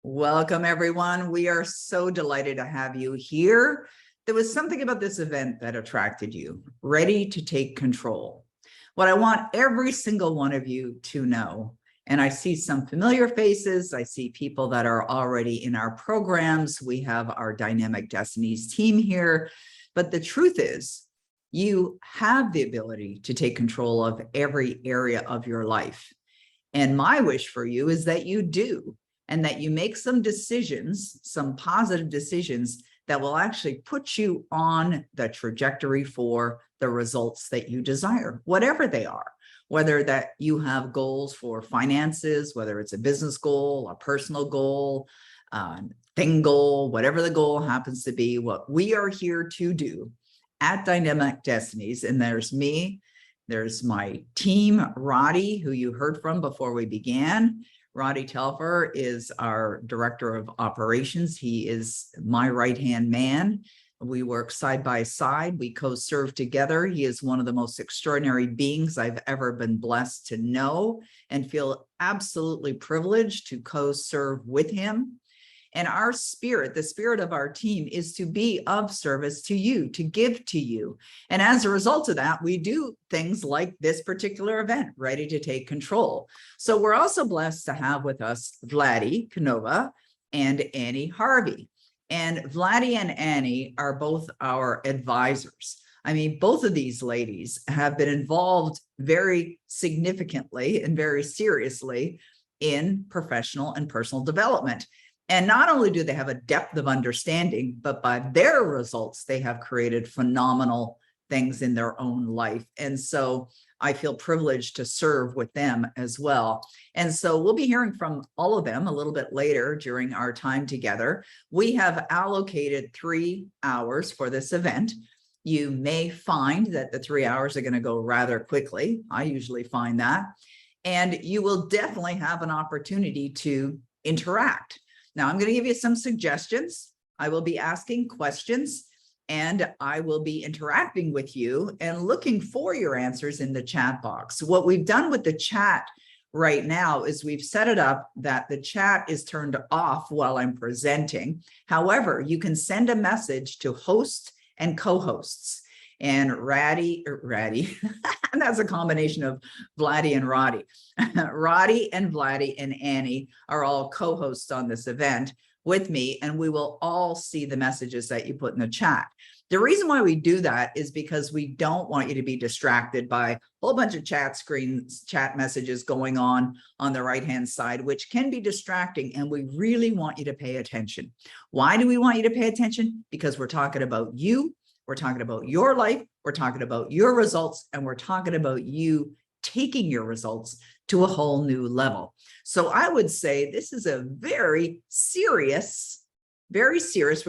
Welcome, everyone. We are so delighted to have you here. There was something about this event that attracted you, ready to take control. What I want every single one of you to know, and I see some familiar faces, I see people that are already in our programs. We have our Dynamic Destinies team here, but the truth is, you have the ability to take control of every area of your life. And my wish for you is that you do, and that you make some decisions, some positive decisions that will actually put you on the trajectory for the results that you desire, whatever they are, whether that you have goals for finances, whether it's a business goal, a personal goal, thing goal, whatever the goal happens to be. What we are here to do at Dynamic Destinies, and there's me, there's my team, Roddy, who you heard from before we began. Roddy Telfer is our director of operations. He is my right-hand man. We work side by side. We co-serve together. He is one of the most extraordinary beings I've ever been blessed to know and feel absolutely privileged to co-serve with him. And our spirit, the spirit of our team, is to be of service to you, to give to you. And as a result of that, we do things like this particular event, Ready to Take Control. So we're also blessed to have with us Vladdy Canova and Annie Harvey. And Vladdy and Annie are both our advisors. I mean, both of these ladies have been involved very significantly and very seriously in professional and personal development. And not only do they have a depth of understanding, but by their results, they have created phenomenal things in their own life. And so I feel privileged to serve with them as well. And so we'll be hearing from all of them a little bit later during our time together. We have allocated 3 hours for this event. You may find that the 3 hours are going to go rather quickly. I usually find that. And you will definitely have an opportunity to interact. Now, I'm going to give you some suggestions. I will be asking questions and I will be interacting with you and looking for your answers in the chat box. What we've done with the chat right now is we've set it up that the chat is turned off while I'm presenting. However, you can send a message to host and co-hosts. And Raddy, and that's a combination of Vladdy and Roddy. Roddy and Vladdy and Annie are all co-hosts on this event with me, and we will all see the messages that you put in the chat. The reason why we do that is because we don't want you to be distracted by a whole bunch of chat screens, chat messages going on the right-hand side, which can be distracting, and we really want you to pay attention. Why do we want you to pay attention? Because we're talking about you. We're talking about your life, we're talking about your results, and we're talking about you taking your results to a whole new level. So I would say this is a very serious, we're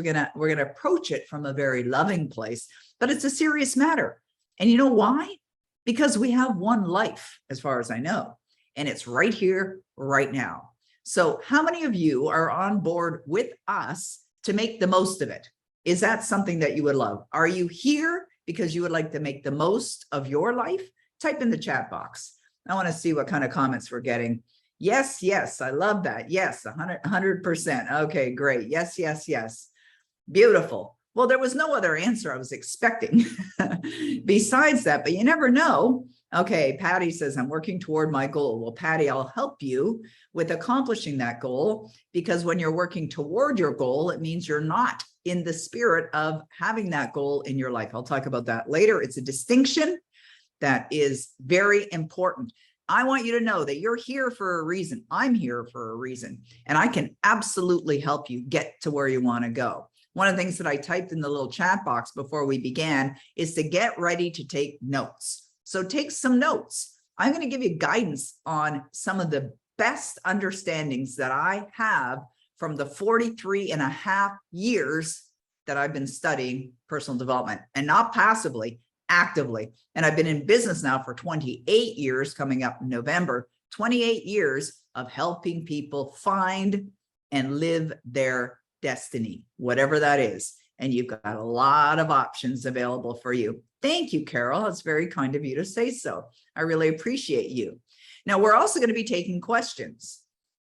gonna approach it from a very loving place, but it's a serious matter. And you know why? Because we have one life, as far as I know, and it's right here, right now. So how many of you are on board with us to make the most of it? Is that something that you would love? Are you here because you would like to make the most of your life? Type in the chat box. I want to see what kind of comments we're getting. Yes, yes, I love that. Yes, 100%. Okay, great. Yes, yes, yes. Beautiful. Well, there was no other answer I was expecting besides that, but you never know. Okay, Patty says, I'm working toward my goal. Well, Patty, I'll help you with accomplishing that goal, because when you're working toward your goal, it means you're not in the spirit of having that goal in your life. I'll talk about that later. It's a distinction that is very important. I want you to know that you're here for a reason. I'm here for a reason, and I can absolutely help you get to where you want to go. One of the things that I typed in the little chat box before we began is to get ready to take notes. So take some notes. I'm going to give you guidance on some of the best understandings that I have from the 43.5 years that I've been studying personal development, and not passively, actively. And I've been in business now for 28 years, coming up in November, 28 years of helping people find and live their destiny, whatever that is. And you've got a lot of options available for you. Thank you, Carol. It's very kind of you to say so. I really appreciate you. Now, we're also going to be taking questions.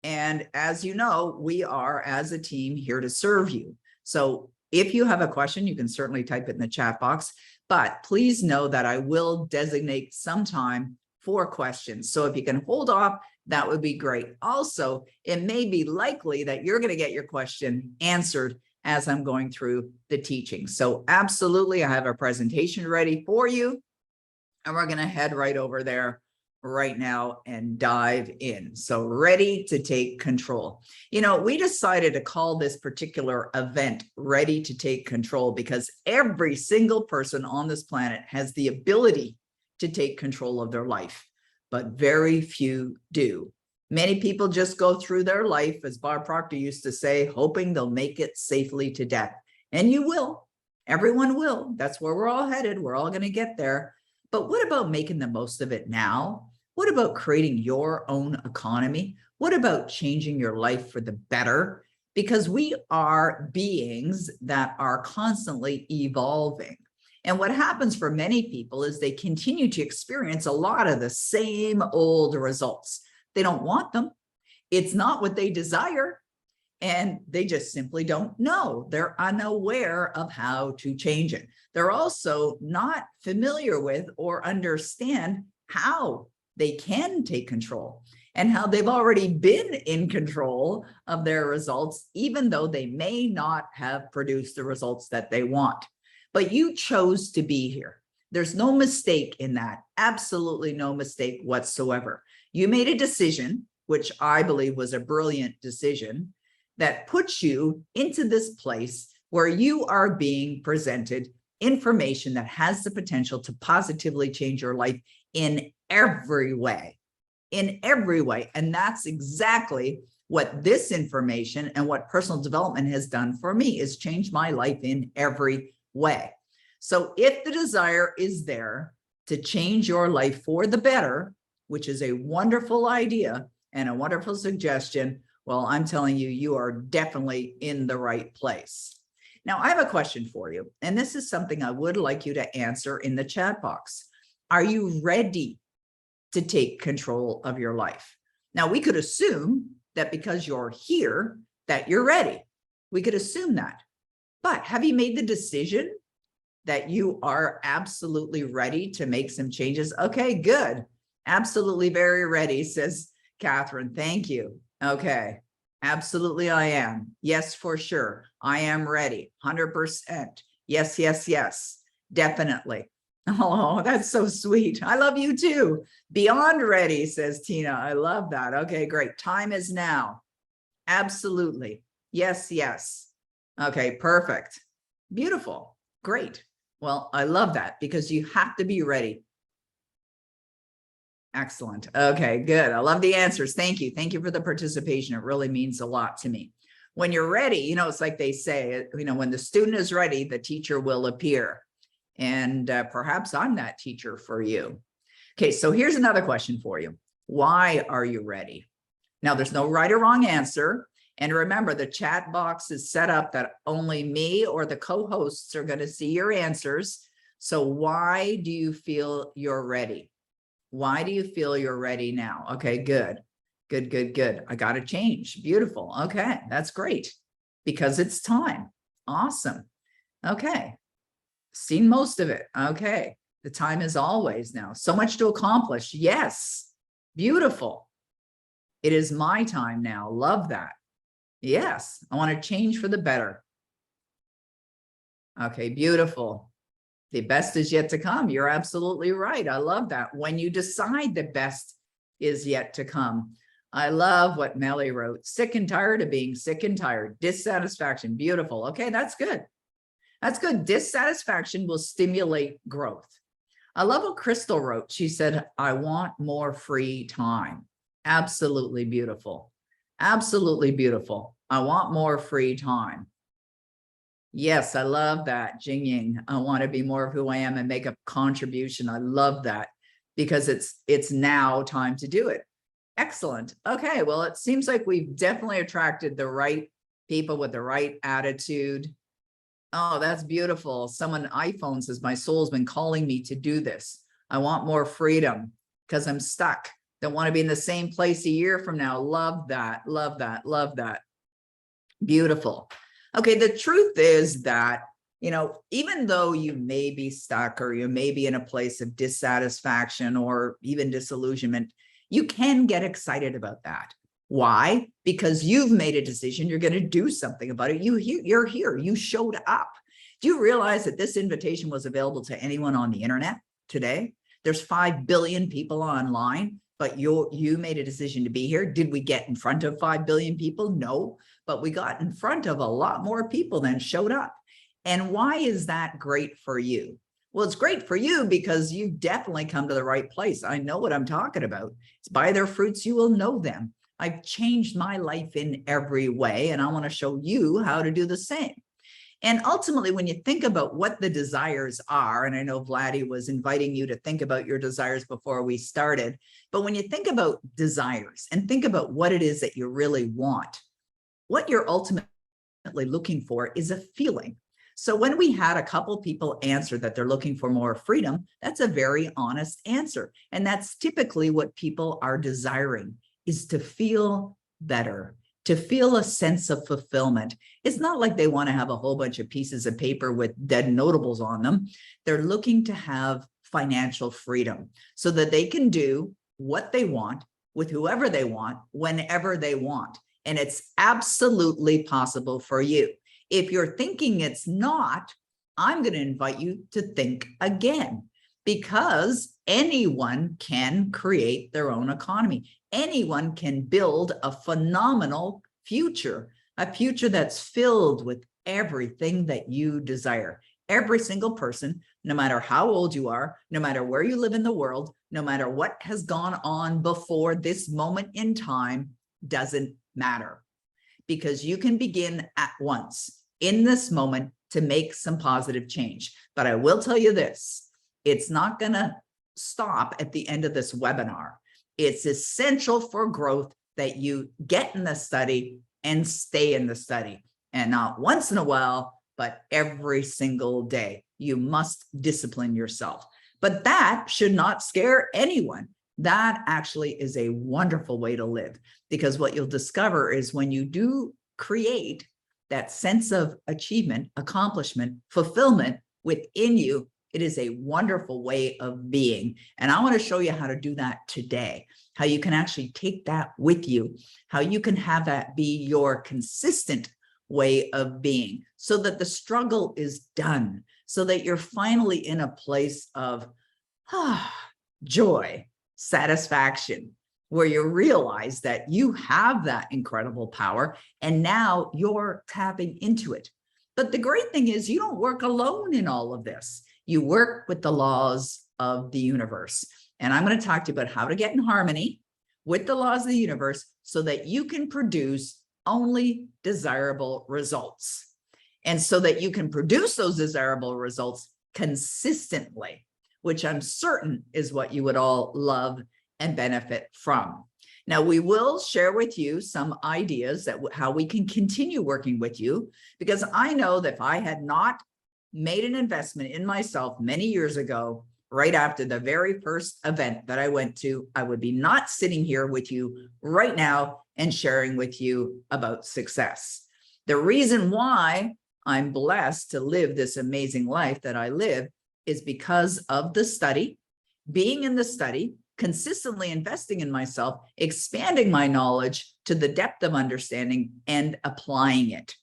And as you know, we are, as a team, here to serve you. So if you have a question, you can certainly type it in the chat box, but please know that I will designate some time for questions. So if you can hold off, that would be great. Also, it may be likely that you're going to get your question answered as I'm going through the teaching. So absolutely, I have a presentation ready for you, and we're going to head right over there right now and dive in. So ready to take control. You know, we decided to call this particular event Ready to Take Control because every single person on this planet has the ability to take control of their life, but very few do. Many people just go through their life, as Bob Proctor used to say, hoping they'll make it safely to death. And you will. Everyone will. That's where we're all headed. We're all going to get there. But what about making the most of it now? What about creating your own economy? What about changing your life for the better? Because we are beings that are constantly evolving. And what happens for many people is they continue to experience a lot of the same old results. They don't want them. It's not what they desire. And they just simply don't know. They're unaware of how to change it. They're also not familiar with or understand how they can take control and how they've already been in control of their results, even though they may not have produced the results that they want. But you chose to be here. There's no mistake in that. Absolutely no mistake whatsoever. You made a decision, which I believe was a brilliant decision, that puts you into this place where you are being presented information that has the potential to positively change your life in every way, And that's exactly what this information and what personal development has done for me, is change my life in every way. So if the desire is there to change your life for the better, which is a wonderful idea and a wonderful suggestion, well, I'm telling you, you are definitely in the right place. Now, I have a question for you, and this is something I would like you to answer in the chat box. Are you ready to take control of your life? Now, we could assume that because you're here, that you're ready. We could assume that. But have you made the decision that you are absolutely ready to make some changes? Okay, good. Absolutely very ready, says Catherine. Thank you. Okay. Absolutely, I am. Yes, for sure. I am ready. 100%. Yes, yes, yes. Definitely. Oh, that's so sweet. I love you too. Beyond ready, says Tina. I love that. Okay, great. Time is now. Absolutely. Yes, yes. Okay, perfect. Beautiful. Great. Well, I love that because you have to be ready. Excellent. Okay, good. I love the answers. Thank you. Thank you for the participation. It really means a lot to me. When you're ready, you know, it's like they say, you know, when the student is ready, the teacher will appear. And perhaps I'm that teacher for you. Okay, so here's another question for you. Why are you ready? Now, there's no right or wrong answer. And remember, the chat box is set up that only me or the co-hosts are going to see your answers. So why do you feel you're ready? Why do you feel you're ready now? Okay, good. Good, good, good. I got to change. Beautiful. Okay, that's great. Because it's time. Awesome. Okay. Seen most of it. Okay. The time is always now. So much to accomplish. Yes. Beautiful. It is my time now. Love that. Yes. I want to change for the better. Okay. Beautiful. The best is yet to come. You're absolutely right. I love that. When you decide the best is yet to come. I love what Melly wrote. Sick and tired of being sick and tired. Dissatisfaction. Beautiful. Okay. That's good. That's good. Dissatisfaction will stimulate growth. I love what Crystal wrote. She said, I want more free time. Absolutely beautiful. Absolutely beautiful. I want more free time. Yes, I love that, Jingying. I want to be more of who I am and make a contribution. I love that because it's now time to do it. Excellent. Okay, well, it seems like we've definitely attracted the right people with the right attitude. Oh, that's beautiful. Someone iPhone says, my soul's been calling me to do this. I want more freedom because I'm stuck. Don't want to be in the same place a year from now. Love that. Love that. Love that. Beautiful. Okay. The truth is that, even though you may be stuck or you may be in a place of dissatisfaction or even disillusionment, you can get excited about that. Why? Because you've made a decision. You're going to do something about it. You're here. You showed up. Do you realize that this invitation was available to anyone on the internet today? There's 5 billion people online, but you made a decision to be here. Did we get in front of 5 billion people? No, but we got in front of a lot more people than showed up. And why is that great for you? Well, it's great for you because you've definitely come to the right place. I know what I'm talking about. It's by their fruits you will know them. I've changed my life in every way, and I want to show you how to do the same. And ultimately, when you think about what the desires are, and I know Vladdy was inviting you to think about your desires before we started, but when you think about desires and think about what it is that you really want, what you're ultimately looking for is a feeling. So when we had a couple people answer that they're looking for more freedom, that's a very honest answer. And that's typically what people are desiring, is to feel better, to feel a sense of fulfillment. It's not like they want to have a whole bunch of pieces of paper with dead notables on them. They're looking to have financial freedom so that they can do what they want with whoever they want, whenever they want. And it's absolutely possible for you. If you're thinking it's not, I'm going to invite you to think again, because anyone can create their own economy. Anyone can build a phenomenal future, a future that's filled with everything that you desire. Every single person, no matter how old you are, no matter where you live in the world, no matter what has gone on before this moment in time, doesn't matter. Because you can begin at once in this moment to make some positive change. But I will tell you this, it's not going to stop at the end of this webinar. It's essential for growth that you get in the study and stay in the study. And not once in a while, but every single day. You must discipline yourself. But that should not scare anyone. That actually is a wonderful way to live, because what you'll discover is when you do create that sense of achievement, accomplishment, fulfillment within you, it is a wonderful way of being. And I want to show you how to do that today, how you can actually take that with you, how you can have that be your consistent way of being, so that the struggle is done, so that you're finally in a place of joy, satisfaction, where you realize that you have that incredible power and now you're tapping into it. But the great thing is you don't work alone in all of this. You work with the laws of the universe. And I'm going to talk to you about how to get in harmony with the laws of the universe so that you can produce only desirable results. And so that you can produce those desirable results consistently, which I'm certain is what you would all love and benefit from. Now, we will share with you some ideas that how we can continue working with you, because I know that if I had not made an investment in myself many years ago, right after the very first event that I went to, I would be not sitting here with you right now and sharing with you about success. The reason why I'm blessed to live this amazing life that I live is because of the study, being in the study, consistently investing in myself, expanding my knowledge to the depth of understanding and applying it.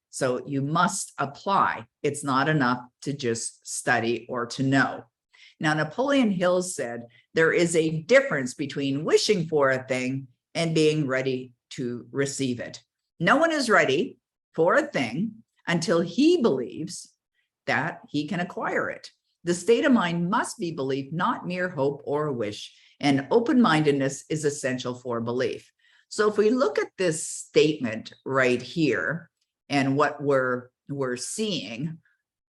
So you must apply. It's not enough to just study or to know. Now, Napoleon Hill said, there is a difference between wishing for a thing and being ready to receive it. No one is ready for a thing until he believes that he can acquire it. The state of mind must be belief, not mere hope or wish. And open-mindedness is essential for belief. So if we look at this statement right here and what we're seeing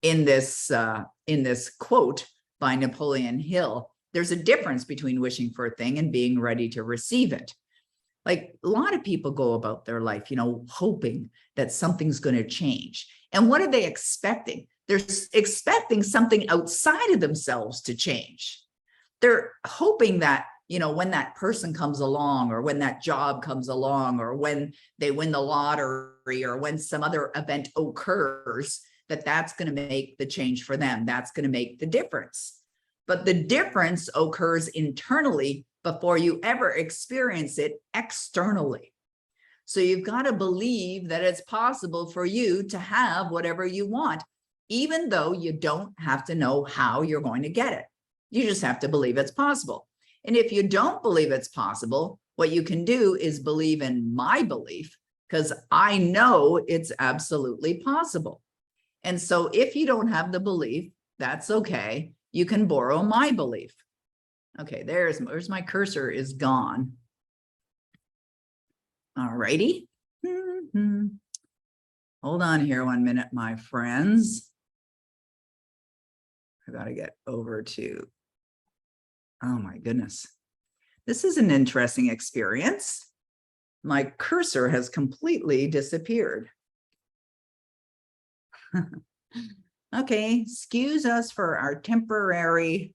in this quote by Napoleon Hill, there's a difference between wishing for a thing and being ready to receive it. Like a lot of people go about their life, hoping that something's going to change. And what are they expecting? They're expecting something outside of themselves to change. They're hoping that when that person comes along, or when that job comes along, or when they win the lottery, or when some other event occurs, that's going to make the change for them. That's going to make the difference. But the difference occurs internally before you ever experience it externally. So you've got to believe that it's possible for you to have whatever you want, even though you don't have to know how you're going to get it. You just have to believe it's possible. And if you don't believe it's possible, what you can do is believe in my belief, because I know it's absolutely possible. And so if you don't have the belief, that's okay. You can borrow my belief. Okay, there's my cursor is gone. All righty. Hold on here 1 minute, my friends. I got to get over to, oh my goodness. This is an interesting experience. My cursor has completely disappeared. Okay, excuse us for our temporary,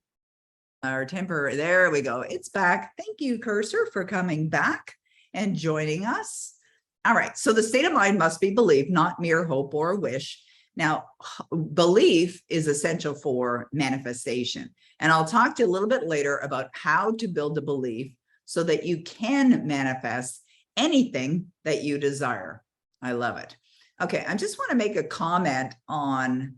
there we go. It's back. Thank you, cursor, for coming back and joining us. All right, so the state of mind must be belief, not mere hope or wish. Now, belief is essential for manifestation. And I'll talk to you a little bit later about how to build a belief so that you can manifest anything that you desire. I love it. Okay, I just want to make a comment on,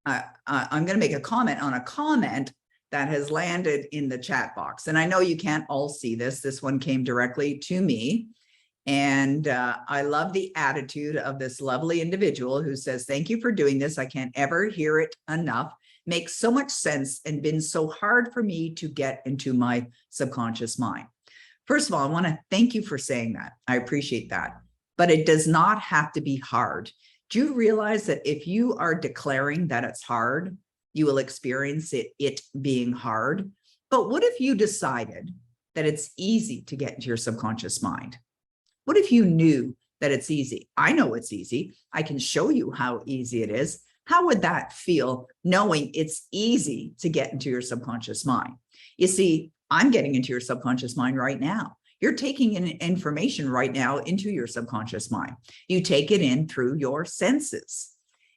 I'm going to make a comment on a comment that has landed in the chat box. And I know you can't all see this. This one came directly to me. And I love the attitude of this lovely individual who says, thank you for doing this. I can't ever hear it enough. Makes so much sense and been so hard for me to get into my subconscious mind. First of all, I want to thank you for saying that. I appreciate that. But it does not have to be hard. Do you realize that if you are declaring that it's hard, you will experience it being hard? But what if you decided that it's easy to get into your subconscious mind? What if you knew that it's easy? I know it's easy. I can show you how easy it is. How would that feel knowing it's easy to get into your subconscious mind? You see, I'm getting into your subconscious mind right now. You're taking in information right now into your subconscious mind. You take it in through your senses,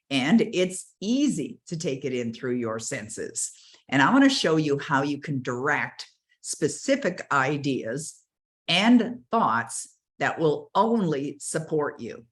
and it's easy to take it in through your senses. And I want to show you how you can direct specific ideas and thoughts that will only support you,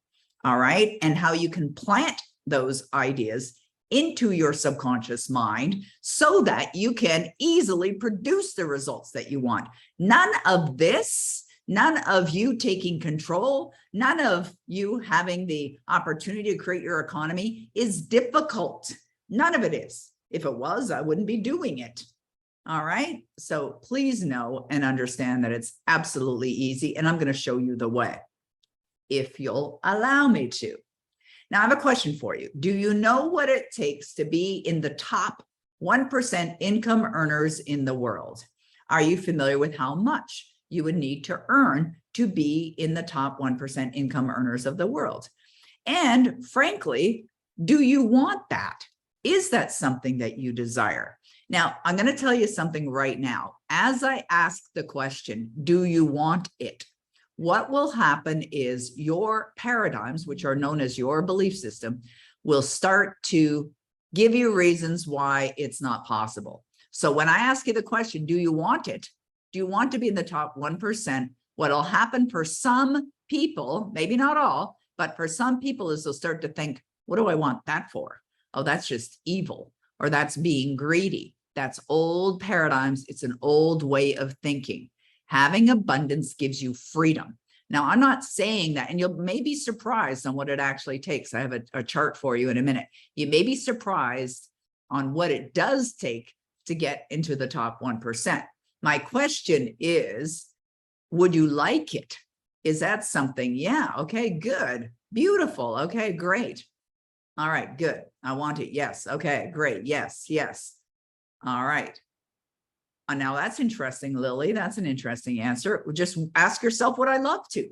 all right? And how you can plant those ideas into your subconscious mind so that you can easily produce the results that you want. None of this, none of you taking control, none of you having the opportunity to create your economy is difficult. None of it is. If it was, I wouldn't be doing it. All right. So please know and understand that it's absolutely easy. And I'm going to show you the way if you'll allow me to. Now, I have a question for you. Do you know what it takes to be in the top 1% income earners in the world? Are you familiar with how much you would need to earn to be in the top 1% income earners of the world? And frankly, do you want that? Is that something that you desire? Now, I'm going to tell you something right now. As I ask the question, do you want it? What will happen is your paradigms, which are known as your belief system, will start to give you reasons why it's not possible. So when I ask you the question, do you want it? Do you want to be in the top 1%? What'll happen for some people, maybe not all, but for some people is they'll start to think, what do I want that for? Oh, that's just evil, or that's being greedy. That's old paradigms. It's an old way of thinking. Having abundance gives you freedom. Now, I'm not saying that, and you may be surprised on what it actually takes. I have a chart for you in a minute. You may be surprised on what it does take to get into the top 1%. My question is, would you like it? Is that something? Yeah. Okay, good. Beautiful. Okay, great. All right, good. I want it. Yes. Okay, great. Yes, yes. All right. Now that's interesting, Lily. That's an interesting answer. Just ask yourself, would I love to?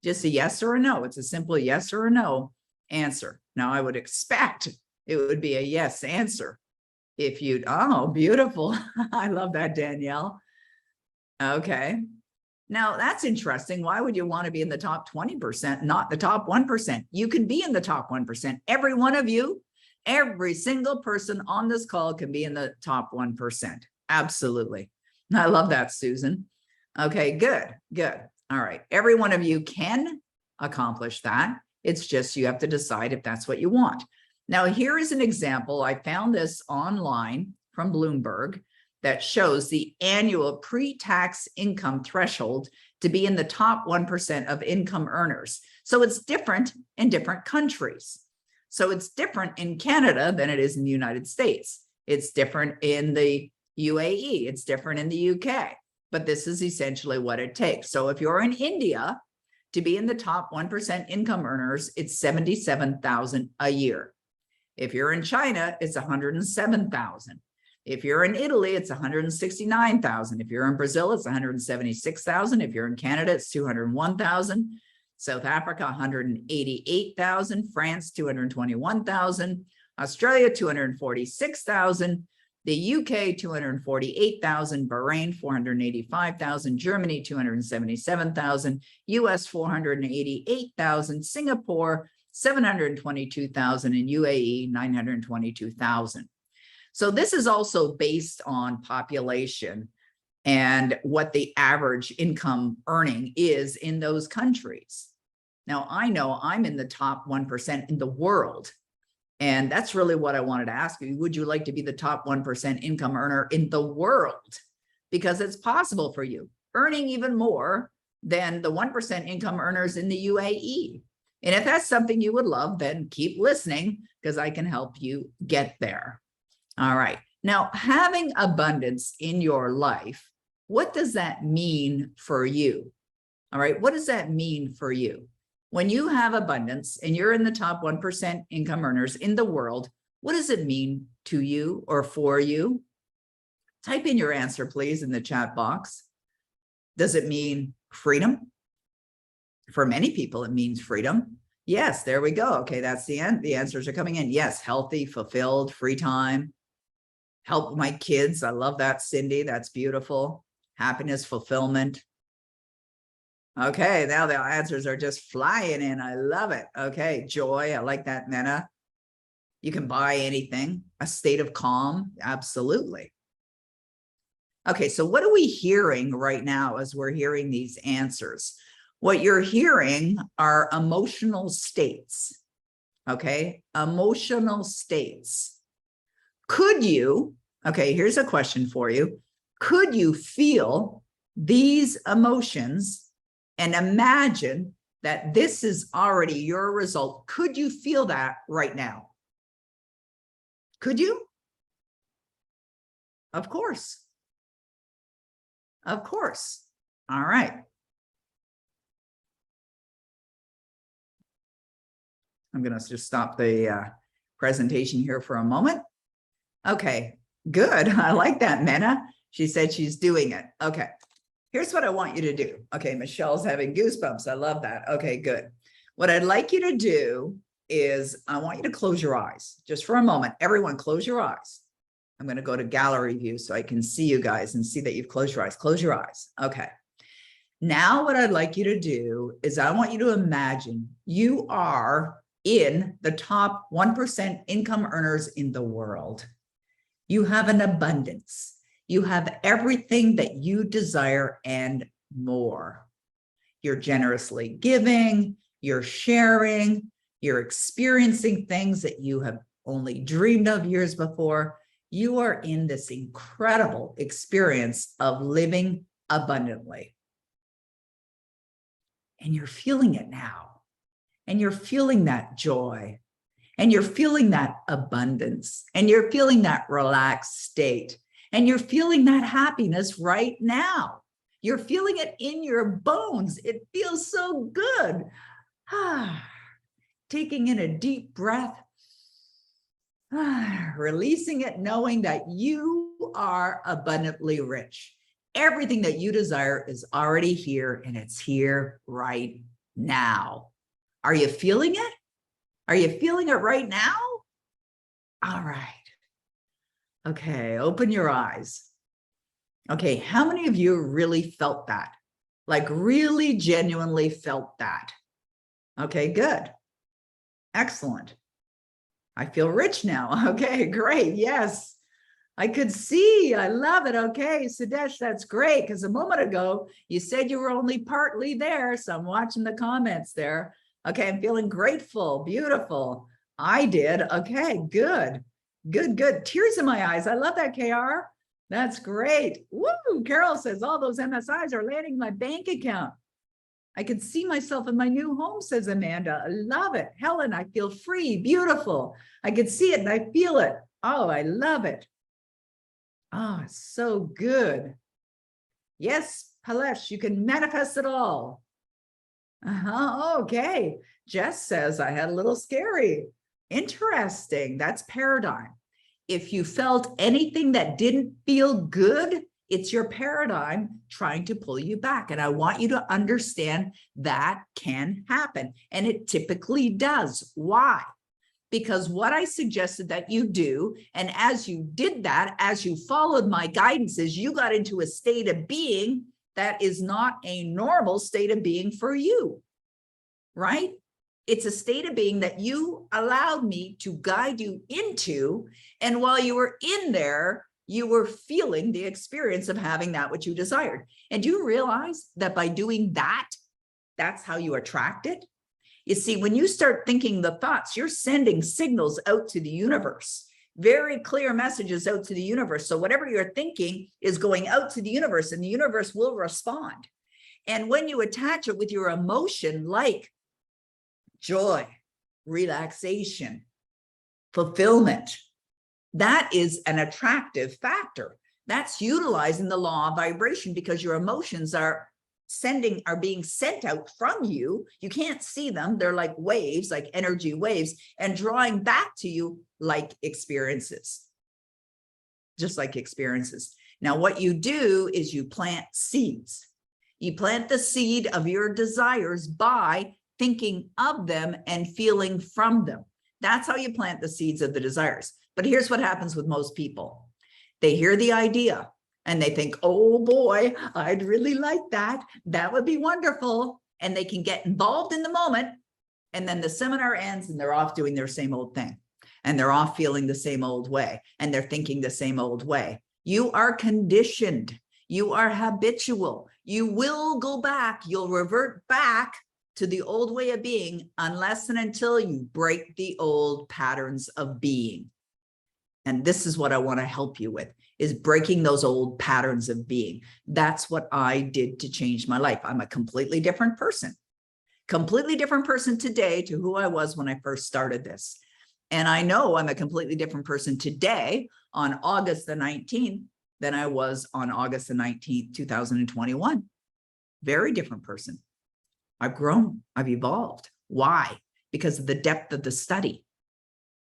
Just a yes or a no. It's a simple yes or a no answer. Now I would expect it would be a yes answer. If you'd, oh, beautiful. I love that, Danielle. Okay. Now that's interesting. Why would you want to be in the top 20%, not the top 1%? You can be in the top 1%. Every one of you, every single person on this call can be in the top 1%. Absolutely. I love that, Susan. Okay, good, good. All right. Every one of you can accomplish that. It's just you have to decide if that's what you want. Now, here is an example. I found this online from Bloomberg that shows the annual pre-tax income threshold to be in the top 1% of income earners. So it's different in different countries. So it's different in Canada than it is in the United States. It's different in the UAE. It's different in the UK. But this is essentially what it takes. So if you're in India, to be in the top 1% income earners, it's $77,000 a year. If you're in China, it's $107,000. If you're in Italy, it's $169,000. If you're in Brazil, it's $176,000. If you're in Canada, it's $201,000. South Africa, $188,000. France, $221,000. Australia, $246,000. The UK, $248,000. Bahrain, $485,000. Germany, $277,000. US, $488,000. Singapore, $722,000. And UAE, $922,000. So this is also based on population and what the average income earning is in those countries. Now, I know I'm in the top 1% in the world. And that's really what I wanted to ask you. Would you like to be the top 1% income earner in the world? Because it's possible for you, earning even more than the 1% income earners in the UAE. And if that's something you would love, then keep listening because I can help you get there. All right. Now, having abundance in your life, what does that mean for you? All right. What does that mean for you? When you have abundance and you're in the top 1% income earners in the world, what does it mean to you or for you? Type in your answer, please, in the chat box. Does it mean freedom? For many people, it means freedom. Yes, there we go. Okay, that's the end. The answers are coming in. Yes, healthy, fulfilled, free time. Help my kids. I love that, Cindy. That's beautiful. Happiness, fulfillment. Okay, now the answers are just flying in. I love it. Okay, joy. I like that, Mena. You can buy anything. A state of calm. Absolutely. Okay, so what are we hearing right now as we're hearing these answers? What you're hearing are emotional states. Okay, emotional states. Could you, okay, here's a question for you. Could you feel these emotions and imagine that this is already your result? Could you feel that right now? Could you? Of course. Of course. All right. I'm going to just stop the presentation here for a moment. Okay, good. I like that, Mena. She said she's doing it. Okay, here's what I want you to do. Okay, Michelle's having goosebumps. I love that. Okay, good. What I'd like you to do is I want you to close your eyes just for a moment. Everyone, close your eyes. I'm going to go to gallery view so I can see you guys and see that you've closed your eyes. Close your eyes. Okay. Now what I'd like you to do is I want you to imagine you are in the top 1% income earners in the world. You have an abundance. You have everything that you desire and more. You're generously giving, you're sharing, you're experiencing things that you have only dreamed of years before. You are in this incredible experience of living abundantly. And you're feeling it now. And you're feeling that joy. And you're feeling that abundance. And you're feeling that relaxed state. And you're feeling that happiness right now. You're feeling it in your bones. It feels so good. Taking in a deep breath. Releasing it, knowing that you are abundantly rich. Everything that you desire is already here, and it's here right now. Are you feeling it? Are you feeling it right now? All right. Okay, open your eyes. Okay, how many of you really felt that? Like really genuinely felt that? Okay, good. Excellent. I feel rich now. Okay, great. Yes, I could see. I love it. Okay, Sudesh, that's great. Because a moment ago, you said you were only partly there. So I'm watching the comments there. Okay, I'm feeling grateful. Beautiful. I did. Okay, good. Good, good. Tears in my eyes. I love that, KR. That's great. Woo! Carol says all those MSIs are landing in my bank account. I can see myself in my new home, says Amanda. I love it. Helen, I feel free. Beautiful. I can see it and I feel it. Oh, I love it. Oh, so good. Yes, Palesh, you can manifest it all. Okay. Jess says I had a little scary. Interesting. That's paradigm. If you felt anything that didn't feel good, it's your paradigm trying to pull you back. And I want you to understand that can happen. And it typically does. Why? Because what I suggested that you do, and as you did that, as you followed my guidances, you got into a state of being that is not a normal state of being for you, right? It's a state of being that you allowed me to guide you into. And while you were in there, you were feeling the experience of having that which you desired. And do you realize that by doing that, that's how you attract it? You see, when you start thinking the thoughts, you're sending signals out to the universe, very clear messages out to the universe. So whatever you're thinking is going out to the universe, and the universe will respond. And when you attach it with your emotion, like joy, relaxation, fulfillment, that is an attractive factor. That's utilizing the law of vibration, because your emotions are being sent out from you. You can't see them. They're like waves, like energy waves, and drawing back to you like experiences, just like experiences. Now, what you do is you plant seeds. You plant the seed of your desires by thinking of them and feeling from them. That's how you plant the seeds of the desires. But here's what happens with most people. They hear the idea and they think, oh boy, I'd really like that. That would be wonderful. And they can get involved in the moment. And then the seminar ends and they're off doing their same old thing. And they're off feeling the same old way. And they're thinking the same old way. You are conditioned. You are habitual. You will go back. You'll revert back to the old way of being unless and until you break the old patterns of being. And this is what I want to help you with, is breaking those old patterns of being. That's what I did to change my life. I'm a completely different person today to who I was when I first started this. And I know I'm a completely different person today on August the 19th than I was on August the 19th, 2021. Very different person. I've grown, I've evolved. Why? Because of the depth of the study,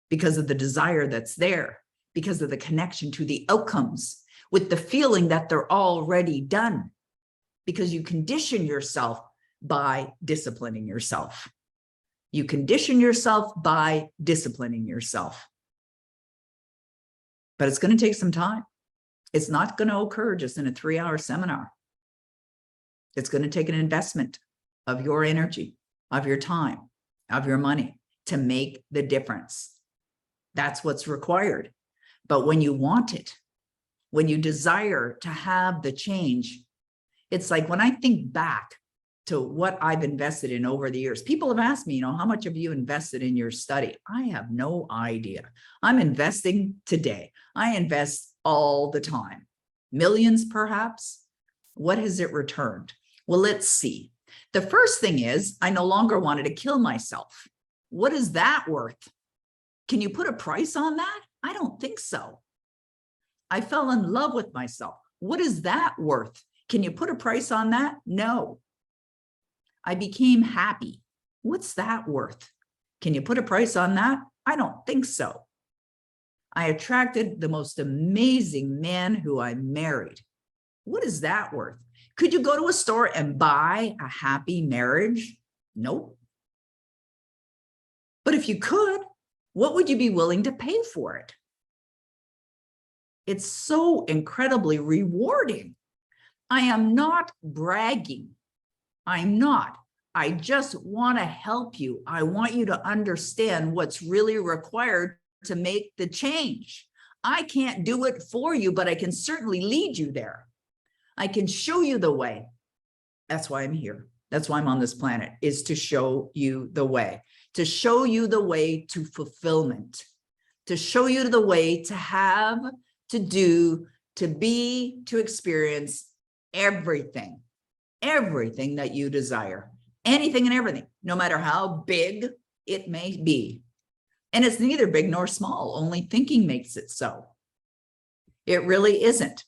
because of the desire that's there, because of the connection to the outcomes, with the feeling that they're already done, because you condition yourself by disciplining yourself. You condition yourself by disciplining yourself. But it's going to take some time. It's not going to occur just in a 3-hour seminar. It's going to take an investment of your energy, of your time, of your money to make the difference. That's what's required. But when you want it, when you desire to have the change, it's like when I think back to what I've invested in over the years, people have asked me, how much have you invested in your study? I have no idea. I'm investing today. I invest all the time. Millions, perhaps. What has it returned? Well, let's see. The first thing is I no longer wanted to kill myself. What is that worth? Can you put a price on that? I don't think so. I fell in love with myself. What is that worth? Can you put a price on that? No. I became happy. What's that worth? Can you put a price on that? I don't think so. I attracted the most amazing man who I married. What is that worth? Could you go to a store and buy a happy marriage? Nope. But if you could, what would you be willing to pay for it? It's so incredibly rewarding. I am not bragging. I'm not. I just want to help you. I want you to understand what's really required to make the change. I can't do it for you, but I can certainly lead you there. I can show you the way. That's why I'm here. That's why I'm on this planet, is to show you the way, to show you the way to fulfillment, to show you the way to have, to do, to be, to experience everything that you desire, anything and everything, no matter how big it may be. And it's neither big nor small, only thinking makes it so. It really isn't.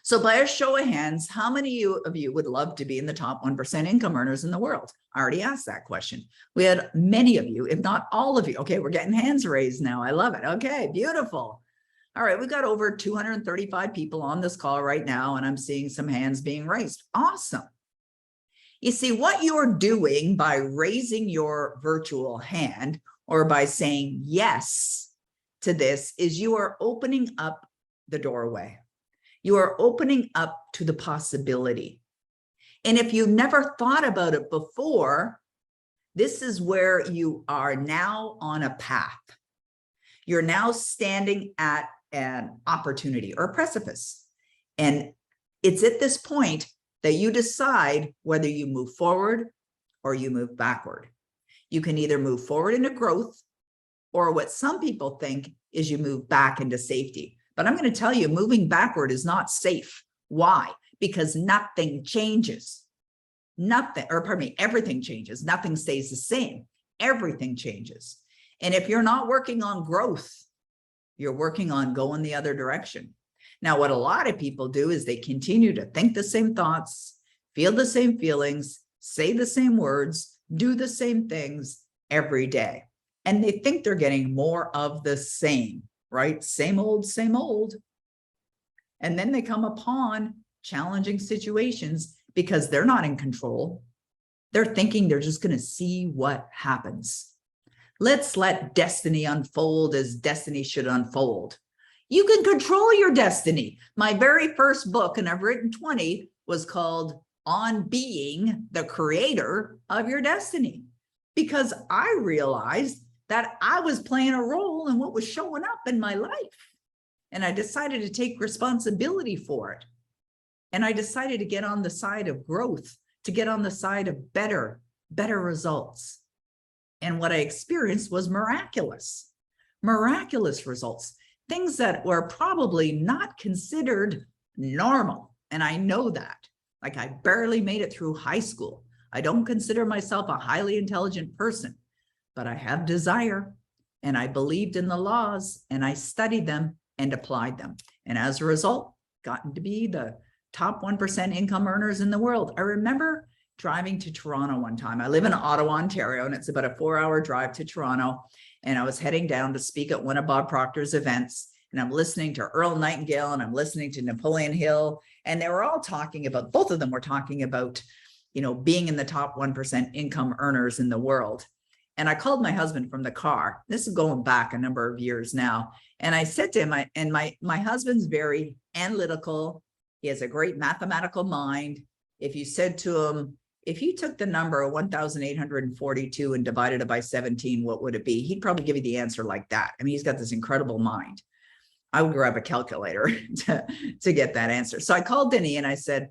So by a show of hands, how many of you would love to be in the top 1% income earners in the world? I already asked that question. We had many of you, if not all of you. Okay, we're getting hands raised now. I love it. Okay, beautiful. All right, we've got over 235 people on this call right now, and I'm seeing some hands being raised. Awesome. You see, what you're doing by raising your virtual hand or by saying yes to this is you are opening up the doorway. You are opening up to the possibility. And if you never thought about it before, this is where you are now on a path. You're now standing at an opportunity or a precipice. And it's at this point that you decide whether you move forward or you move backward. You can either move forward into growth, or what some people think is you move back into safety. But I'm going to tell you, moving backward is not safe. Why? Because nothing changes. Everything changes. Nothing stays the same. Everything changes. And if you're not working on growth, you're working on going the other direction. Now, what a lot of people do is they continue to think the same thoughts, feel the same feelings, say the same words, do the same things every day. And they think they're getting more of the same, right? Same old, same old. And then they come upon challenging situations because they're not in control. They're thinking they're just going to see what happens. Let's let destiny unfold as destiny should unfold. You can control your destiny. My very first book, and I've written 20, was called On Being the Creator of Your Destiny, because I realized that I was playing a role in what was showing up in my life. And I decided to take responsibility for it. And I decided to get on the side of growth, to get on the side of better results. And what I experienced was miraculous results, things that were probably not considered normal. And I know that. Like, I barely made it through high school. I don't consider myself a highly intelligent person, but I have desire, and I believed in the laws, and I studied them and applied them. And as a result, gotten to be the top 1% income earners in the world. I remember driving to Toronto one time. I live in Ottawa, Ontario, and it's about a 4-hour drive to Toronto. And I was heading down to speak at one of Bob Proctor's events. And I'm listening to Earl Nightingale, and I'm listening to Napoleon Hill. And they were all talking about, both of them were talking about, being in the top 1% income earners in the world. And I called my husband from the car. This is going back a number of years now. And I said to him, my husband's very analytical. He has a great mathematical mind. If you said to him, if you took the number 1,842 and divided it by 17, what would it be? He'd probably give you the answer like that. I mean, he's got this incredible mind. I would grab a calculator to get that answer. So I called Denny and I said,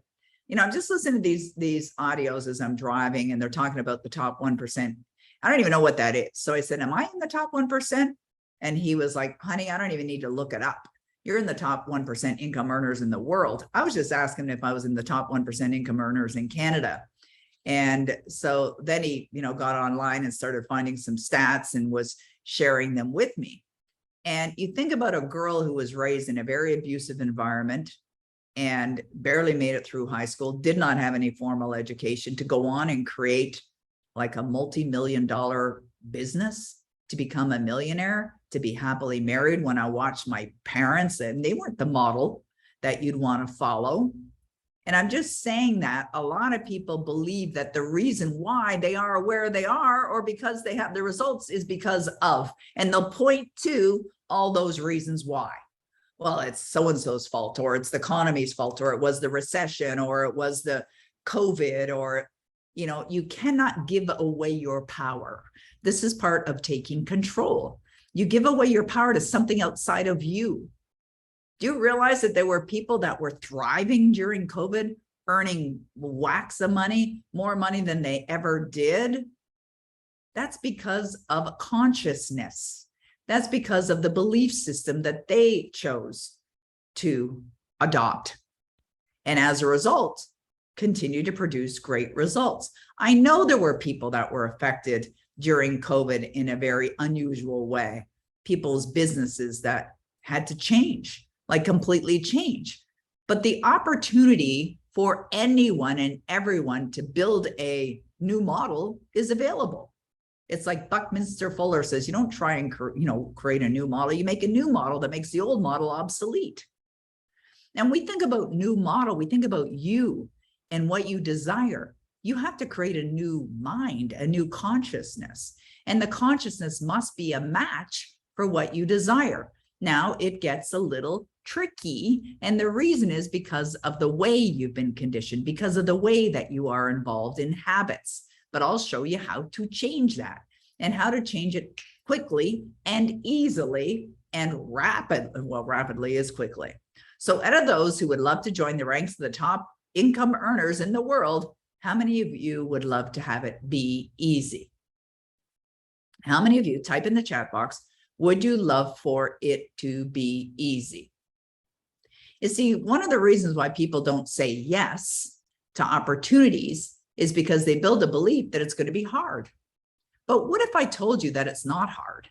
I'm just listening to these audios as I'm driving, and they're talking about the top 1%. I don't even know what that is. So I said, am I in the top 1%? And he was like, honey, I don't even need to look it up. You're in the top 1% income earners in the world. I was just asking if I was in the top 1% income earners in Canada. And so then he, got online and started finding some stats and was sharing them with me. And you think about a girl who was raised in a very abusive environment and barely made it through high school, did not have any formal education, to go on and create like a multi-million-dollar business, to become a millionaire, to be happily married. When I watched my parents, and they weren't the model that you'd want to follow. And I'm just saying that a lot of people believe that the reason why they are where they are, or because they have the results, is because of, and they'll point to all those reasons why. well, it's so-and-so's fault, or it's the economy's fault, or it was the recession, or it was the COVID, or, you cannot give away your power. This is part of taking control. You give away your power to something outside of you. Do you realize that there were people that were thriving during COVID, earning whacks of money, more money than they ever did? That's because of consciousness. That's because of the belief system that they chose to adopt. And as a result, continue to produce great results. I know there were people that were affected during COVID in a very unusual way. People's businesses that had to change, like completely change. But the opportunity for anyone and everyone to build a new model is available. It's like Buckminster Fuller says, you don't try and create a new model. You make a new model that makes the old model obsolete. And we think about new model, we think about you and what you desire. You have to create a new mind, a new consciousness. And the consciousness must be a match for what you desire. Now it gets a little tricky. And the reason is because of the way you've been conditioned, because of the way that you are involved in habits. But I'll show you how to change that and how to change it quickly and easily and rapidly. Well, rapidly is quickly. So out of those who would love to join the ranks of the top income earners in the world, how many of you would love to have it be easy? How many of you, type in the chat box, would you love for it to be easy? You see, one of the reasons why people don't say yes to opportunities is because they build a belief that it's going to be hard. But what if I told you that it's not hard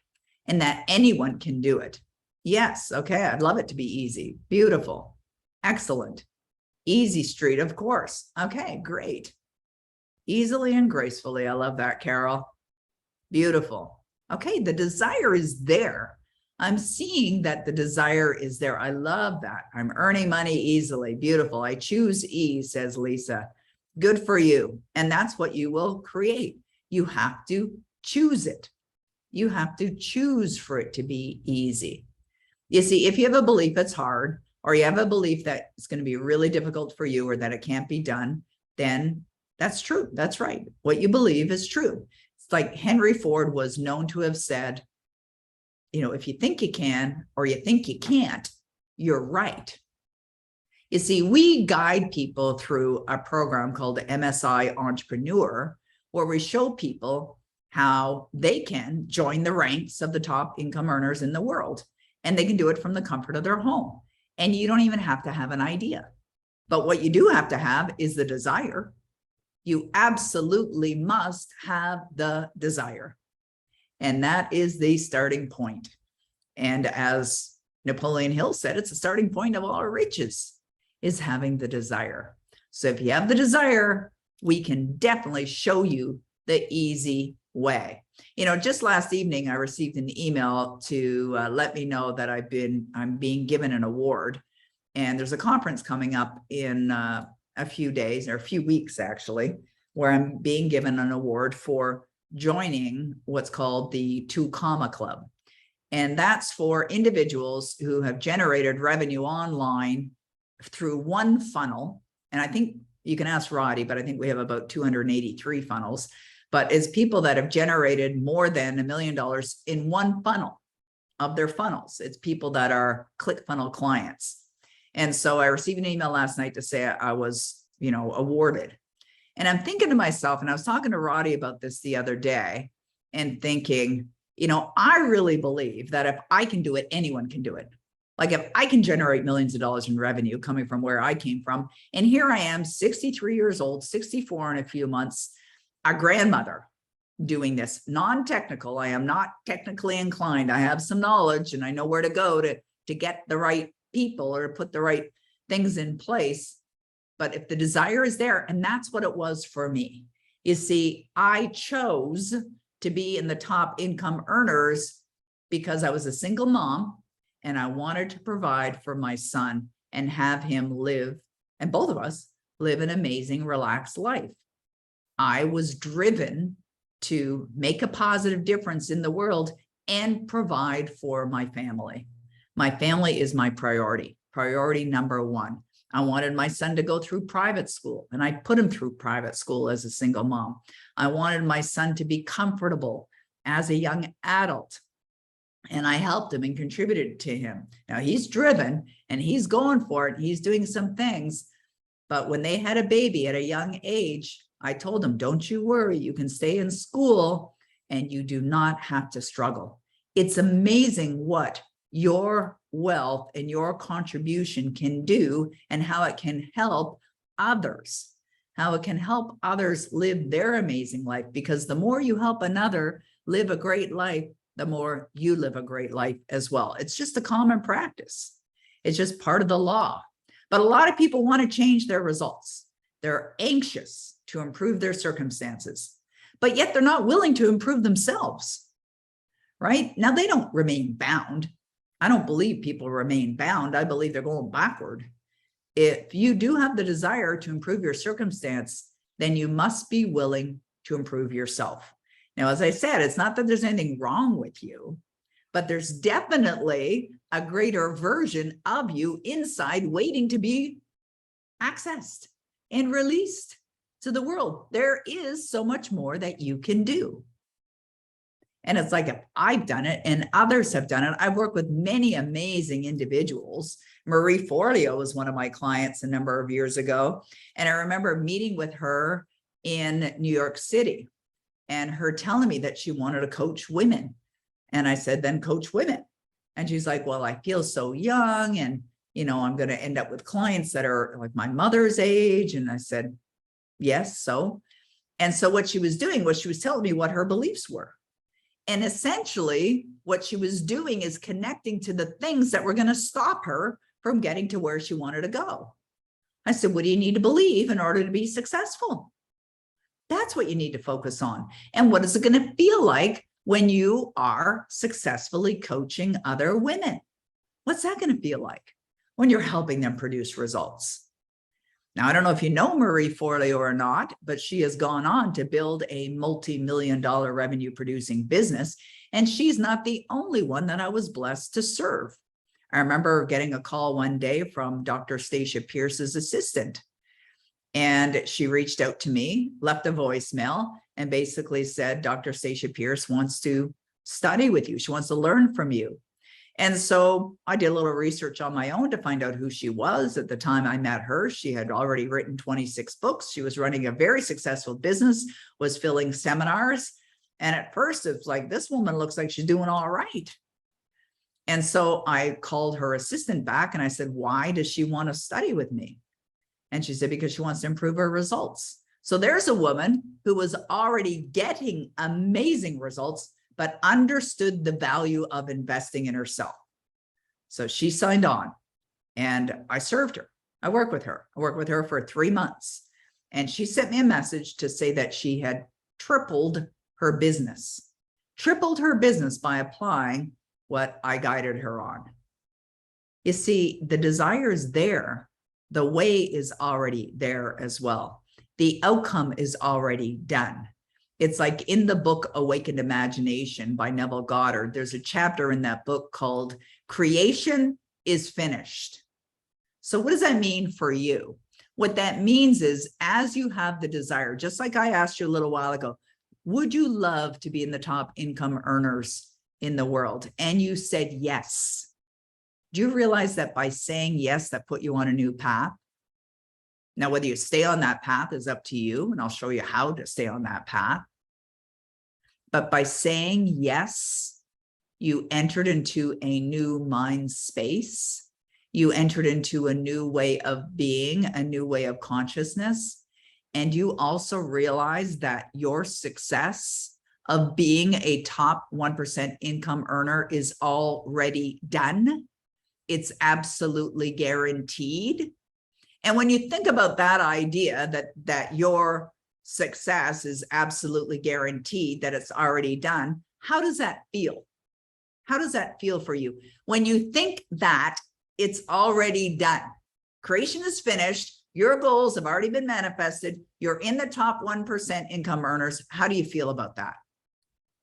and that anyone can do it? Yes, okay, I'd love it to be easy. Beautiful, excellent. Easy street, of course. Okay, great. Easily and gracefully, I love that, Carol. Beautiful. Okay, the desire is there. I'm seeing that the desire is there. I love that. I'm earning money easily. Beautiful. I choose ease, says Lisa. Good for you. And that's what you will create. You have to choose it. You have to choose for it to be easy. You see, if you have a belief it's hard, or you have a belief that it's going to be really difficult for you or that it can't be done, then that's true. That's right. What you believe is true. It's like Henry Ford was known to have said, if you think you can or you think you can't, you're right. You see, we guide people through a program called MSI Entrepreneur, where we show people how they can join the ranks of the top income earners in the world, and they can do it from the comfort of their home. And you don't even have to have an idea. But what you do have to have is the desire. You absolutely must have the desire. And that is the starting point. And as Napoleon Hill said, it's the starting point of all riches, is having the desire. So if you have the desire, we can definitely show you the easy way. Just last evening, I received an email to let me know that I'm being given an award. And there's a conference coming up in a few days, or a few weeks actually, where I'm being given an award for joining what's called the 2 Comma Club. And that's for individuals who have generated revenue online through one funnel. And I think you can ask Roddy, but I think we have about 283 funnels. But it's people that have generated more than $1 million in one funnel of their funnels. It's people that are ClickFunnels clients. And so I received an email last night to say I was, awarded. And I'm thinking to myself, and I was talking to Roddy about this the other day and thinking, I really believe that if I can do it, anyone can do it. Like if I can generate millions of dollars in revenue coming from where I came from, and here I am, 63 years old, 64 in a few months, a grandmother doing this, non-technical. I am not technically inclined. I have some knowledge and I know where to go to get the right people or to put the right things in place. But if the desire is there, and that's what it was for me. You see, I chose to be in the top income earners because I was a single mom and I wanted to provide for my son and have him live, and both of us live an amazing, relaxed life. I was driven to make a positive difference in the world and provide for my family. My family is my priority. Priority number one. I wanted my son to go through private school, and I put him through private school as a single mom. I wanted my son to be comfortable as a young adult, and I helped him and contributed to him. Now he's driven and he's going for it. He's doing some things, but when they had a baby at a young age, I told him, don't you worry, you can stay in school and you do not have to struggle. It's amazing what your wealth and your contribution can do and how it can help others, how it can help others live their amazing life. Because the more you help another live a great life, the more you live a great life as well. It's just a common practice. It's just part of the law. But a lot of people want to change their results. They're anxious to improve their circumstances, but yet they're not willing to improve themselves, right? Now, they don't remain bound. I don't believe people remain bound. I believe they're going backward. If you do have the desire to improve your circumstance, then you must be willing to improve yourself. Now, as I said, it's not that there's anything wrong with you, but there's definitely a greater version of you inside waiting to be accessed and released to the world. There is so much more that you can do. And it's like, if I've done it and others have done it, I've worked with many amazing individuals. Marie Forleo was one of my clients a number of years ago. And I remember meeting with her in New York City and her telling me that she wanted to coach women. And I said, then coach women. And she's like, well, I feel so young and, I'm going to end up with clients that are like my mother's age. And I said, yes, so. And so what she was doing was she was telling me what her beliefs were. And essentially what she was doing is connecting to the things that were going to stop her from getting to where she wanted to go. I said, what do you need to believe in order to be successful? That's what you need to focus on. And what is it going to feel like when you are successfully coaching other women? What's that going to feel like when you're helping them produce results? Now, I don't know if you know Marie Forleo or not, but she has gone on to build a multi-million-dollar revenue producing business. And she's not the only one that I was blessed to serve. I remember getting a call one day from Dr. Stacia Pierce's assistant. And she reached out to me, left a voicemail, and basically said, Dr. Stacia Pierce wants to study with you. She wants to learn from you. And so I did a little research on my own to find out who she was. At the time I met her, she had already written 26 books. She was running a very successful business, was filling seminars. And at first it's like, this woman looks like she's doing all right. And so I called her assistant back and I said, why does she want to study with me? And she said, because she wants to improve her results. So there's a woman who was already getting amazing results, but understood the value of investing in herself. So she signed on and I served her. I worked with her. I worked with her for 3 months. And she sent me a message to say that she had tripled her business by applying what I guided her on. You see, the desire is there. The way is already there as well. The outcome is already done. It's like in the book, Awakened Imagination by Neville Goddard, there's a chapter in that book called Creation is Finished. So what does that mean for you? What that means is, as you have the desire, just like I asked you a little while ago, would you love to be in the top income earners in the world? And you said yes. Do you realize that by saying yes, that put you on a new path? Now, whether you stay on that path is up to you, and I'll show you how to stay on that path. But by saying yes, you entered into a new mind space. You entered into a new way of being, a new way of consciousness. And you also realized that your success of being a top 1% income earner is already done. It's absolutely guaranteed. And when you think about that idea that your success is absolutely guaranteed, that it's already done, how does that feel? How does that feel for you? When you think that it's already done, creation is finished, your goals have already been manifested, you're in the top 1% income earners, how do you feel about that?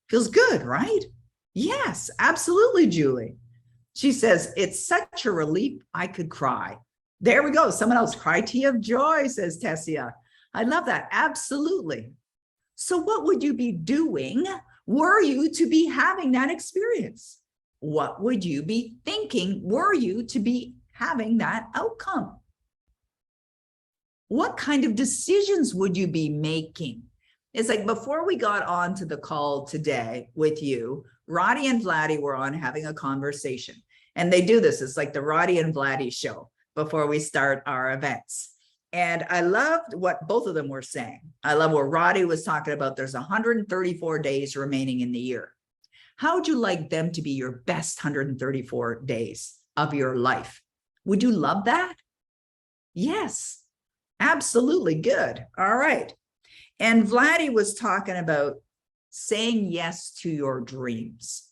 Feels good, right? Yes, absolutely, Julie. She says, it's such a relief I could cry. There we go. Someone else, cry tea of joy, says Tessia. I love that. Absolutely. So what would you be doing were you to be having that experience? What would you be thinking were you to be having that outcome? What kind of decisions would you be making? It's like before we got on to the call today with you, Roddy and Vladdy were on having a conversation. And they do this. It's like the Roddy and Vladdy show before we start our events. And I loved what both of them were saying. I love what Roddy was talking about. There's 134 days remaining in the year. How would you like them to be your best 134 days of your life? Would you love that? Yes, absolutely. Good. All right. And Vladdy was talking about saying yes to your dreams.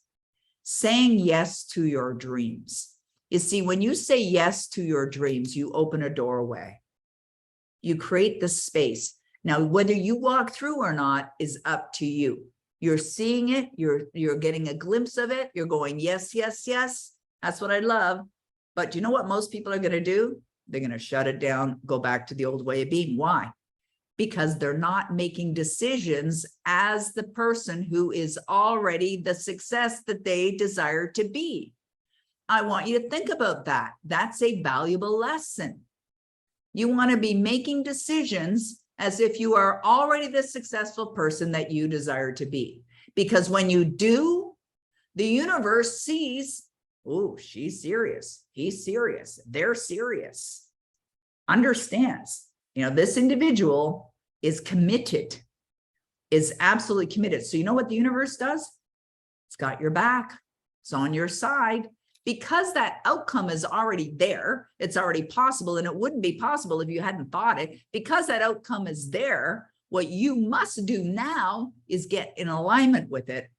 Saying yes to your dreams. You see, when you say yes to your dreams, you open a doorway. You create the space. Now, whether you walk through or not is up to you. You're seeing it. You're getting a glimpse of it. You're going, yes, yes, yes. That's what I love. But do you know what most people are going to do? They're going to shut it down, go back to the old way of being. Why? Because they're not making decisions as the person who is already the success that they desire to be. I want you to think about that. That's a valuable lesson. You want to be making decisions as if you are already the successful person that you desire to be. Because when you do, the universe sees, oh, she's serious. He's serious. They're serious. Understands. This individual is committed, is absolutely committed. So you know what the universe does? It's got your back. It's on your side. Because that outcome is already there, it's already possible, and it wouldn't be possible if you hadn't thought it. Because that outcome is there, what you must do now is get in alignment with it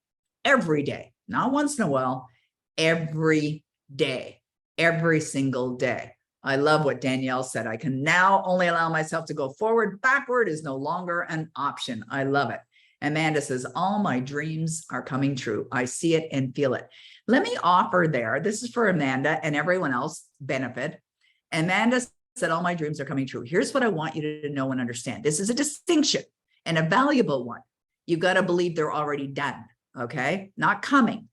every day. Not once in a while, every day, every single day. I love what Danielle said. I can now only allow myself to go forward. Backward is no longer an option. I love it. Amanda says, all my dreams are coming true. I see it and feel it. Let me offer there. This is for Amanda and everyone else benefit. Amanda said, all my dreams are coming true. Here's what I want you to know and understand. This is a distinction and a valuable one. You've got to believe they're already done. Okay. Not coming.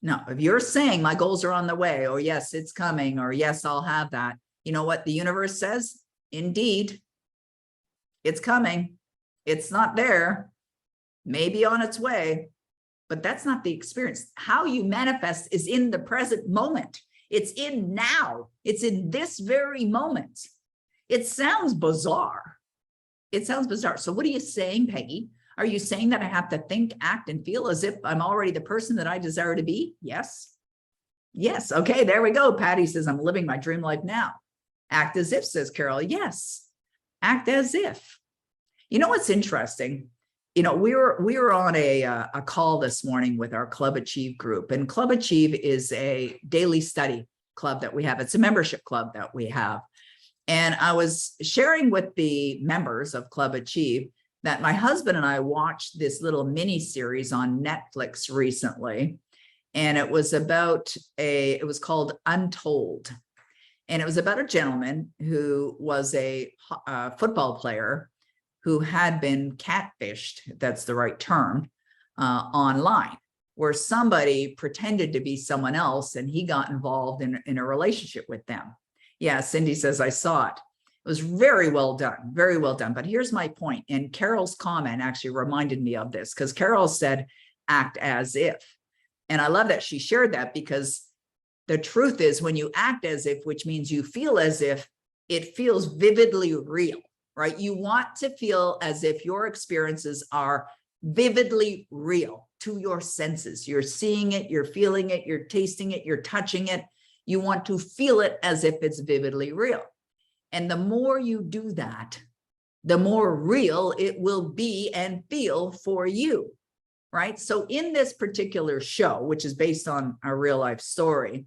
No, if you're saying my goals are on the way, or yes, it's coming, or yes, I'll have that. You know what the universe says? Indeed, it's coming. It's not there, maybe on its way, but that's not the experience. How you manifest is in the present moment. It's in now. It's in this very moment. It sounds bizarre. It sounds bizarre. So what are you saying, Peggy? Are you saying that I have to think, act, and feel as if I'm already the person that I desire to be? Yes. Yes. Okay, there we go. Patty says, I'm living my dream life now. Act as if, says Carol. Yes. Act as if. You know what's interesting? We were on a call this morning with our Club Achieve group, and Club Achieve is a daily study club that we have. It's a membership club that we have. And I was sharing with the members of Club Achieve that my husband and I watched this little mini series on Netflix recently. And it was called Untold. And it was about a gentleman who was a football player who had been catfished, that's the right term, online, where somebody pretended to be someone else and he got involved in a relationship with them. Yeah, Cindy says, I saw it. It was very well done, very well done. But here's my point. And Carol's comment actually reminded me of this, because Carol said, act as if. And I love that she shared that, because the truth is when you act as if, which means you feel as if, it feels vividly real, right? You want to feel as if your experiences are vividly real to your senses. You're seeing it, you're feeling it, you're tasting it, you're touching it. You want to feel it as if it's vividly real. And the more you do that, the more real it will be and feel for you, right? So in this particular show, which is based on a real life story,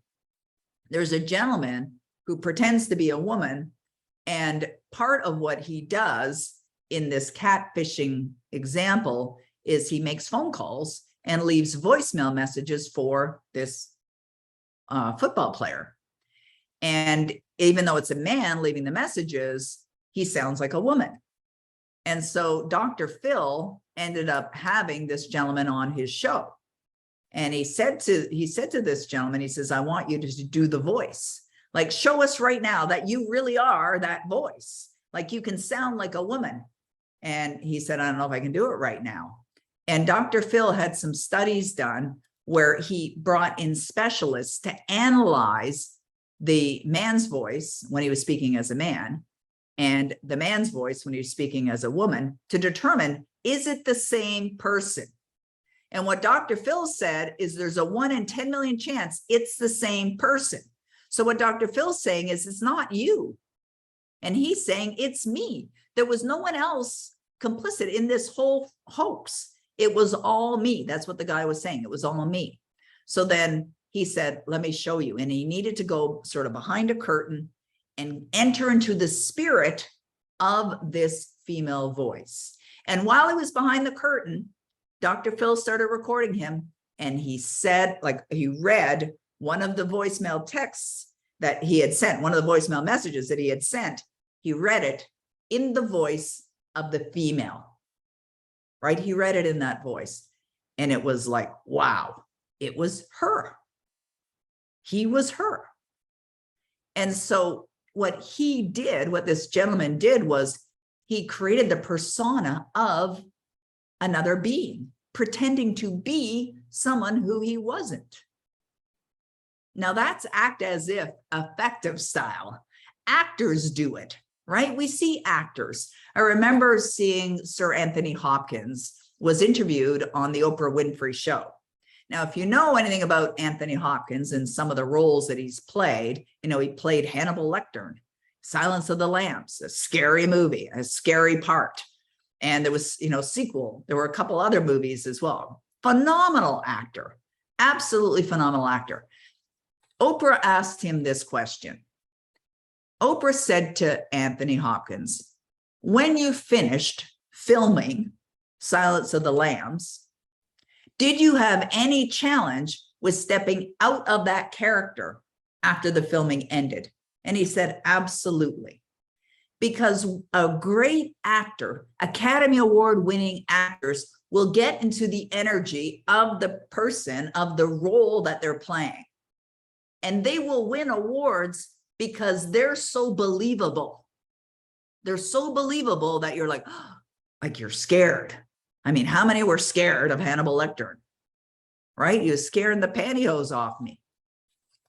there's a gentleman who pretends to be a woman. And part of what he does in this catfishing example is he makes phone calls and leaves voicemail messages for this football player. And even though it's a man leaving the messages, he sounds like a woman. And so Dr. Phil ended up having this gentleman on his show. And he said to this gentleman, he says, I want you to do the voice. Like, show us right now that you really are that voice. Like, you can sound like a woman. And he said, I don't know if I can do it right now. And Dr. Phil had some studies done where he brought in specialists to analyze the man's voice when he was speaking as a man and the man's voice when he was speaking as a woman to determine, is it the same person? And what Dr. Phil said is there's a 1 in 10 million chance it's the same person. So what Dr. Phil's saying is it's not you. And he's saying it's me. There was no one else complicit in this whole hoax. It was all me. That's what the guy was saying. It was all me. So then he said, let me show you. And he needed to go sort of behind a curtain and enter into the spirit of this female voice. And while he was behind the curtain, Dr. Phil started recording him. And he said, like, he read one of the voicemail texts that he had sent, one of the voicemail messages that he had sent. He read it in the voice of the female, right? He read it in that voice. And it was like, wow, it was her. He was her. And so what he did, what this gentleman did was he created the persona of another being, pretending to be someone who he wasn't. Now that's act as if effective style. Actors do it, right? We see actors. I remember seeing Sir Anthony Hopkins was interviewed on the Oprah Winfrey Show. Now, if you know anything about Anthony Hopkins and some of the roles that he's played, you know, he played Hannibal Lecter, Silence of the Lambs, a scary movie, a scary part. And there was, you know, sequel. There were a couple other movies as well. Phenomenal actor, absolutely phenomenal actor. Oprah asked him this question. Oprah said to Anthony Hopkins, when you finished filming Silence of the Lambs, did you have any challenge with stepping out of that character after the filming ended? And he said, absolutely. Because a great actor, Academy Award winning actors will get into the energy of the person, of the role that they're playing. And they will win awards because they're so believable. They're so believable that you're like you're scared. I mean, how many were scared of Hannibal Lecter? Right? He was scaring the pantyhose off me.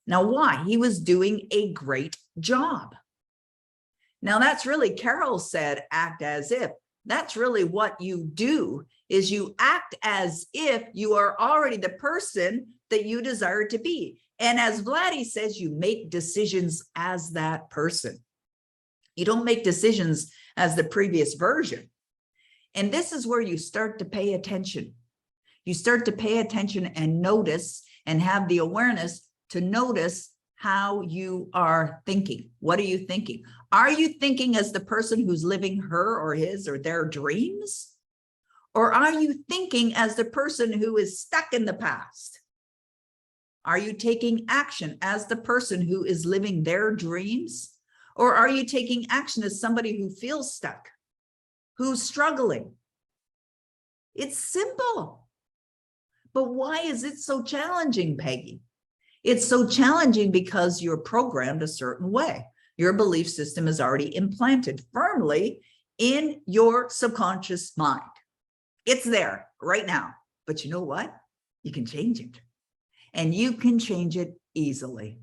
Now, why? He was doing a great job. Now, that's really, Carol said, act as if. That's really what you do, is you act as if you are already the person that you desire to be. And as Vladdy says, you make decisions as that person. You don't make decisions as the previous version. And this is where you start to pay attention. You start to pay attention and notice and have the awareness to notice how you are thinking. What are you thinking? Are you thinking as the person who's living her or his or their dreams? Or are you thinking as the person who is stuck in the past? Are you taking action as the person who is living their dreams? Or are you taking action as somebody who feels stuck, who's struggling? It's simple. But why is it so challenging, Peggy? It's so challenging because you're programmed a certain way. Your belief system is already implanted firmly in your subconscious mind. It's there right now. But you know what? You can change it. And you can change it easily.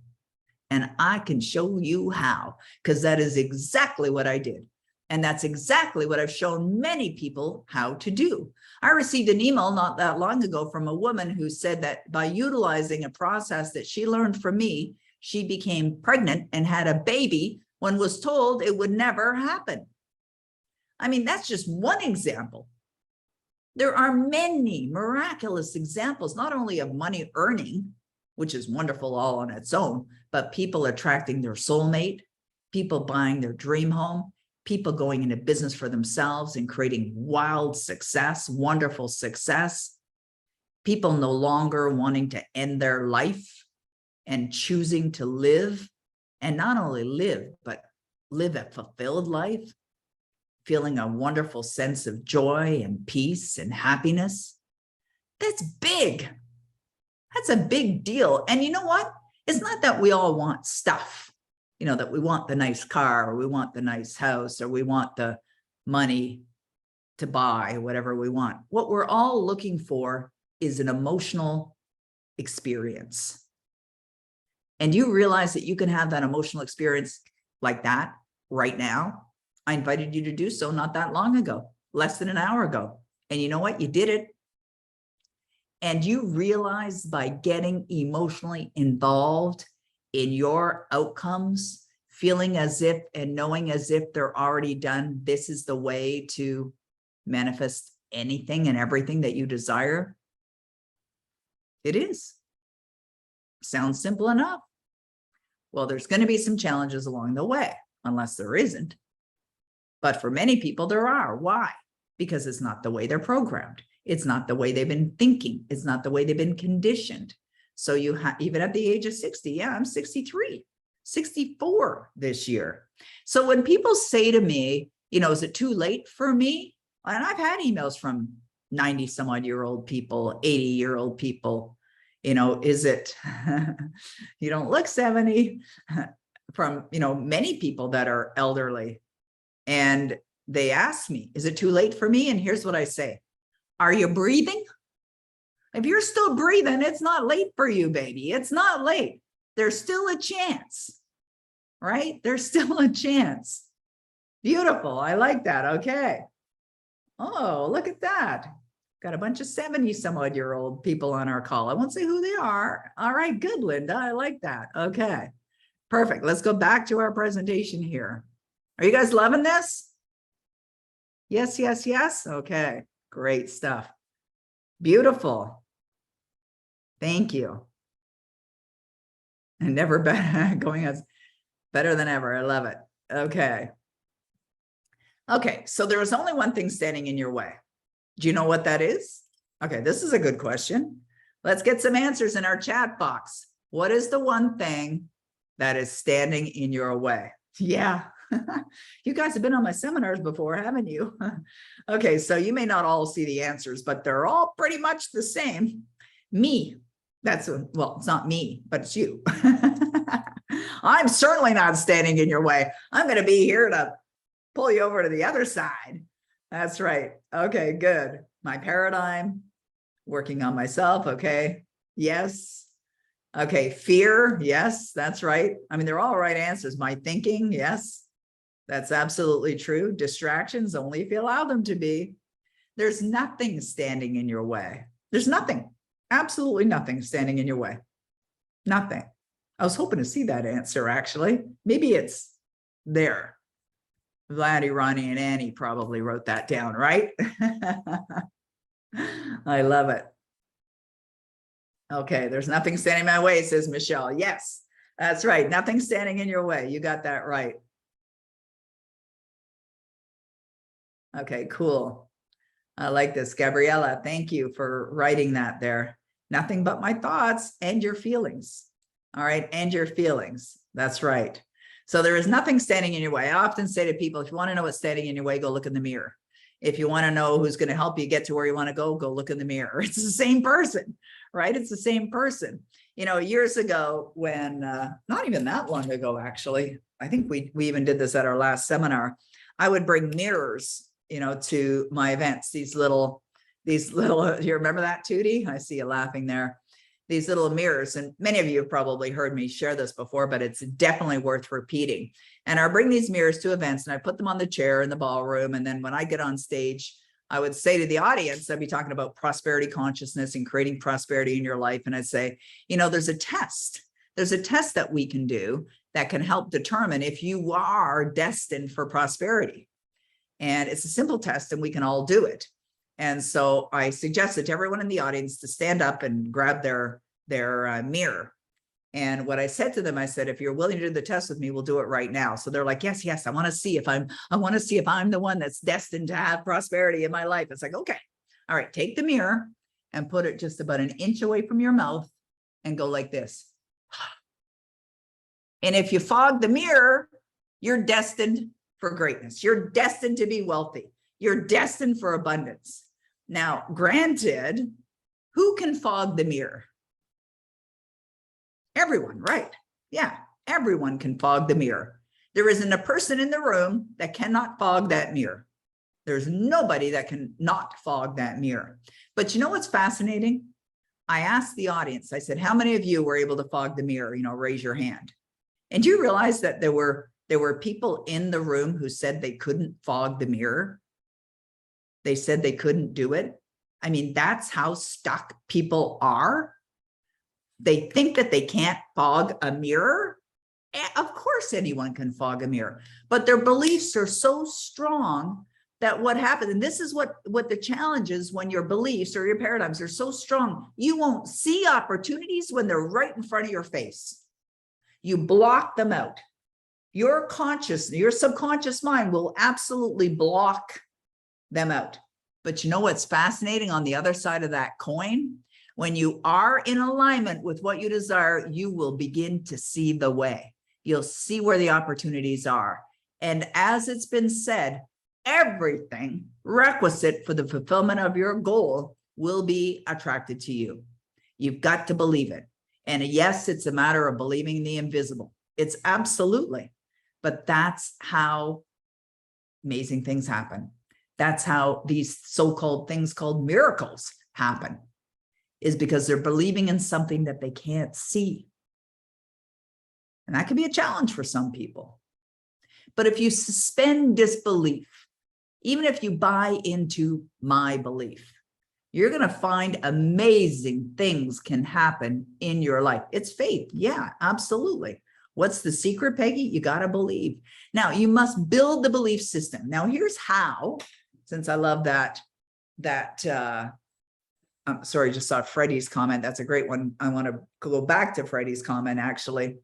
And I can show you how, because that is exactly what I did. And that's exactly what I've shown many people how to do. I received an email not that long ago from a woman who said that by utilizing a process that she learned from me, she became pregnant and had a baby when was told it would never happen. I mean, that's just one example. There are many miraculous examples, not only of money earning, which is wonderful all on its own, but people attracting their soulmate, people buying their dream home, people going into business for themselves and creating wild success, wonderful success, people no longer wanting to end their life, and choosing to live, and not only live, but live a fulfilled life, feeling a wonderful sense of joy and peace and happiness. That's big. That's a big deal. And you know what? It's not that we all want stuff, you know, that we want the nice car, or we want the nice house, or we want the money to buy whatever we want. What we're all looking for is an emotional experience. And you realize that you can have that emotional experience like that right now. I invited you to do so not that long ago, less than an hour ago. And you know what? You did it. And you realize by getting emotionally involved in your outcomes, feeling as if and knowing as if they're already done, this is the way to manifest anything and everything that you desire. It is. Sounds simple enough. Well, there's going to be some challenges along the way, unless there isn't. But for many people, there are. Why? Because it's not the way they're programmed. It's not the way they've been thinking. It's not the way they've been conditioned. So you have, even at the age of 60, yeah, I'm 63, 64 this year. So when people say to me, you know, is it too late for me? And I've had emails from 90 some odd year old people, 80-year-old people, you know, is it, you don't look 70, from, you know, many people that are elderly. And they ask me, is it too late for me? And here's what I say. Are you breathing? If you're still breathing, it's not late for you, baby. It's not late. There's still a chance, right? There's still a chance. Beautiful. I like that. Okay. Oh, look at that. Got a bunch of 70 some odd year old people on our call. I won't say who they are. All right. Good, Linda. I like that. Okay. Perfect. Let's go back to our presentation here. Are you guys loving this? Yes, yes, yes. Okay. Great stuff. Beautiful. Thank you. And never better, going as better than ever. I love it. Okay. Okay. So there is only one thing standing in your way. Do you know what that is? Okay. This is a good question. Let's get some answers in our chat box. What is the one thing that is standing in your way? Yeah. You guys have been on my seminars before, haven't you? Okay, so you may not all see the answers, but they're all pretty much the same. Me. That's, well, it's not me, but it's you. I'm certainly not standing in your way. I'm going to be here to pull you over to the other side. That's right. Okay, good. My paradigm, working on myself. Okay. Yes. Okay. Fear. Yes, that's right. I mean, they're all right answers. My thinking. Yes. That's absolutely true. Distractions, only if you allow them to be. There's nothing standing in your way. There's nothing, absolutely nothing standing in your way. Nothing. I was hoping to see that answer, actually. Maybe it's there. Vladdy, Ronnie, and Annie probably wrote that down, right? I love it. Okay, there's nothing standing in my way, says Michelle. Yes, that's right. Nothing standing in your way. You got that right. Okay, cool. I like this. Gabriella, thank you for writing that there. Nothing but my thoughts and your feelings. All right, and your feelings. That's right. So there is nothing standing in your way. I often say to people, if you want to know what's standing in your way, go look in the mirror. If you want to know who's going to help you get to where you want to go look in the mirror. It's the same person, right? It's the same person. You know, years ago when, not even that long ago, actually, I think we even did this at our last seminar. I would bring mirrors, you know, to my events, these little, you remember that, Tootie? I see you laughing there. These little mirrors, and many of you have probably heard me share this before, but it's definitely worth repeating. And I bring these mirrors to events and I put them on the chair in the ballroom. And then when I get on stage, I would say to the audience, I'd be talking about prosperity consciousness and creating prosperity in your life. And I'd say, you know, there's a test. There's a test that we can do that can help determine if you are destined for prosperity. And it's a simple test and we can all do it. And so I suggested to everyone in the audience to stand up and grab their mirror. And what I said to them, I said, if you're willing to do the test with me, we'll do it right now. So they're like, yes, yes, I want to see if I'm the one that's destined to have prosperity in my life. It's like, okay, all right, take the mirror and put it just about an inch away from your mouth and go like this. And if you fog the mirror, you're destined for greatness. You're destined to be wealthy. You're destined for abundance. Now, granted, who can fog the mirror? Everyone, right? Yeah, everyone can fog the mirror. There isn't a person in the room that cannot fog that mirror. There's nobody that can not fog that mirror. But you know what's fascinating? I asked the audience, I said, how many of you were able to fog the mirror? You know, raise your hand. And do you realize that there were people in the room who said they couldn't fog the mirror? They said they couldn't do it. I mean, that's how stuck people are. They think that they can't fog a mirror. Of course, anyone can fog a mirror, but their beliefs are so strong that what happens, and this is what the challenge is when your beliefs or your paradigms are so strong, you won't see opportunities when they're right in front of your face. You block them out. Your subconscious mind will absolutely block them out. But you know what's fascinating on the other side of that coin? When you are in alignment with what you desire, you will begin to see the way. You'll see where the opportunities are. And as it's been said, everything requisite for the fulfillment of your goal will be attracted to you. You've got to believe it. And yes, it's a matter of believing the invisible. It's absolutely. But that's how amazing things happen. That's how these so-called things called miracles happen, is because they're believing in something that they can't see. And that can be a challenge for some people. But if you suspend disbelief, even if you buy into my belief, you're going to find amazing things can happen in your life. It's faith. Yeah, absolutely. What's the secret, Peggy? You got to believe. Now, you must build the belief system. Now, here's how, since I love that I'm sorry, just saw Freddie's comment. That's a great one. I want to go back to Freddie's comment, actually.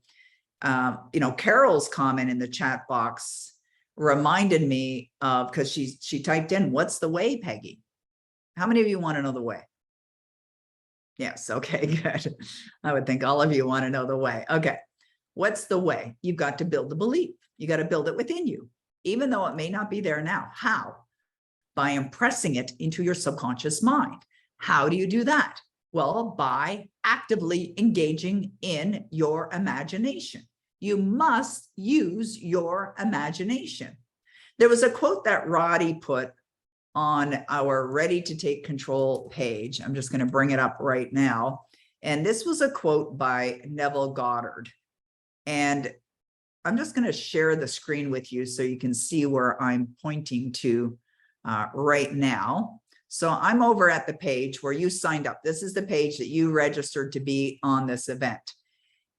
You know, Carol's comment in the chat box reminded me of, because she typed in, what's the way, Peggy? How many of you want to know the way? Yes. Okay, good. I would think all of you want to know the way. Okay. What's the way? You've got to build the belief. You got to build it within you, even though it may not be there now. How? By impressing it into your subconscious mind. How do you do that? Well, by actively engaging in your imagination. You must use your imagination. There was a quote that Roddy put on our Ready to Take Control page. I'm just going to bring it up right now. And this was a quote by Neville Goddard. And I'm just going to share the screen with you so you can see where I'm pointing to right now. So I'm over at the page where you signed up. This is the page that you registered to be on this event.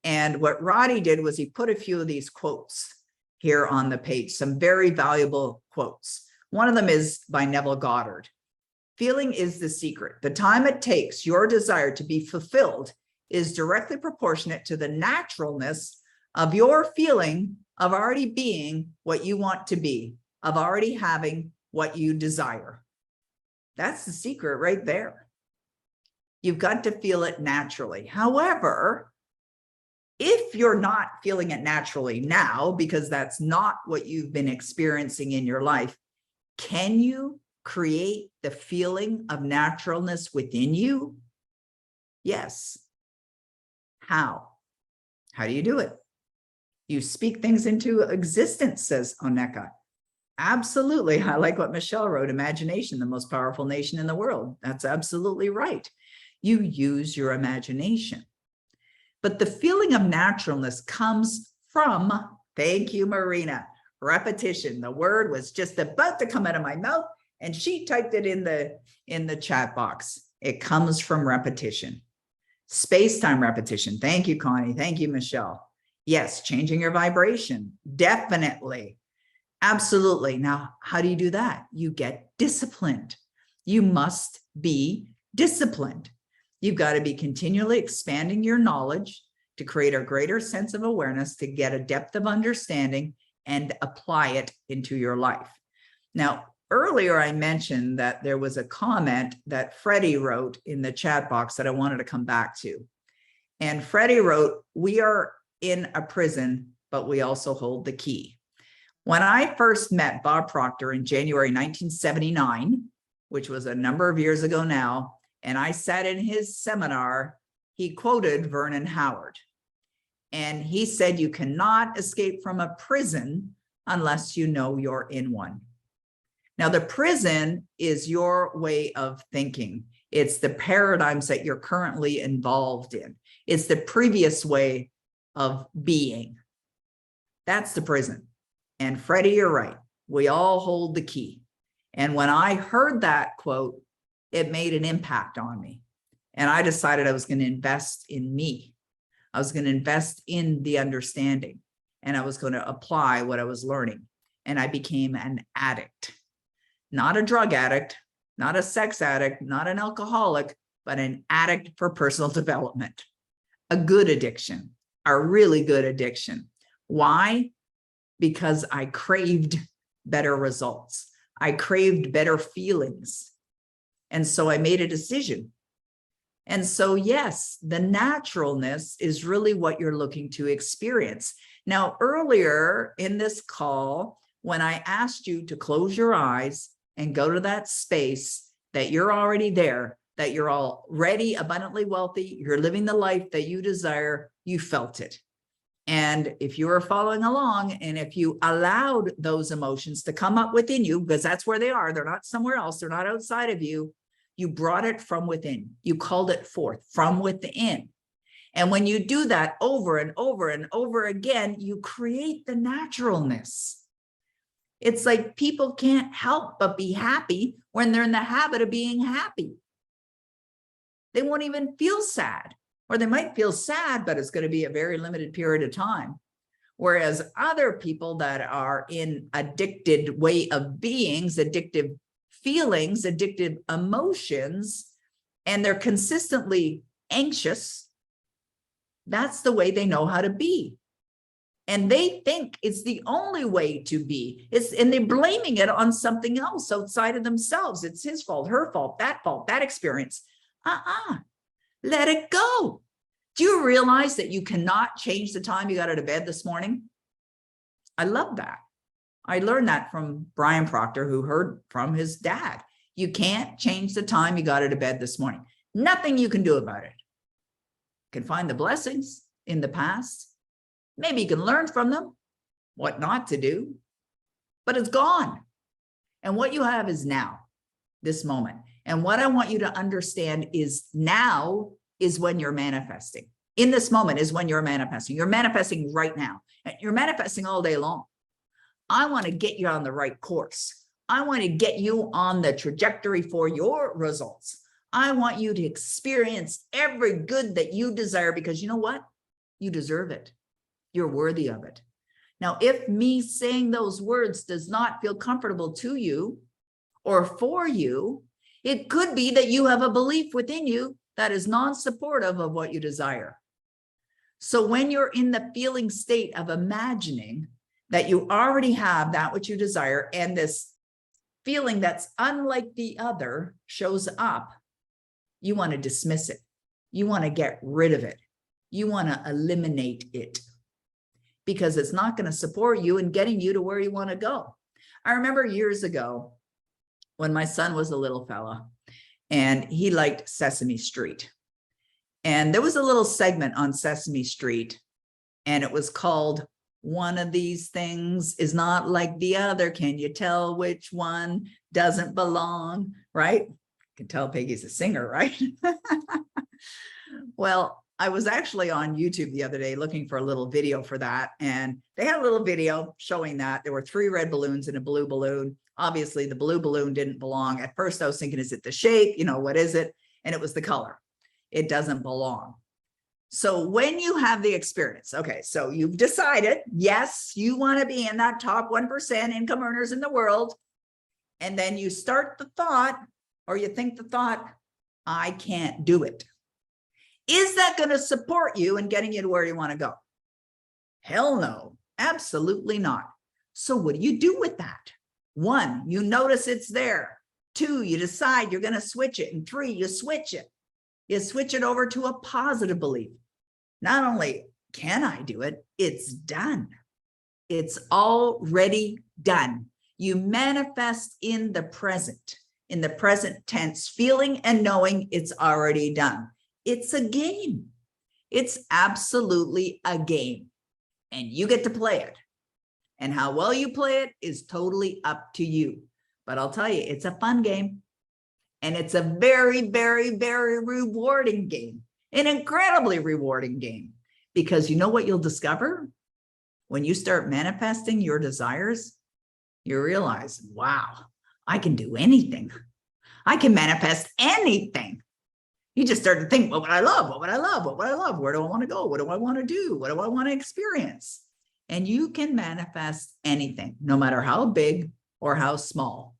And what Roddy did was he put a few of these quotes here on the page, some very valuable quotes. One of them is by Neville Goddard. Feeling is the secret. The time it takes your desire to be fulfilled is directly proportionate to the naturalness of your feeling of already being what you want to be, of already having what you desire. That's the secret right there. You've got to feel it naturally. However, if you're not feeling it naturally now, because that's not what you've been experiencing in your life, can you create the feeling of naturalness within you? Yes. How? How do you do it? You speak things into existence, says Oneka. Absolutely. I like what Michelle wrote, imagination, the most powerful nation in the world. That's absolutely right. You use your imagination. But the feeling of naturalness comes from, thank you, Marina, repetition. The word was just about to come out of my mouth and she typed it in the chat box. It comes from repetition. Space-time repetition. Thank you, Connie. Thank you, Michelle. Yes, changing your vibration. Definitely. Absolutely. Now, how do you do that? You get disciplined. You must be disciplined. You've got to be continually expanding your knowledge to create a greater sense of awareness, to get a depth of understanding and apply it into your life. Now, earlier I mentioned that there was a comment that Freddie wrote in the chat box that I wanted to come back to. And Freddie wrote, "We are in a prison, but we also hold the key." When I first met Bob Proctor in January 1979, which was a number of years ago now, and I sat in his seminar, he quoted Vernon Howard. And he said, "You cannot escape from a prison unless you know you're in one." Now, the prison is your way of thinking. It's the paradigms that you're currently involved in. It's the previous way of being. That's the prison. And Freddie, you're right. We all hold the key. And when I heard that quote, it made an impact on me. And I decided I was going to invest in me. I was going to invest in the understanding, and I was going to apply what I was learning. And I became an addict, not a drug addict, not a sex addict, not an alcoholic, but an addict for personal development, a good addiction, a really good addiction. Why? Because I craved better results. I craved better feelings. And so I made a decision. And so, yes, the naturalness is really what you're looking to experience. Now, earlier in this call, when I asked you to close your eyes and go to that space that you're already there, that you're already abundantly wealthy, you're living the life that you desire, you felt it. And if you were following along, and if you allowed those emotions to come up within you, because that's where they are, they're not somewhere else, they're not outside of you, you brought it from within. You called it forth from within. And when you do that over and over and over again, you create the naturalness. It's like people can't help but be happy when they're in the habit of being happy. They won't even feel sad, or they might feel sad, but it's going to be a very limited period of time. Whereas other people that are in addicted way of beings, addictive feelings, addictive emotions, and they're consistently anxious, that's the way they know how to be. And they think it's the only way to be. And they're blaming it on something else outside of themselves. It's his fault, her fault, that experience. Let it go. Do you realize that you cannot change the time you got out of bed this morning? I love that. I learned that from Brian Proctor, who heard from his dad. You can't change the time you got out of bed this morning. Nothing you can do about it. You can find the blessings in the past. Maybe you can learn from them, what not to do, but it's gone. And what you have is now, this moment. And what I want you to understand is now is when you're manifesting. In this moment is when you're manifesting. You're manifesting right now. You're manifesting all day long. I want to get you on the right course. I want to get you on the trajectory for your results. I want you to experience every good that you desire, because you know what? You deserve it. You're worthy of it. Now, if me saying those words does not feel comfortable to you or for you, it could be that you have a belief within you that is non-supportive of what you desire. So when you're in the feeling state of imagining that you already have that which you desire, and this feeling that's unlike the other shows up, you want to dismiss it. You want to get rid of it. You want to eliminate it, because it's not going to support you in getting you to where you want to go. I remember years ago when my son was a little fella and he liked Sesame Street. And there was a little segment on Sesame Street, and it was called "One of These Things is Not Like the Other. Can you tell which one doesn't belong?" Right? You can tell Peggy's a singer, right? Well, I was actually on YouTube the other day looking for a little video for that. And they had a little video showing that there were 3 red balloons and a blue balloon. Obviously, the blue balloon didn't belong. At first, I was thinking, is it the shape? You know, what is it? And it was the color. It doesn't belong. So when you have the experience, okay, so you've decided, yes, you want to be in that top 1% income earners in the world. And then you start the thought, or you think the thought, I can't do it. Is that going to support you in getting you to where you want to go? Hell no, absolutely not. So what do you do with that? 1, you notice it's there. 2, you decide you're going to switch it. And 3, you switch it. You switch it over to a positive belief. Not only can I do it, it's done. It's already done. You manifest in the present tense, feeling and knowing it's already done. It's a game. It's absolutely a game, and you get to play it. And how well you play it is totally up to you. But I'll tell you, it's a fun game. And it's a very, very, very rewarding game, an incredibly rewarding game. Because you know what you'll discover? When you start manifesting your desires, you realize, wow, I can do anything. I can manifest anything. You just start to think, what would I love? What would I love? What would I love? Where do I want to go? What do I want to do? What do I want to experience? And you can manifest anything, no matter how big or how small.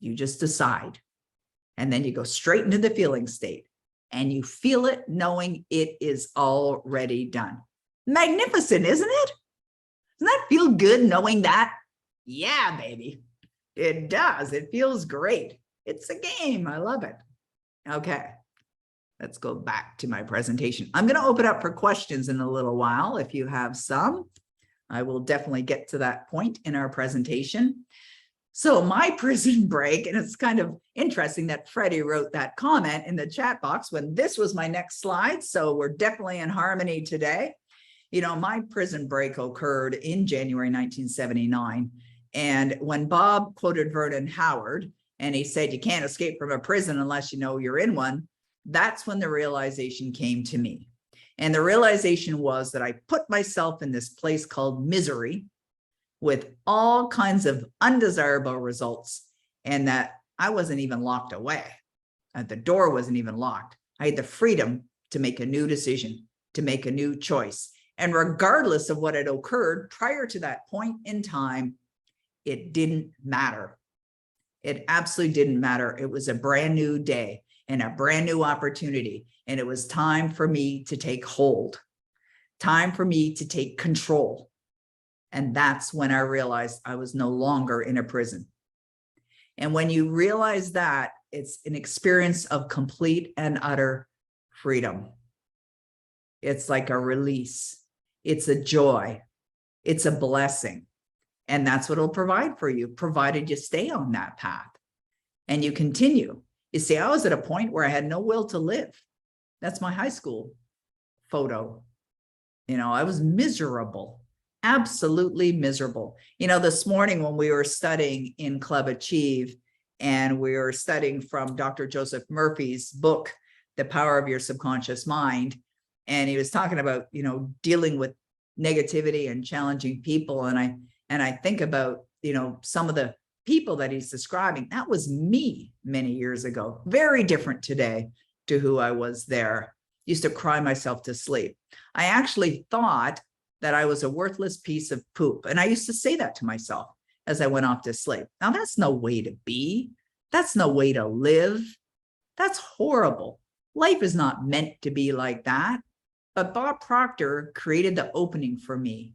You just decide. And then you go straight into the feeling state and you feel it knowing it is already done. Magnificent, isn't it? Doesn't that feel good knowing that? Yeah, baby. It does. It feels great. It's a game. I love it. Okay. Let's go back to my presentation. I'm going to open up for questions in a little while. If you have some, I will definitely get to that point in our presentation. So my prison break, and it's kind of interesting that Freddie wrote that comment in the chat box when this was my next slide. So we're definitely in harmony today. You know, my prison break occurred in January 1979. And when Bob quoted Vernon Howard, and he said, you can't escape from a prison unless you know you're in one, that's when the realization came to me. And the realization was that I put myself in this place called misery with all kinds of undesirable results, and that I wasn't even locked away. The door wasn't even locked. I had the freedom to make a new decision, to make a new choice. And regardless of what had occurred prior to that point in time, it didn't matter. It absolutely didn't matter. It was a brand new day and a brand new opportunity. And it was time for me to take hold, time for me to take control. And that's when I realized I was no longer in a prison. And when you realize that, it's an experience of complete and utter freedom. It's like a release. It's a joy. It's a blessing. And that's what it'll provide for you, provided you stay on that path and you continue. You see, I was at a point where I had no will to live. That's my high school photo. You know, I was miserable. Absolutely miserable. You know, this morning when we were studying in Club Achieve and we were studying from Dr. Joseph Murphy's book, The Power of Your Subconscious Mind, and he was talking about, you know, dealing with negativity and challenging people. And I think about, you know, some of the people that he's describing. That was me many years ago. Very different today to who I was there. Used to cry myself to sleep. I actually thought that I was a worthless piece of poop. And I used to say that to myself as I went off to sleep. Now, that's no way to be. That's no way to live. That's horrible. Life is not meant to be like that. But Bob Proctor created the opening for me.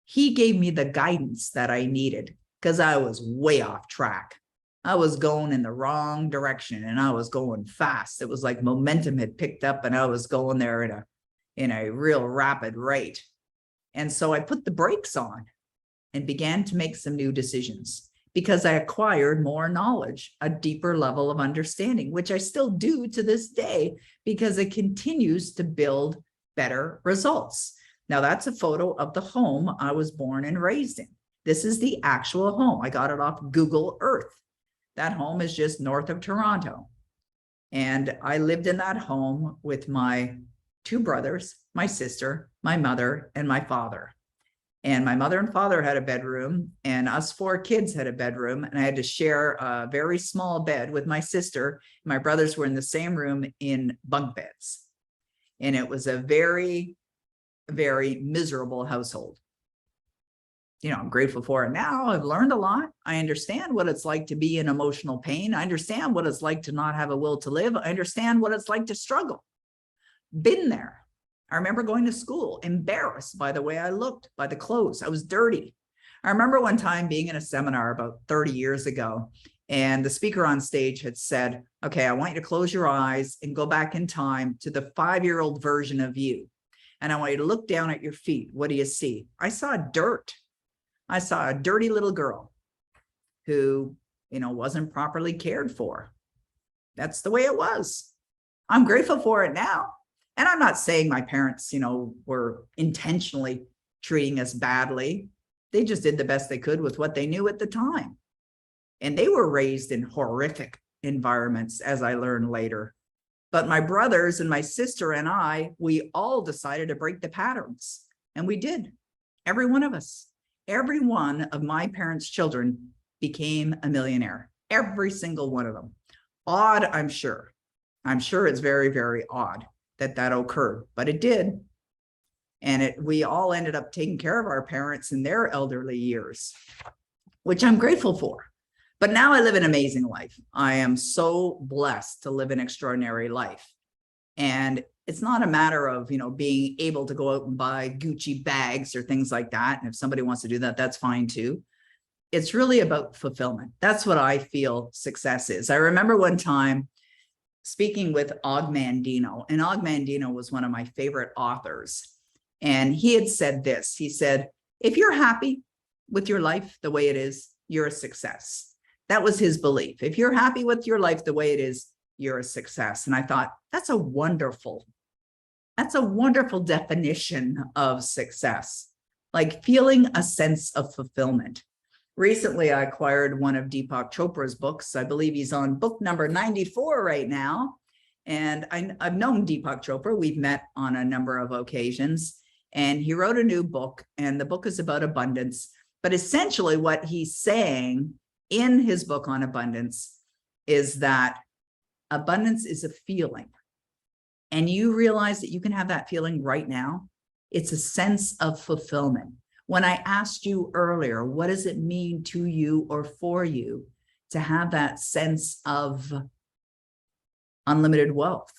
He gave me the guidance that I needed because I was way off track. I was going in the wrong direction and I was going fast. It was like momentum had picked up and I was going there in a real rapid rate. And so I put the brakes on and began to make some new decisions because I acquired more knowledge, a deeper level of understanding, which I still do to this day because it continues to build better results. Now that's a photo of the home I was born and raised in. This is the actual home. I got it off Google Earth. That home is just north of Toronto. And I lived in that home with my two brothers, my sister, my mother, and my father. And my mother and father had a bedroom, and us four kids had a bedroom, and I had to share a very small bed with my sister. My brothers were in the same room in bunk beds. And it was a very, very miserable household. You know, I'm grateful for it now. I've learned a lot. I understand what it's like to be in emotional pain. I understand what it's like to not have a will to live. I understand what it's like to struggle. Been there. I remember going to school, embarrassed by the way I looked, by the clothes. I was dirty. I remember one time being in a seminar about 30 years ago, and the speaker on stage had said, okay, I want you to close your eyes and go back in time to the 5-year-old version of you. And I want you to look down at your feet. What do you see? I saw dirt. I saw a dirty little girl who, wasn't properly cared for. That's the way it was. I'm grateful for it now. And I'm not saying my parents, were intentionally treating us badly. They just did the best they could with what they knew at the time. And they were raised in horrific environments, as I learned later. But my brothers and my sister and I, we all decided to break the patterns. And we did. Every one of us. Every one of my parents' children became a millionaire. Every single one of them. Odd, I'm sure. I'm sure it's very, very odd that occurred, but it did. And we all ended up taking care of our parents in their elderly years, which I'm grateful for. But now I live an amazing life. I am so blessed to live an extraordinary life. And it's not a matter of, being able to go out and buy Gucci bags or things like that. And if somebody wants to do that, that's fine too. It's really about fulfillment. That's what I feel success is. I remember one time speaking with Og Mandino, and Og Mandino was one of my favorite authors. And he had said this. He said, if you're happy with your life the way it is, you're a success. That was his belief. If you're happy with your life the way it is, you're a success. And I thought, that's a wonderful definition of success, like feeling a sense of fulfillment. Recently, I acquired one of Deepak Chopra's books. I believe he's on book number 94 right now. And I've known Deepak Chopra. We've met on a number of occasions. And he wrote a new book, and the book is about abundance. But essentially what he's saying in his book on abundance is that abundance is a feeling. And you realize that you can have that feeling right now. It's a sense of fulfillment. When I asked you earlier, what does it mean to you or for you to have that sense of unlimited wealth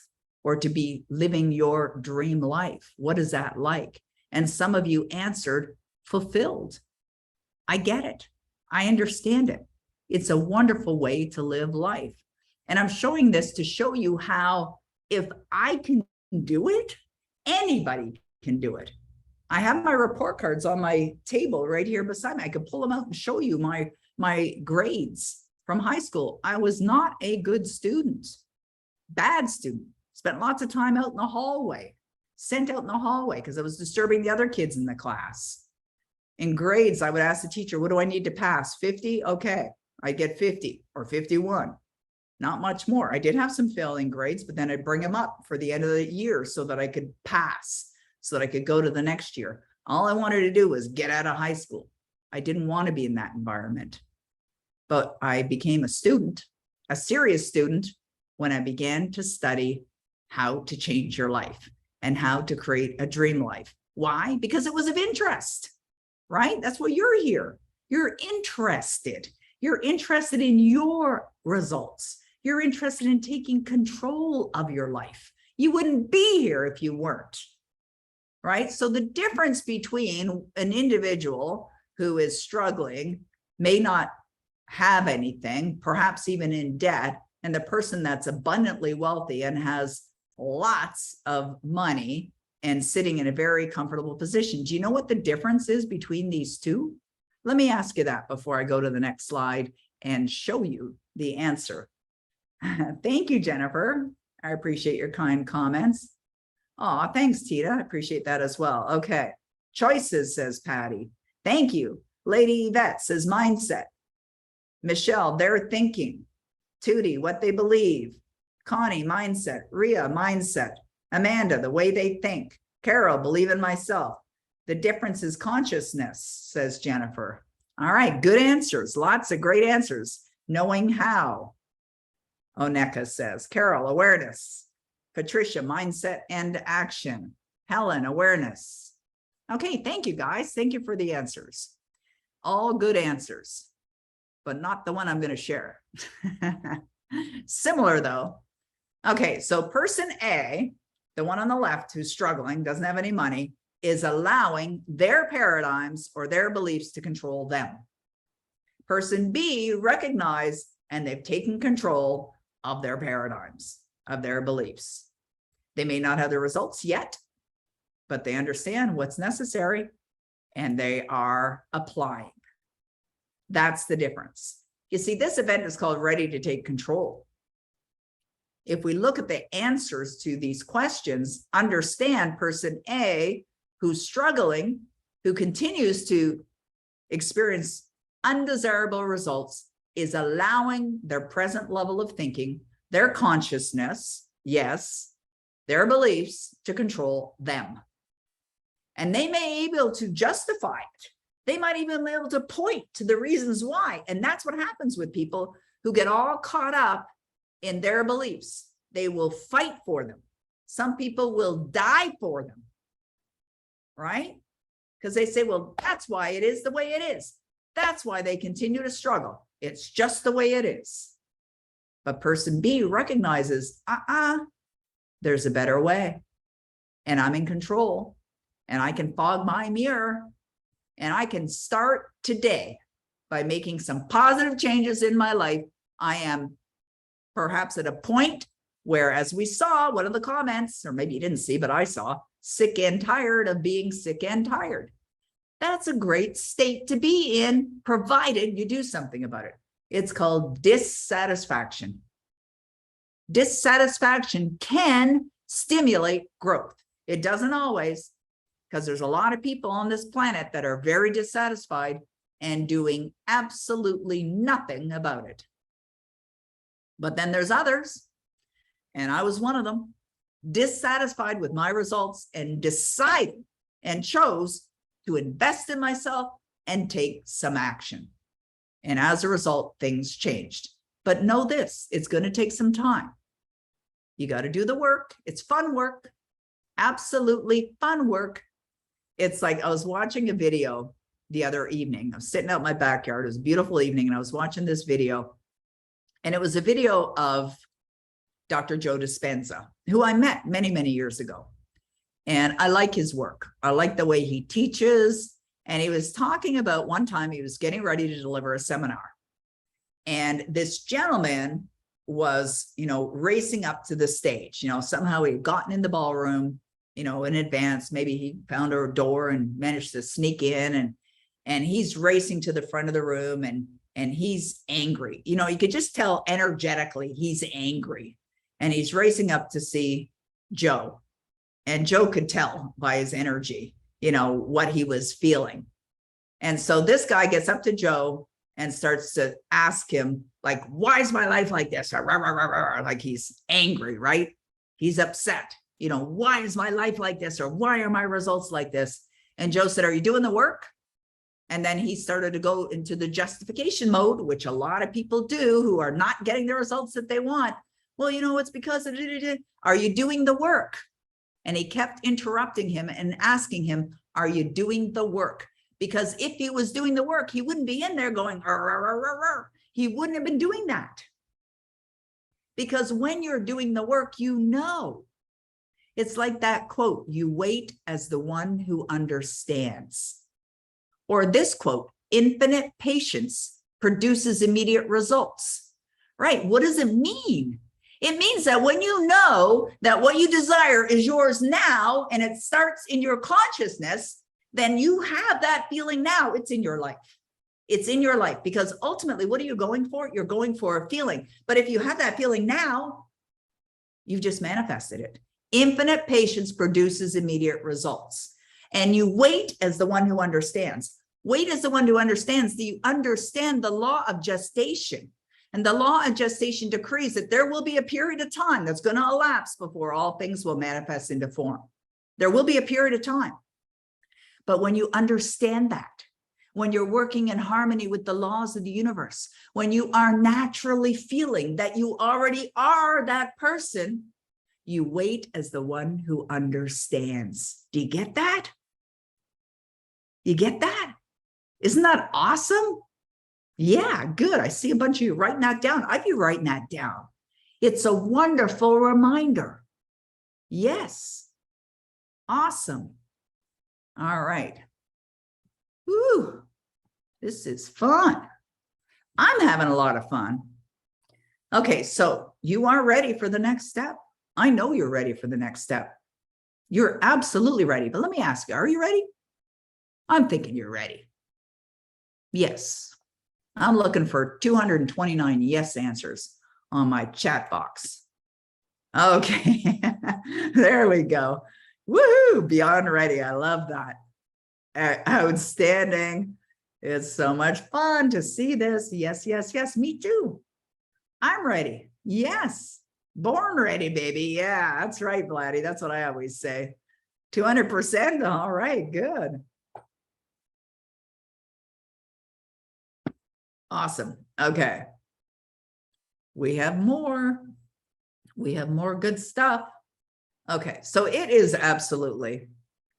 or to be living your dream life? What is that like? And some of you answered fulfilled. I get it. I understand it. It's a wonderful way to live life. And I'm showing this to show you how if I can do it, anybody can do it. I have my report cards on my table right here beside me. I could pull them out and show you my grades from high school. I was not a good student, bad student, spent lots of time out in the hallway, sent out in the hallway because I was disturbing the other kids in the class. In grades, I would ask the teacher, what do I need to pass? 50? Okay, I get 50 or 51. Not much more. I did have some failing grades, but then I'd bring them up for the end of the year so that I could pass, so that I could go to the next year. All I wanted to do was get out of high school. I didn't want to be in that environment. But I became a student, a serious student, when I began to study how to change your life and how to create a dream life. Why? Because it was of interest, right? That's why you're here. You're interested. You're interested in your results. You're interested in taking control of your life. You wouldn't be here if you weren't, right? So the difference between an individual who is struggling, may not have anything, perhaps even in debt, and the person that's abundantly wealthy and has lots of money and sitting in a very comfortable position. Do you know what the difference is between these two? Let me ask you that before I go to the next slide and show you the answer. Thank you, Jennifer. I appreciate your kind comments. Oh, thanks, Tita. I appreciate that as well. Okay. Choices, says Patty. Thank you. Lady Yvette says mindset. Michelle, their thinking. Tootie, what they believe. Connie, mindset. Rhea, mindset. Amanda, the way they think. Carol, believe in myself. The difference is consciousness, says Jennifer. All right, good answers. Lots of great answers. Knowing how. Oneka says. Carol, awareness. Patricia, mindset and action. Helen, awareness. Okay, thank you, guys. Thank you for the answers. All good answers, but not the one I'm going to share. Similar, though. Okay, so person A, the one on the left who's struggling, doesn't have any money, is allowing their paradigms or their beliefs to control them. Person B recognized and they've taken control of their paradigms, of their beliefs. They may not have the results yet, but they understand what's necessary and they are applying. That's the difference. You see, this event is called Ready to Take Control. If we look at the answers to these questions, understand person A, who's struggling, who continues to experience undesirable results, is allowing their present level of thinking, their consciousness, yes, their beliefs to control them. And they may be able to justify it. They might even be able to point to the reasons why. And that's what happens with people who get all caught up in their beliefs. They will fight for them. Some people will die for them, right? Because they say, well, that's why it is the way it is. That's why they continue to struggle. It's just the way it is. But person B recognizes, there's a better way. And I'm in control. And I can fog my mirror. And I can start today by making some positive changes in my life. I am perhaps at a point where, as we saw, one of the comments, or maybe you didn't see, but I saw, sick and tired of being sick and tired. That's a great state to be in, provided you do something about it. It's called dissatisfaction. Dissatisfaction can stimulate growth. It doesn't always, because there's a lot of people on this planet that are very dissatisfied and doing absolutely nothing about it. But then there's others, and I was one of them, dissatisfied with my results and decided and chose to invest in myself and take some action. And as a result, things changed. But know this, it's going to take some time. You got to do the work. It's fun work, absolutely fun work. It's like I was watching a video the other evening. I was sitting out in my backyard. It was a beautiful evening, and I was watching this video. And it was a video of Dr. Joe Dispenza, who I met many, many years ago. And I like his work. I like the way he teaches. And he was talking about one time he was getting ready to deliver a seminar. And this gentleman was, racing up to the stage. Somehow he had gotten in the ballroom, in advance. Maybe he found a door and managed to sneak in. And he's racing to the front of the room, and he's angry. You could just tell energetically he's angry. And he's racing up to see Joe. And Joe could tell by his energy, what he was feeling. And so this guy gets up to Joe and starts to ask him, like, why is my life like this? Like he's angry, right? He's upset. Why is my life like this? Or why are my results like this? And Joe said, are you doing the work? And then he started to go into the justification mode, which a lot of people do who are not getting the results that they want. Well, it's because of, are you doing the work? And he kept interrupting him and asking him, are you doing the work? Because if he was doing the work, he wouldn't be in there going, he wouldn't have been doing that. Because when you're doing the work, it's like that quote, you wait as the one who understands. Or this quote, infinite patience produces immediate results, right? What does it mean? It means that when you know that what you desire is yours now, and it starts in your consciousness, then you have that feeling now. It's in your life. It's in your life, because ultimately, what are you going for? You're going for a feeling. But if you have that feeling now, you've just manifested it. Infinite patience produces immediate results. And you wait as the one who understands. Wait as the one who understands. Do you understand the law of gestation? And the law of gestation decrees that there will be a period of time that's going to elapse before all things will manifest into form. There will be a period of time. But when you understand that, when you're working in harmony with the laws of the universe, when you are naturally feeling that you already are that person, you wait as the one who understands. Do you get that? You get that? Isn't that awesome? Yeah, good. I see a bunch of you writing that down. I'd be writing that down. It's a wonderful reminder. Yes. Awesome. All right. Woo, this is fun. I'm having a lot of fun. Okay, so you are ready for the next step. I know you're ready for the next step. You're absolutely ready. But let me ask you, are you ready? I'm thinking you're ready. Yes. I'm looking for 229 yes answers on my chat box. Okay. There we go. Woohoo! Beyond ready. I love that. Outstanding. It's so much fun to see this. Yes, yes, yes. Me too. I'm ready. Yes. Born ready, baby. Yeah, that's right, Vladdy. That's what I always say. 200%. All right, good. Awesome. Okay. We have more. We have more good stuff. Okay, so it is absolutely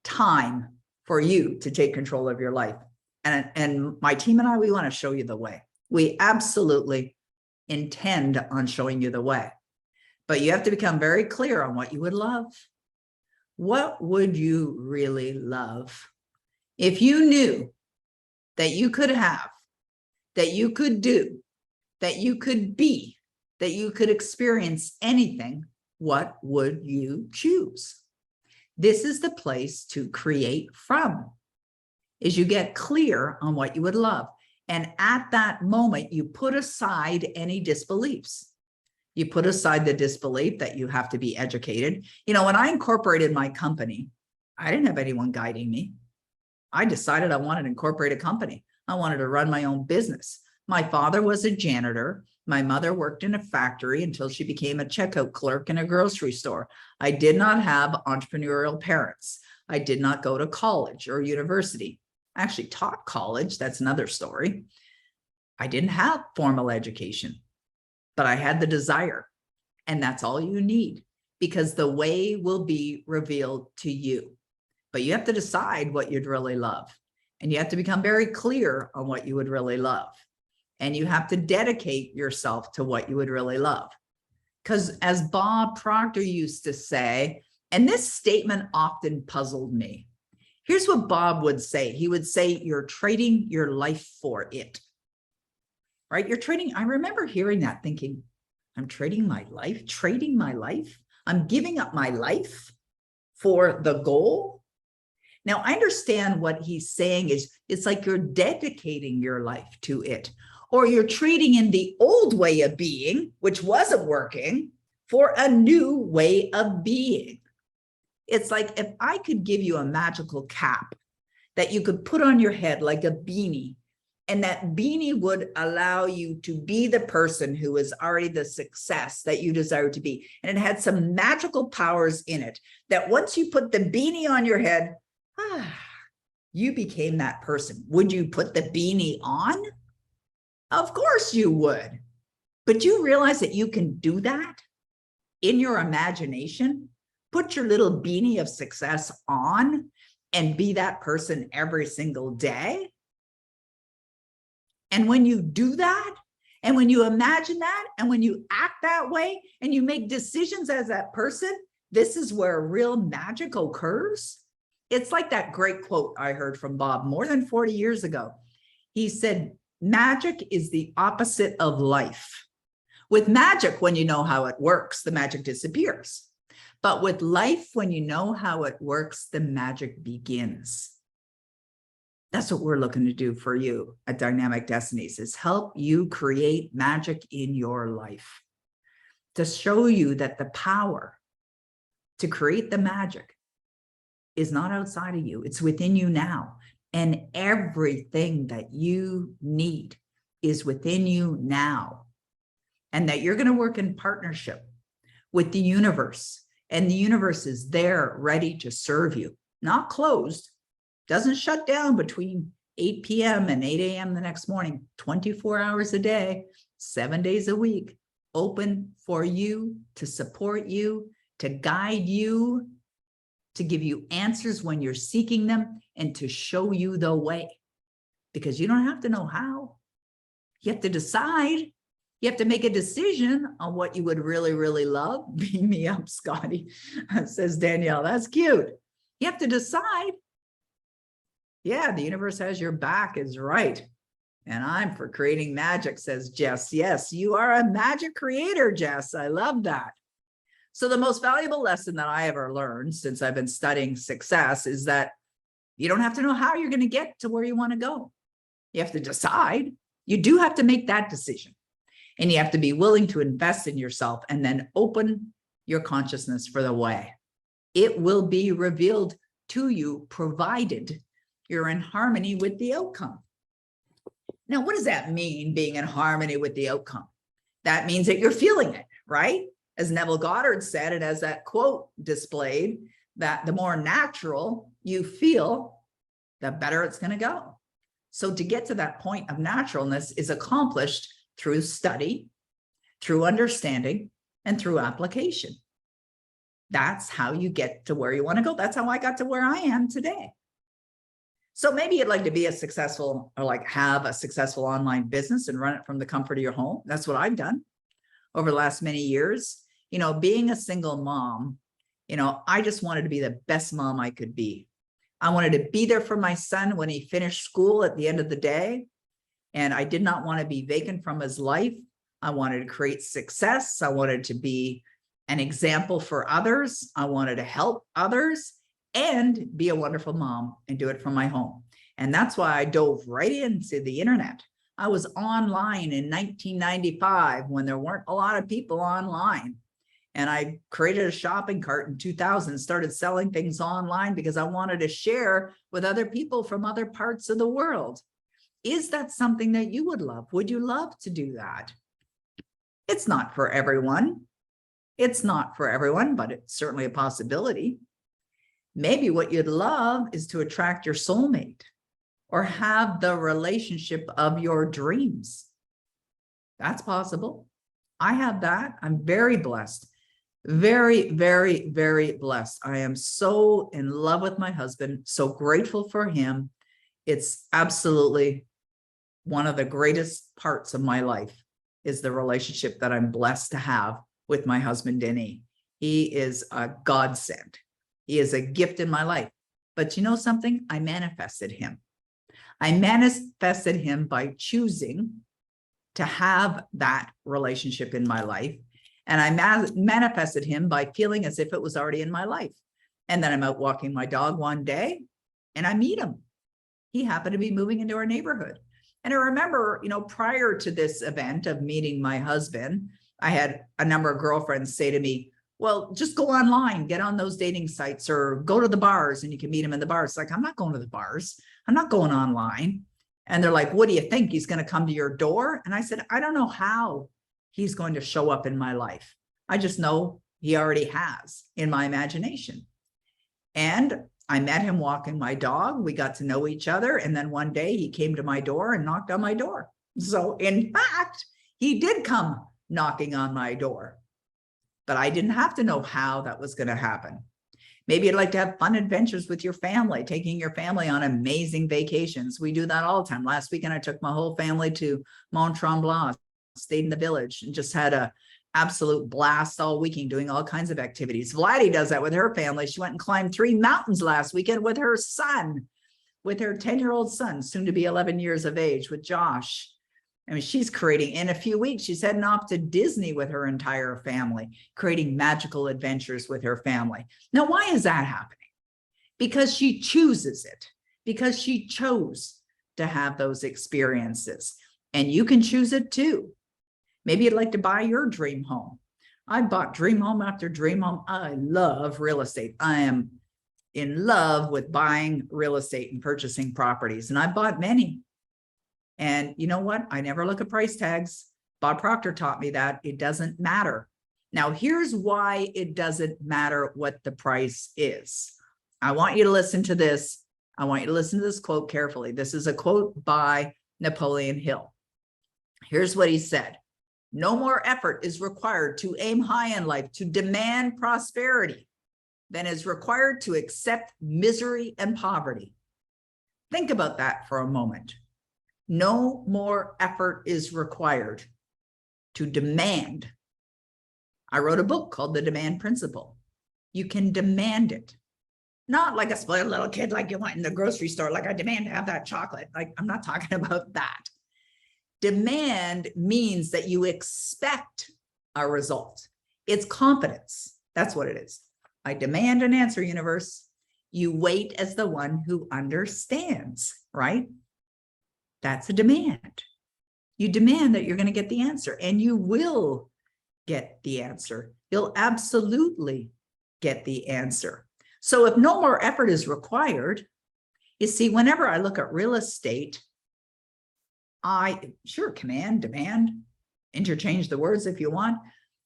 time for you to take control of your life. And my team and I, we want to show you the way. We absolutely intend on showing you the way. But you have to become very clear on what you would love. What would you really love? If you knew that you could have, that you could do, that you could be, that you could experience anything, what would you choose? This is the place to create from, is you get clear on what you would love. And at that moment, you put aside any disbeliefs. You put aside the disbelief that you have to be educated. You know, when I incorporated my company, I didn't have anyone guiding me. I decided I wanted to incorporate a company. I wanted to run my own business. My father was a janitor. My mother worked in a factory until she became a checkout clerk in a grocery store. I did not have entrepreneurial parents. I did not go to college or university. I actually taught college. That's another story. I didn't have formal education, but I had the desire. And that's all you need, because the way will be revealed to you. But you have to decide what you'd really love. And you have to become very clear on what you would really love. And you have to dedicate yourself to what you would really love. Because as Bob Proctor used to say, and this statement often puzzled me. Here's what Bob would say. He would say, you're trading your life for it. Right? You're trading. I remember hearing that thinking, I'm trading my life, trading my life. I'm giving up my life for the goal. Now, I understand what he's saying is it's like you're dedicating your life to it, or you're trading in the old way of being, which wasn't working, for a new way of being. It's like if I could give you a magical cap that you could put on your head like a beanie, and that beanie would allow you to be the person who is already the success that you desire to be. And it had some magical powers in it that once you put the beanie on your head, you became that person. Would you put the beanie on? Of course you would. But you realize that you can do that in your imagination? Put your little beanie of success on and be that person every single day. And when you do that, and when you imagine that, and when you act that way, and you make decisions as that person, this is where real magic occurs. It's like that great quote I heard from Bob more than 40 years ago. He said, magic is the opposite of life. With magic, when you know how it works, the magic disappears. But with life, when you know how it works, the magic begins. That's what we're looking to do for you at Dynamic Destinies, is help you create magic in your life, to show you that the power to create the magic is not outside of you. It's within you now. And everything that you need is within you now. And that you're going to work in partnership with the universe. And the universe is there ready to serve you, not closed. Doesn't shut down between 8 p.m. and 8 a.m. the next morning, 24 hours a day, 7 days a week, open for you, to support you, to guide you, to give you answers when you're seeking them, and to show you the way. Because you don't have to know how. You have to decide. You have to make a decision on what you would really, really love. Beam me up, Scotty, says Danielle. That's cute. You have to decide. Yeah, the universe has your back is right. And I'm for creating magic, says Jess. Yes, you are a magic creator, Jess. I love that. So the most valuable lesson that I ever learned since I've been studying success is that you don't have to know how you're going to get to where you want to go. You have to decide. You do have to make that decision. And you have to be willing to invest in yourself and then open your consciousness for the way. It will be revealed to you, provided you're in harmony with the outcome. Now, what does that mean, being in harmony with the outcome? That means that you're feeling it, right? As Neville Goddard said, and as that quote displayed, that the more natural you feel, the better it's going to go. So to get to that point of naturalness is accomplished through study, through understanding, and through application. That's how you get to where you want to go. That's how I got to where I am today. So maybe you'd like to be a successful, or like have a successful online business and run it from the comfort of your home. That's what I've done over the last many years. You know, being a single mom, you know, I just wanted to be the best mom I could be. I wanted to be there for my son when he finished school at the end of the day. And I did not want to be vacant from his life. I wanted to create success. I wanted to be an example for others. I wanted to help others and be a wonderful mom and do it from my home. And that's why I dove right into the internet. I was online in 1995 when there weren't a lot of people online. And I created a shopping cart in 2000, started selling things online because I wanted to share with other people from other parts of the world. Is that something that you would love? Would you love to do that? It's not for everyone. It's not for everyone, but it's certainly a possibility. Maybe what you'd love is to attract your soulmate or have the relationship of your dreams. That's possible. I have that. I'm very blessed. Very, very, very blessed. I am so in love with my husband, so grateful for him. It's absolutely one of the greatest parts of my life is the relationship that I'm blessed to have with my husband, Denny. He is a godsend. He is a gift in my life. But you know something? I manifested him. I manifested him by choosing to have that relationship in my life. And I manifested him by feeling as if it was already in my life. And then I'm out walking my dog one day and I meet him. He happened to be moving into our neighborhood. And I remember, you know, prior to this event of meeting my husband, I had a number of girlfriends say to me, well, just go online, get on those dating sites or go to the bars and you can meet him in the bars. It's like, I'm not going to the bars. I'm not going online. And they're like, what do you think? He's going to come to your door? And I said, I don't know how he's going to show up in my life. I just know he already has in my imagination. And I met him walking my dog. We got to know each other. And then one day he came to my door and knocked on my door. So in fact, he did come knocking on my door, but I didn't have to know how that was going to happen. Maybe you'd like to have fun adventures with your family, taking your family on amazing vacations. We do that all the time. Last weekend, I took my whole family to Mont Tremblant, stayed in the village and just had a absolute blast all weekend doing all kinds of activities. Vladdy does that with her family. She went and climbed 3 mountains last weekend with her son, with her 10-year-old son, soon to be 11 years of age, with Josh. I mean, she's creating, in a few weeks, she's heading off to Disney with her entire family, creating magical adventures with her family. Now, why is that happening? Because she chooses it, because she chose to have those experiences. And you can choose it too. Maybe you'd like to buy your dream home. I bought dream home after dream home. I love real estate. I am in love with buying real estate and purchasing properties. And I bought many. And you know what? I never look at price tags. Bob Proctor taught me that it doesn't matter. Now, here's why it doesn't matter what the price is. I want you to listen to this. I want you to listen to this quote carefully. This is a quote by Napoleon Hill. Here's what he said. No more effort is required to aim high in life, to demand prosperity, than is required to accept misery and poverty. Think about that for a moment. No more effort is required to demand. I wrote a book called The Demand Principle. You can demand it. Not like a spoiled little kid like you went in the grocery store, like I demand to have that chocolate. Like, I'm not talking about that. Demand means that you expect a result. It's confidence. That's what it is. I demand an answer, universe. You wait as the one who understands, right? That's a demand. You demand that you're going to get the answer, and you will get the answer. You'll absolutely get the answer. So if no more effort is required, you see, whenever I look at real estate, I sure command, demand, interchange the words if you want.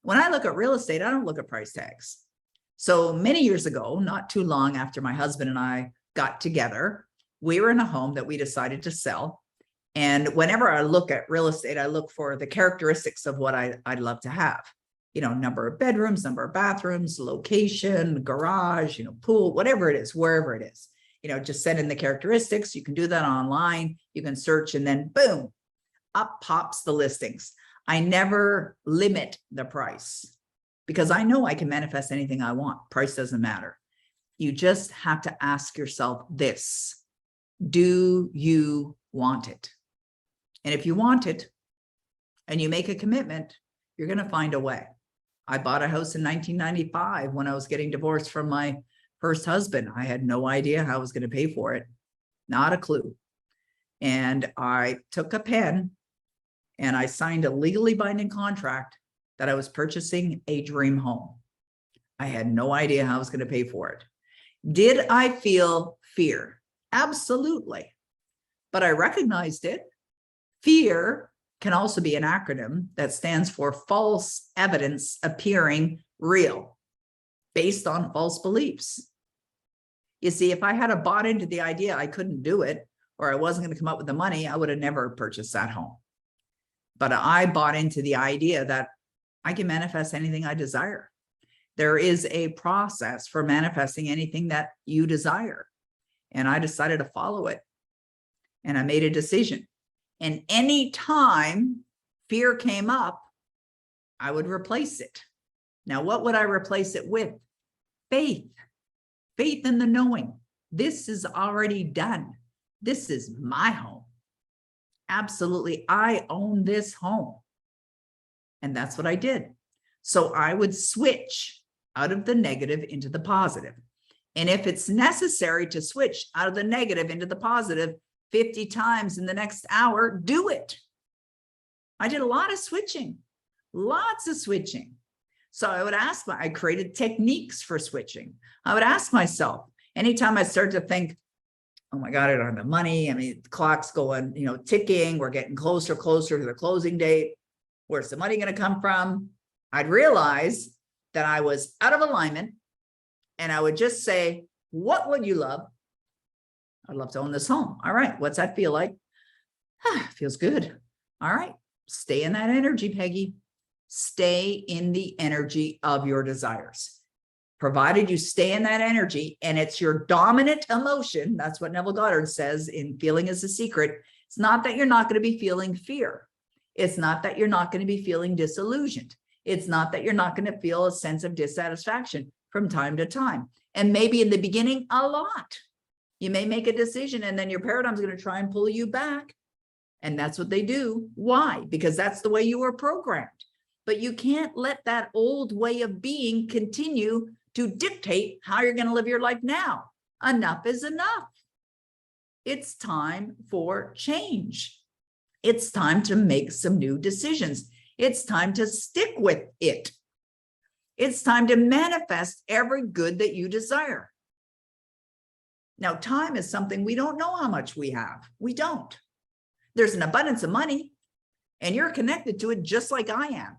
When I look at real estate, I don't look at price tags. So many years ago, not too long after my husband and I got together, we were in a home that we decided to sell. And whenever I look at real estate, I look for the characteristics of what I'd love to have. You know, number of bedrooms, number of bathrooms, location, garage, you know, pool, whatever it is, wherever it is. You know, just send in the characteristics. You can do that online. You can search, and then boom, up pops the listings. I never limit the price because I know I can manifest anything I want. Price doesn't matter. You just have to ask yourself this: do you want it? And if you want it and you make a commitment, you're going to find a way. I bought a house in 1995 when I was getting divorced from my first husband. I had no idea how I was going to pay for it. Not a clue. And I took a pen and I signed a legally binding contract that I was purchasing a dream home. I had no idea how I was going to pay for it. Did I feel fear? Absolutely. But I recognized it. Fear can also be an acronym that stands for false evidence appearing real, based on false beliefs. You see, if I had bought into the idea I couldn't do it, or I wasn't going to come up with the money, I would have never purchased that home. But I bought into the idea that I can manifest anything I desire. There is a process for manifesting anything that you desire. And I decided to follow it. And I made a decision. And any time fear came up, I would replace it. Now, what would I replace it with? Faith. Faith in the knowing. This is already done. This is my home. Absolutely. I own this home. And that's what I did. So I would switch out of the negative into the positive. And if it's necessary to switch out of the negative into the positive 50 times in the next hour, do it. I did a lot of switching, lots of switching. So I would ask, I created techniques for switching. I would ask myself, anytime I start to think, oh my God, I don't have the money. I mean, the clock's going, ticking. We're getting closer to the closing date. Where's the money going to come from? I'd realize that I was out of alignment, and I would just say, what would you love? I'd love to own this home. All right. What's that feel like? Feels good. All right. Stay in that energy, Peggy. Stay in the energy of your desires. Provided you stay in that energy and it's your dominant emotion. That's what Neville Goddard says in Feeling is the Secret. It's not that you're not going to be feeling fear. It's not that you're not going to be feeling disillusioned. It's not that you're not going to feel a sense of dissatisfaction from time to time. And maybe in the beginning, a lot. You may make a decision and then your paradigm is going to try and pull you back. And that's what they do. Why? Because that's the way you were programmed. But you can't let that old way of being continue to dictate how you're going to live your life now. Enough is enough. It's time for change. It's time to make some new decisions. It's time to stick with it. It's time to manifest every good that you desire. Now, time is something we don't know how much we have. We don't. There's an abundance of money, and you're connected to it just like I am.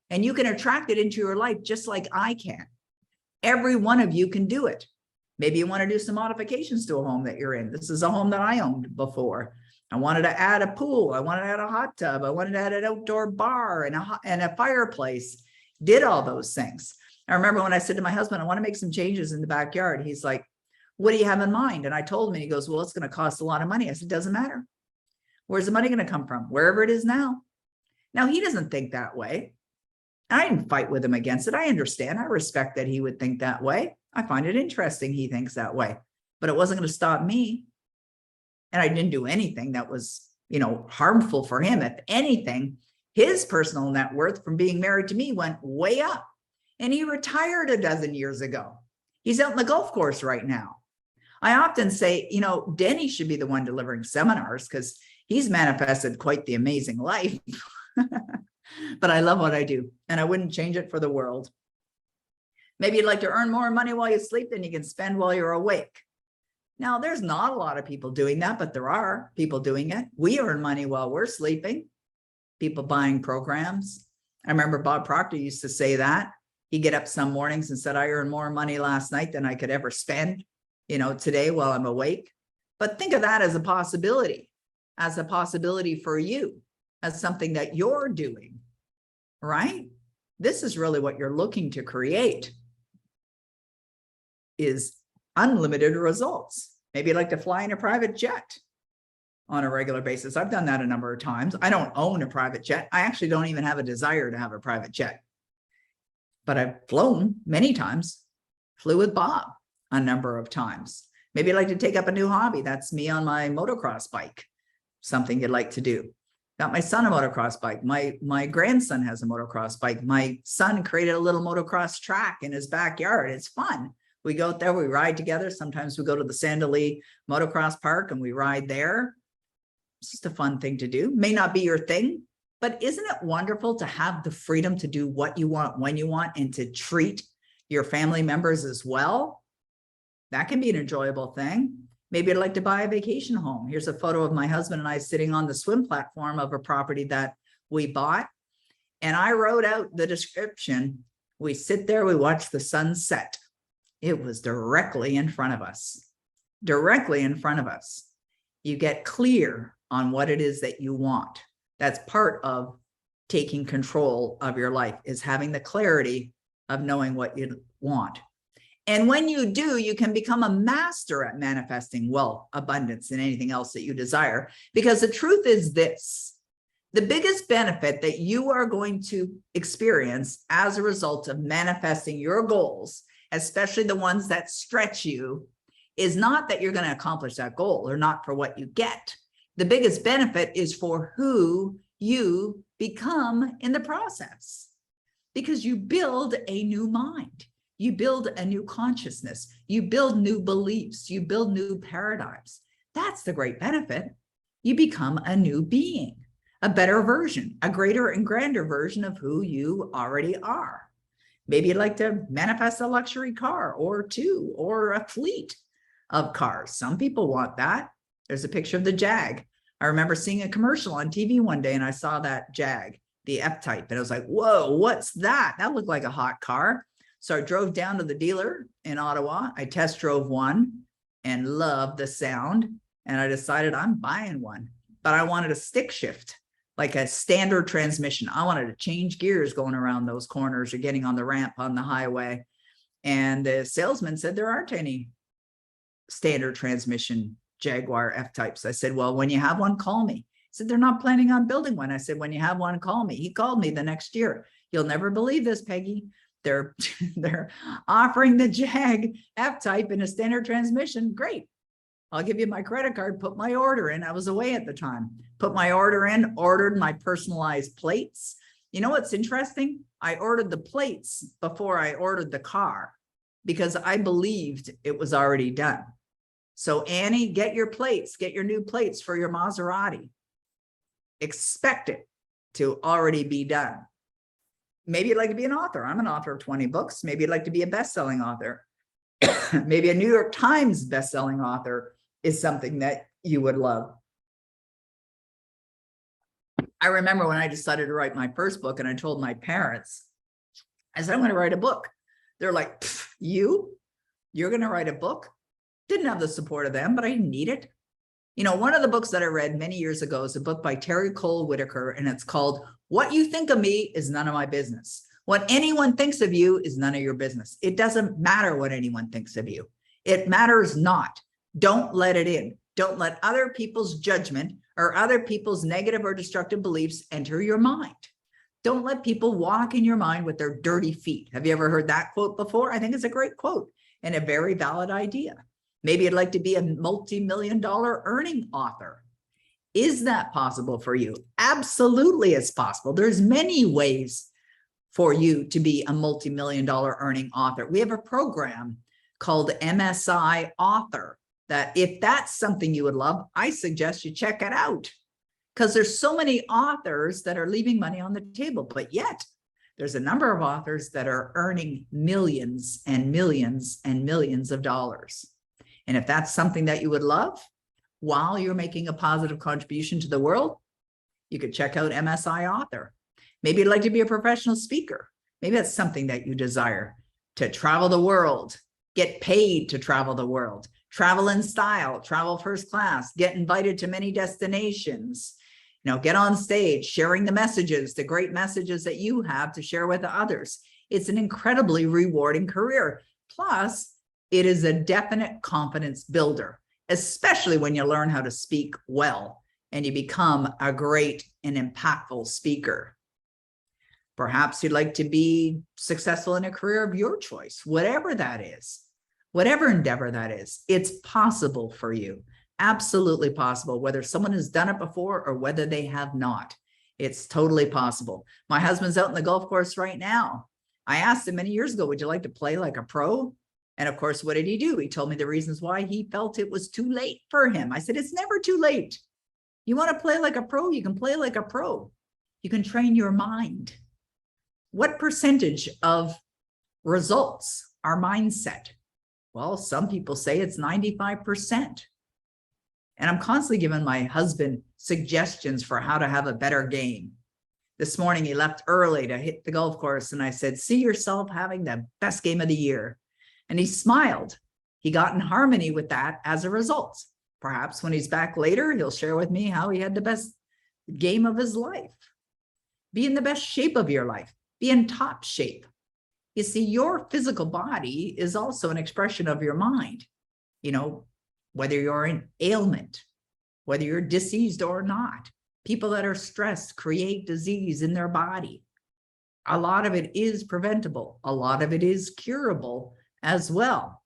And you can attract it into your life just like I can. Every one of you can do it. Maybe you want to do some modifications to a home that you're in. This is a home that I owned before. I wanted to add a pool. I wanted to add a hot tub. I wanted to add an outdoor bar and a fireplace. Did all those things. I remember when I said to my husband, I want to make some changes in the backyard. He's like, what do you have in mind? And I told him, and he goes, well, it's going to cost a lot of money. I said, doesn't matter. Where's the money going to come from? Wherever it is now. Now, he doesn't think that way. I didn't fight with him against it. I understand. I respect that he would think that way. I find it interesting he thinks that way, but it wasn't going to stop me. And I didn't do anything that was, harmful for him. If anything, his personal net worth from being married to me went way up. and he retired a dozen years ago. He's out in the golf course right now. I often say, you know, Denny should be the one delivering seminars because he's manifested quite the amazing life. But I love what I do, and I wouldn't change it for the world. Maybe you'd like to earn more money while you sleep than you can spend while you're awake. Now, there's not a lot of people doing that, but there are people doing it. We earn money while we're sleeping. People buying programs. I remember Bob Proctor used to say that. He'd get up some mornings and said, I earned more money last night than I could ever spend, you know, today while I'm awake. But think of that as a possibility for you, as something that you're doing, right? This is really what you're looking to create, is unlimited results. Maybe you'd like to fly in a private jet on a regular basis. I've done that a number of times. I don't own a private jet. I actually don't even have a desire to have a private jet, but I've flown many times, flew with Bob a number of times. Maybe you'd like to take up a new hobby. That's me on my motocross bike, something you'd like to do. Got my son a motocross bike. My grandson has a motocross bike. My son created a little motocross track in his backyard. It's fun. We go out there, we ride together. Sometimes we go to the Sandallee motocross park and we ride there. It's just a fun thing to do. May not be your thing, but isn't it wonderful to have the freedom to do what you want, when you want, and to treat your family members as well? That can be an enjoyable thing. Maybe I'd like to buy a vacation home. Here's a photo of my husband and I sitting on the swim platform of a property that we bought. And I wrote out the description. We sit there, we watch the sun set. It was directly in front of us, directly in front of us. You get clear on what it is that you want. That's part of taking control of your life, is having the clarity of knowing what you want. And when you do, you can become a master at manifesting wealth, abundance, and anything else that you desire. Because the truth is this, the biggest benefit that you are going to experience as a result of manifesting your goals, especially the ones that stretch you, is not that you're going to accomplish that goal or not for what you get. The biggest benefit is for who you become in the process, because you build a new mind. You build a new consciousness. You build new beliefs. You build new paradigms. That's the great benefit. You become a new being, a better version, a greater and grander version of who you already are. Maybe you'd like to manifest a luxury car or two, or a fleet of cars. Some people want that. There's a picture of the Jag. I remember seeing a commercial on TV one day and I saw that Jag, the F-Type, and I was like, whoa, what's that? That looked like a hot car. So I drove down to the dealer in Ottawa. I test drove one and loved the sound. And I decided I'm buying one, but I wanted a stick shift, like a standard transmission. I wanted to change gears going around those corners or getting on the ramp on the highway. And the salesman said there aren't any standard transmission Jaguar F-Types. I said, well, when you have one, call me. He said, they're not planning on building one. I said, when you have one, call me. He called me the next year. You'll never believe this, Peggy. They're offering the Jag F-Type in a standard transmission. Great. I'll give you my credit card, put my order in. I was away at the time. Put my order in, ordered my personalized plates. You know what's interesting? I ordered the plates before I ordered the car because I believed it was already done. So Annie, get your plates, get your new plates for your Maserati. Expect it to already be done. Maybe you'd like to be an author. I'm an author of 20 books. Maybe you'd like to be a best-selling author. Maybe a New York Times best-selling author is something that you would love. I remember when I decided to write my first book and I told my parents, I said, I'm going to write a book. They're like, you're going to write a book? Didn't have the support of them, but I didn't need it. You know, one of the books that I read many years ago is a book by Terry Cole Whitaker, and it's called What You Think of Me Is None of My Business. What anyone thinks of you is none of your business. It doesn't matter what anyone thinks of you. It matters not. Don't let it in. Don't let other people's judgment or other people's negative or destructive beliefs enter your mind. Don't let people walk in your mind with their dirty feet. Have you ever heard that quote before? I think it's a great quote and a very valid idea. Maybe you'd like to be a multi-million-dollar earning author. Is that possible for you? Absolutely, it's possible. There's many ways for you to be a multi-million-dollar earning author. We have a program called MSI Author that if that's something you would love, I suggest you check it out, because there's so many authors that are leaving money on the table, but yet there's a number of authors that are earning millions and millions and millions of dollars. And if that's something that you would love while you're making a positive contribution to the world, you could check out MSI Author. Maybe you'd like to be a professional speaker. Maybe that's something that you desire, to travel the world, get paid to travel the world, travel in style, travel first class, get invited to many destinations, get on stage, sharing the messages, the great messages that you have to share with others. It's an incredibly rewarding career. Plus, it is a definite confidence builder, especially when you learn how to speak well and you become a great and impactful speaker. Perhaps you'd like to be successful in a career of your choice, whatever that is, whatever endeavor that is. It's possible for you. Absolutely possible, whether someone has done it before or whether they have not. It's totally possible. My husband's out in the golf course right now. I asked him many years ago, would you like to play like a pro? And of course, what did he do? He told me the reasons why he felt it was too late for him. I said, it's never too late. You want to play like a pro? You can play like a pro. You can train your mind. What percentage of results are mindset? Well, some people say it's 95%. And I'm constantly giving my husband suggestions for how to have a better game. This morning, he left early to hit the golf course. And I said, see yourself having the best game of the year. And he smiled. He got in harmony with that as a result. Perhaps when he's back later, he'll share with me how he had the best game of his life. Be in the best shape of your life. Be in top shape. You see, your physical body is also an expression of your mind. Whether you're in ailment, whether you're diseased or not, people that are stressed create disease in their body. A lot of it is preventable. A lot of it is curable as well.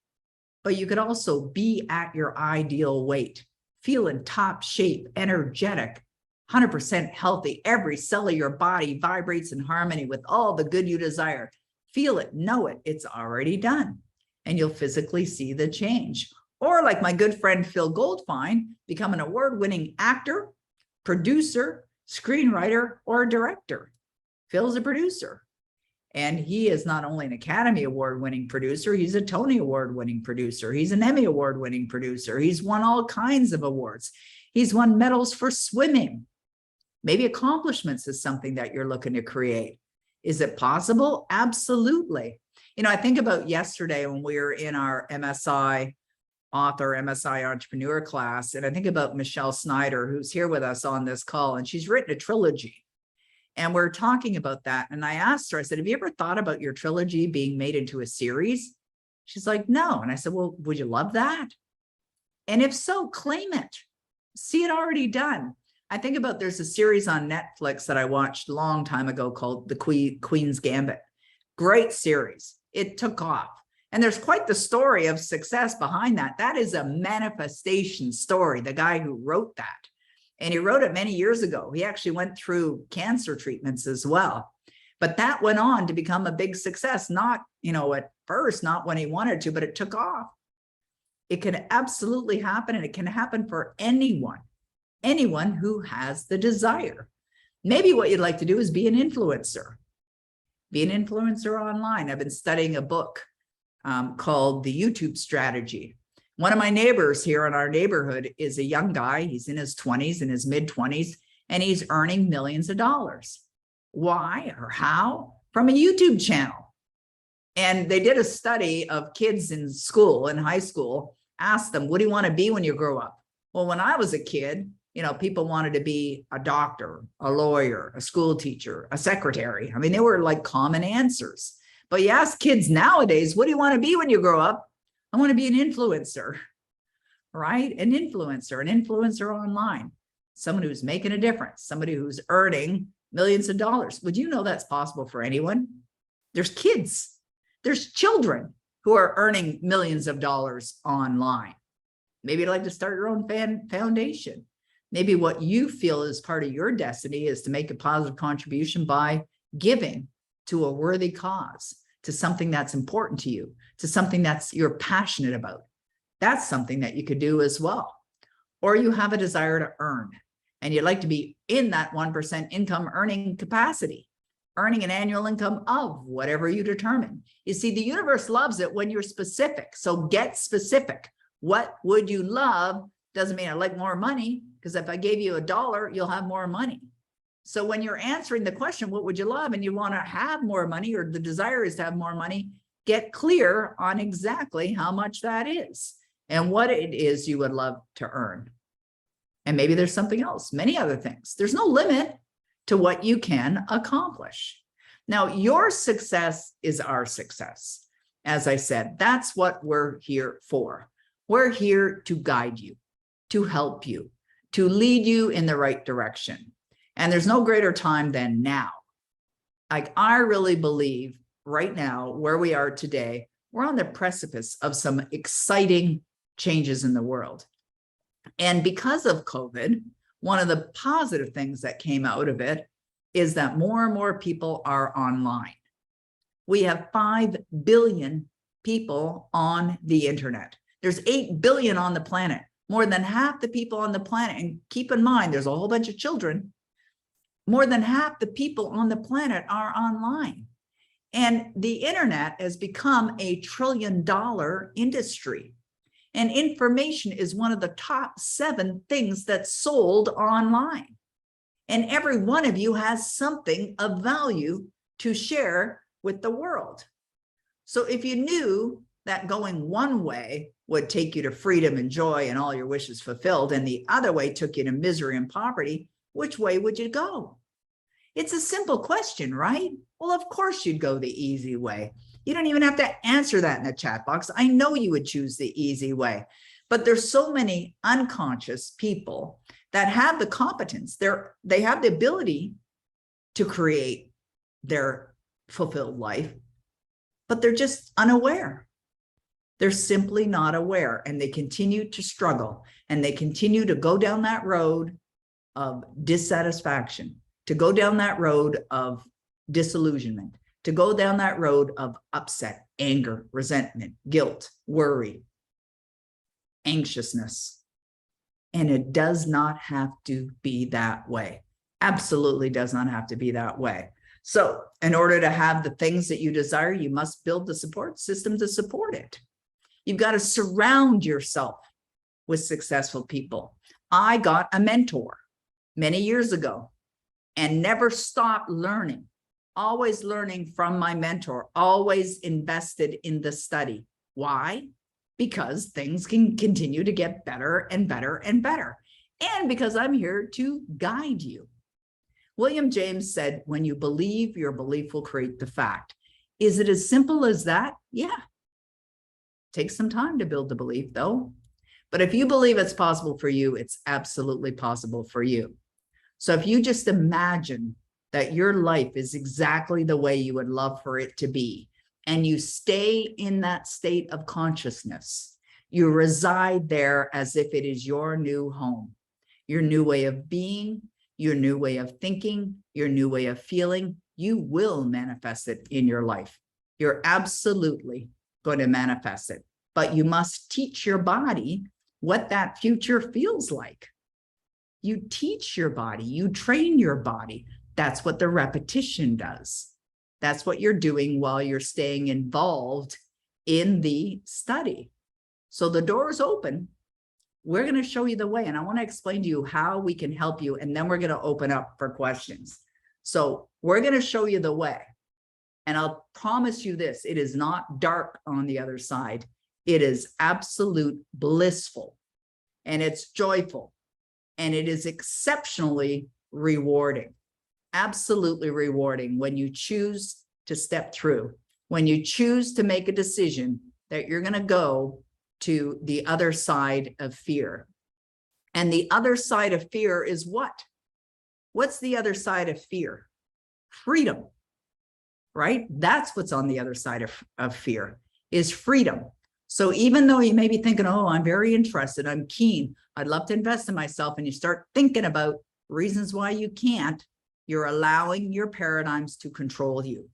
But you could also be at your ideal weight, feel in top shape, energetic, 100% healthy. Every cell of your body vibrates in harmony with all the good you desire. Feel it, know it, it's already done. And you'll physically see the change. Or like my good friend Phil Goldfine, become an award-winning actor, producer, screenwriter, or director. Phil's a producer. And he is not only an Academy Award-winning producer, he's a Tony Award-winning producer. He's an Emmy Award-winning producer. He's won all kinds of awards. He's won medals for swimming. Maybe accomplishments is something that you're looking to create. Is it possible? Absolutely. I think about yesterday when we were in our MSI Author, MSI Entrepreneur class, and I think about Michelle Snyder, who's here with us on this call, and she's written a trilogy. And we're talking about that. And I asked her, I said, have you ever thought about your trilogy being made into a series? She's like, no. And I said, well, would you love that? And if so, claim it. See it already done. I think about, there's a series on Netflix that I watched a long time ago called The Queen's Gambit. Great series. It took off. And there's quite the story of success behind that. That is a manifestation story, the guy who wrote that. And he wrote it many years ago. He actually went through cancer treatments as well. But that went on to become a big success. Not, at first, not when he wanted to, but it took off. It can absolutely happen, and it can happen for anyone who has the desire. Maybe what you'd like to do is be an influencer. Be an influencer online. I've been studying a book called The YouTube Strategy. One of my neighbors here in our neighborhood is a young guy. He's in his 20s, in his mid-20s, and he's earning millions of dollars. Why or how? From a YouTube channel. And they did a study of kids in school, in high school, asked them, what do you want to be when you grow up? Well, when I was a kid, people wanted to be a doctor, a lawyer, a school teacher, a secretary. I mean, they were like common answers. But you ask kids nowadays, what do you want to be when you grow up? I want to be an influencer, right? An influencer online, someone who's making a difference, somebody who's earning millions of dollars. Would you know that's possible for anyone? There's kids, there's children who are earning millions of dollars online. Maybe you'd like to start your own foundation. Maybe what you feel is part of your destiny is to make a positive contribution by giving to a worthy cause, to something that's important to you, to something that's you're passionate about. That's something that you could do as well. Or you have a desire to earn, and you'd like to be in that 1% income earning capacity, earning an annual income of whatever you determine. You see, the universe loves it when you're specific. So get specific. What would you love? Doesn't mean I like more money, because if I gave you $1, you'll have more money. So when you're answering the question, what would you love? And you want to have more money, or the desire is to have more money, get clear on exactly how much that is and what it is you would love to earn. And maybe there's something else, many other things. There's no limit to what you can accomplish. Now, your success is our success. As I said, that's what we're here for. We're here to guide you, to help you, to lead you in the right direction. And there's no greater time than now. Like, I really believe right now, where we are today, we're on the precipice of some exciting changes in the world. And because of COVID, one of the positive things that came out of it is that more and more people are online. We have 5 billion people on the internet. There's 8 billion on the planet, more than half the people on the planet. And keep in mind, there's a whole bunch of children. More than half the people on the planet are online. And the internet has become a $1 trillion industry. And information is one of the top 7 things that's sold online. And every one of you has something of value to share with the world. So if you knew that going one way would take you to freedom and joy and all your wishes fulfilled, and the other way took you to misery and poverty, which way would you go? It's a simple question, right? Well, of course you'd go the easy way. You don't even have to answer that in the chat box. I know you would choose the easy way, but there's so many unconscious people that have the competence. They have the ability to create their fulfilled life, but they're just unaware. They're simply not aware, and they continue to struggle, and they continue to go down that road of dissatisfaction, to go down that road of disillusionment, to go down that road of upset, anger, resentment, guilt, worry, anxiousness. And it does not have to be that way. Absolutely does not have to be that way. So in order to have the things that you desire, you must build the support system to support it. You've got to surround yourself with successful people. I got a mentor many years ago and never stopped learning, always learning from my mentor, always invested in the study. Why? Because things can continue to get better and better and better. And because I'm here to guide you. William James said, when you believe, your belief will create the fact. Is it as simple as that? Yeah. Takes some time to build the belief though. But if you believe it's possible for you, it's absolutely possible for you. So if you just imagine that your life is exactly the way you would love for it to be, and you stay in that state of consciousness, you reside there as if it is your new home, your new way of being, your new way of thinking, your new way of feeling, you will manifest it in your life. You're absolutely going to manifest it, but you must teach your body what that future feels like. You teach your body, you train your body. That's what the repetition does. That's what you're doing while you're staying involved in the study. So the door is open. We're going to show you the way, and I want to explain to you how we can help you, and then we're going to open up for questions. So we're going to show you the way, and I'll promise you this, it is not dark on the other side. It is absolute blissful, and it's joyful, and it is exceptionally rewarding. Absolutely rewarding when you choose to step through, when you choose to make a decision that you're going to go to the other side of fear. And the other side of fear is what? What's the other side of fear? Freedom, right? That's what's on the other side of fear, is freedom. So even though you may be thinking, oh, I'm very interested, I'm keen, I'd love to invest in myself, and you start thinking about reasons why you can't, you're allowing your paradigms to control you.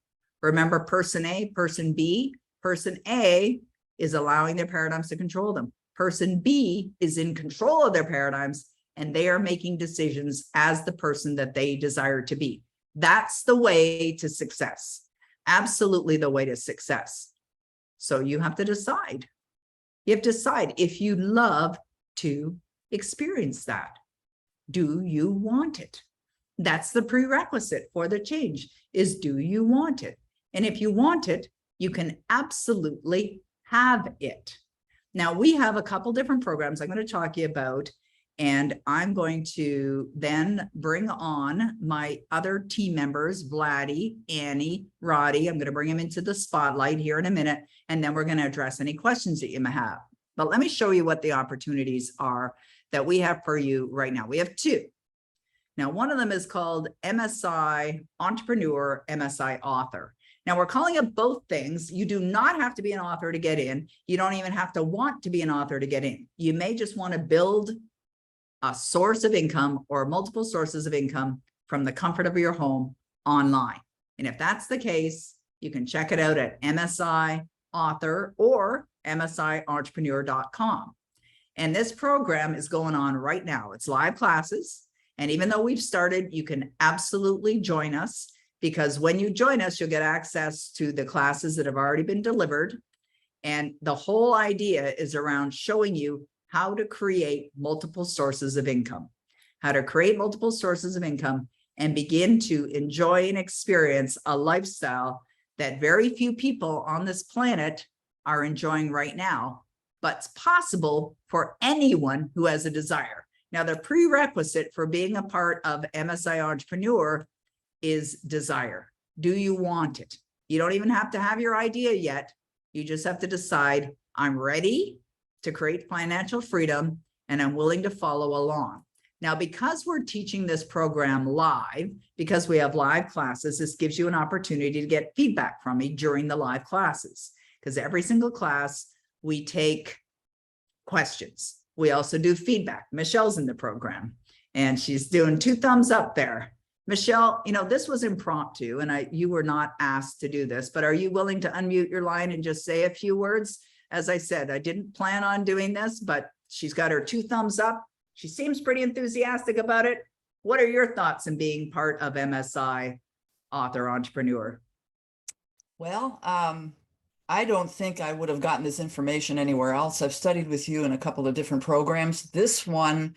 Remember person A, person B. Person A is allowing their paradigms to control them. Person B is in control of their paradigms, and they are making decisions as the person that they desire to be. That's the way to success. Absolutely the way to success. So you have to decide. You have to decide if you love to experience that. Do you want it? That's the prerequisite for the change, is do you want it? And if you want it, you can absolutely have it. Now, we have a couple different programs I'm going to talk to you about, and I'm going to then bring on my other team members, Vladdy, Annie, Roddy. I'm going to bring them into the spotlight here in a minute, and then we're going to address any questions that you may have. But let me show you what the opportunities are that we have for you right now. We have two. Now, one of them is called MSI Entrepreneur, MSI Author. Now, we're calling it both things. You do not have to be an author to get in. You don't even have to want to be an author to get in. You may just want to build a source of income or multiple sources of income from the comfort of your home online. And if that's the case, you can check it out at MSI Author or MSIentrepreneur.com. And this program is going on right now. It's live classes. And even though we've started, you can absolutely join us, because when you join us, you'll get access to the classes that have already been delivered. And the whole idea is around showing you how to create multiple sources of income, how to create multiple sources of income and begin to enjoy and experience a lifestyle that very few people on this planet are enjoying right now, but it's possible for anyone who has a desire. Now, the prerequisite for being a part of MSI Entrepreneur is desire. Do you want it? You don't even have to have your idea yet. You just have to decide, I'm ready to create financial freedom and I'm willing to follow along. Now, because we're teaching this program live, because we have live classes, this gives you an opportunity to get feedback from me during the live classes, because every single class we take questions. We also do feedback. Michelle's in the program and she's doing 2 thumbs up there. Michelle, you know, this was impromptu and you were not asked to do this, but are you willing to unmute your line and just say a few words? As I said, I didn't plan on doing this, but she's got her 2 thumbs up. She seems pretty enthusiastic about it. What are your thoughts in being part of MSI Author Entrepreneur? Well, I don't think I would have gotten this information anywhere else. I've studied with you in a couple of different programs. This one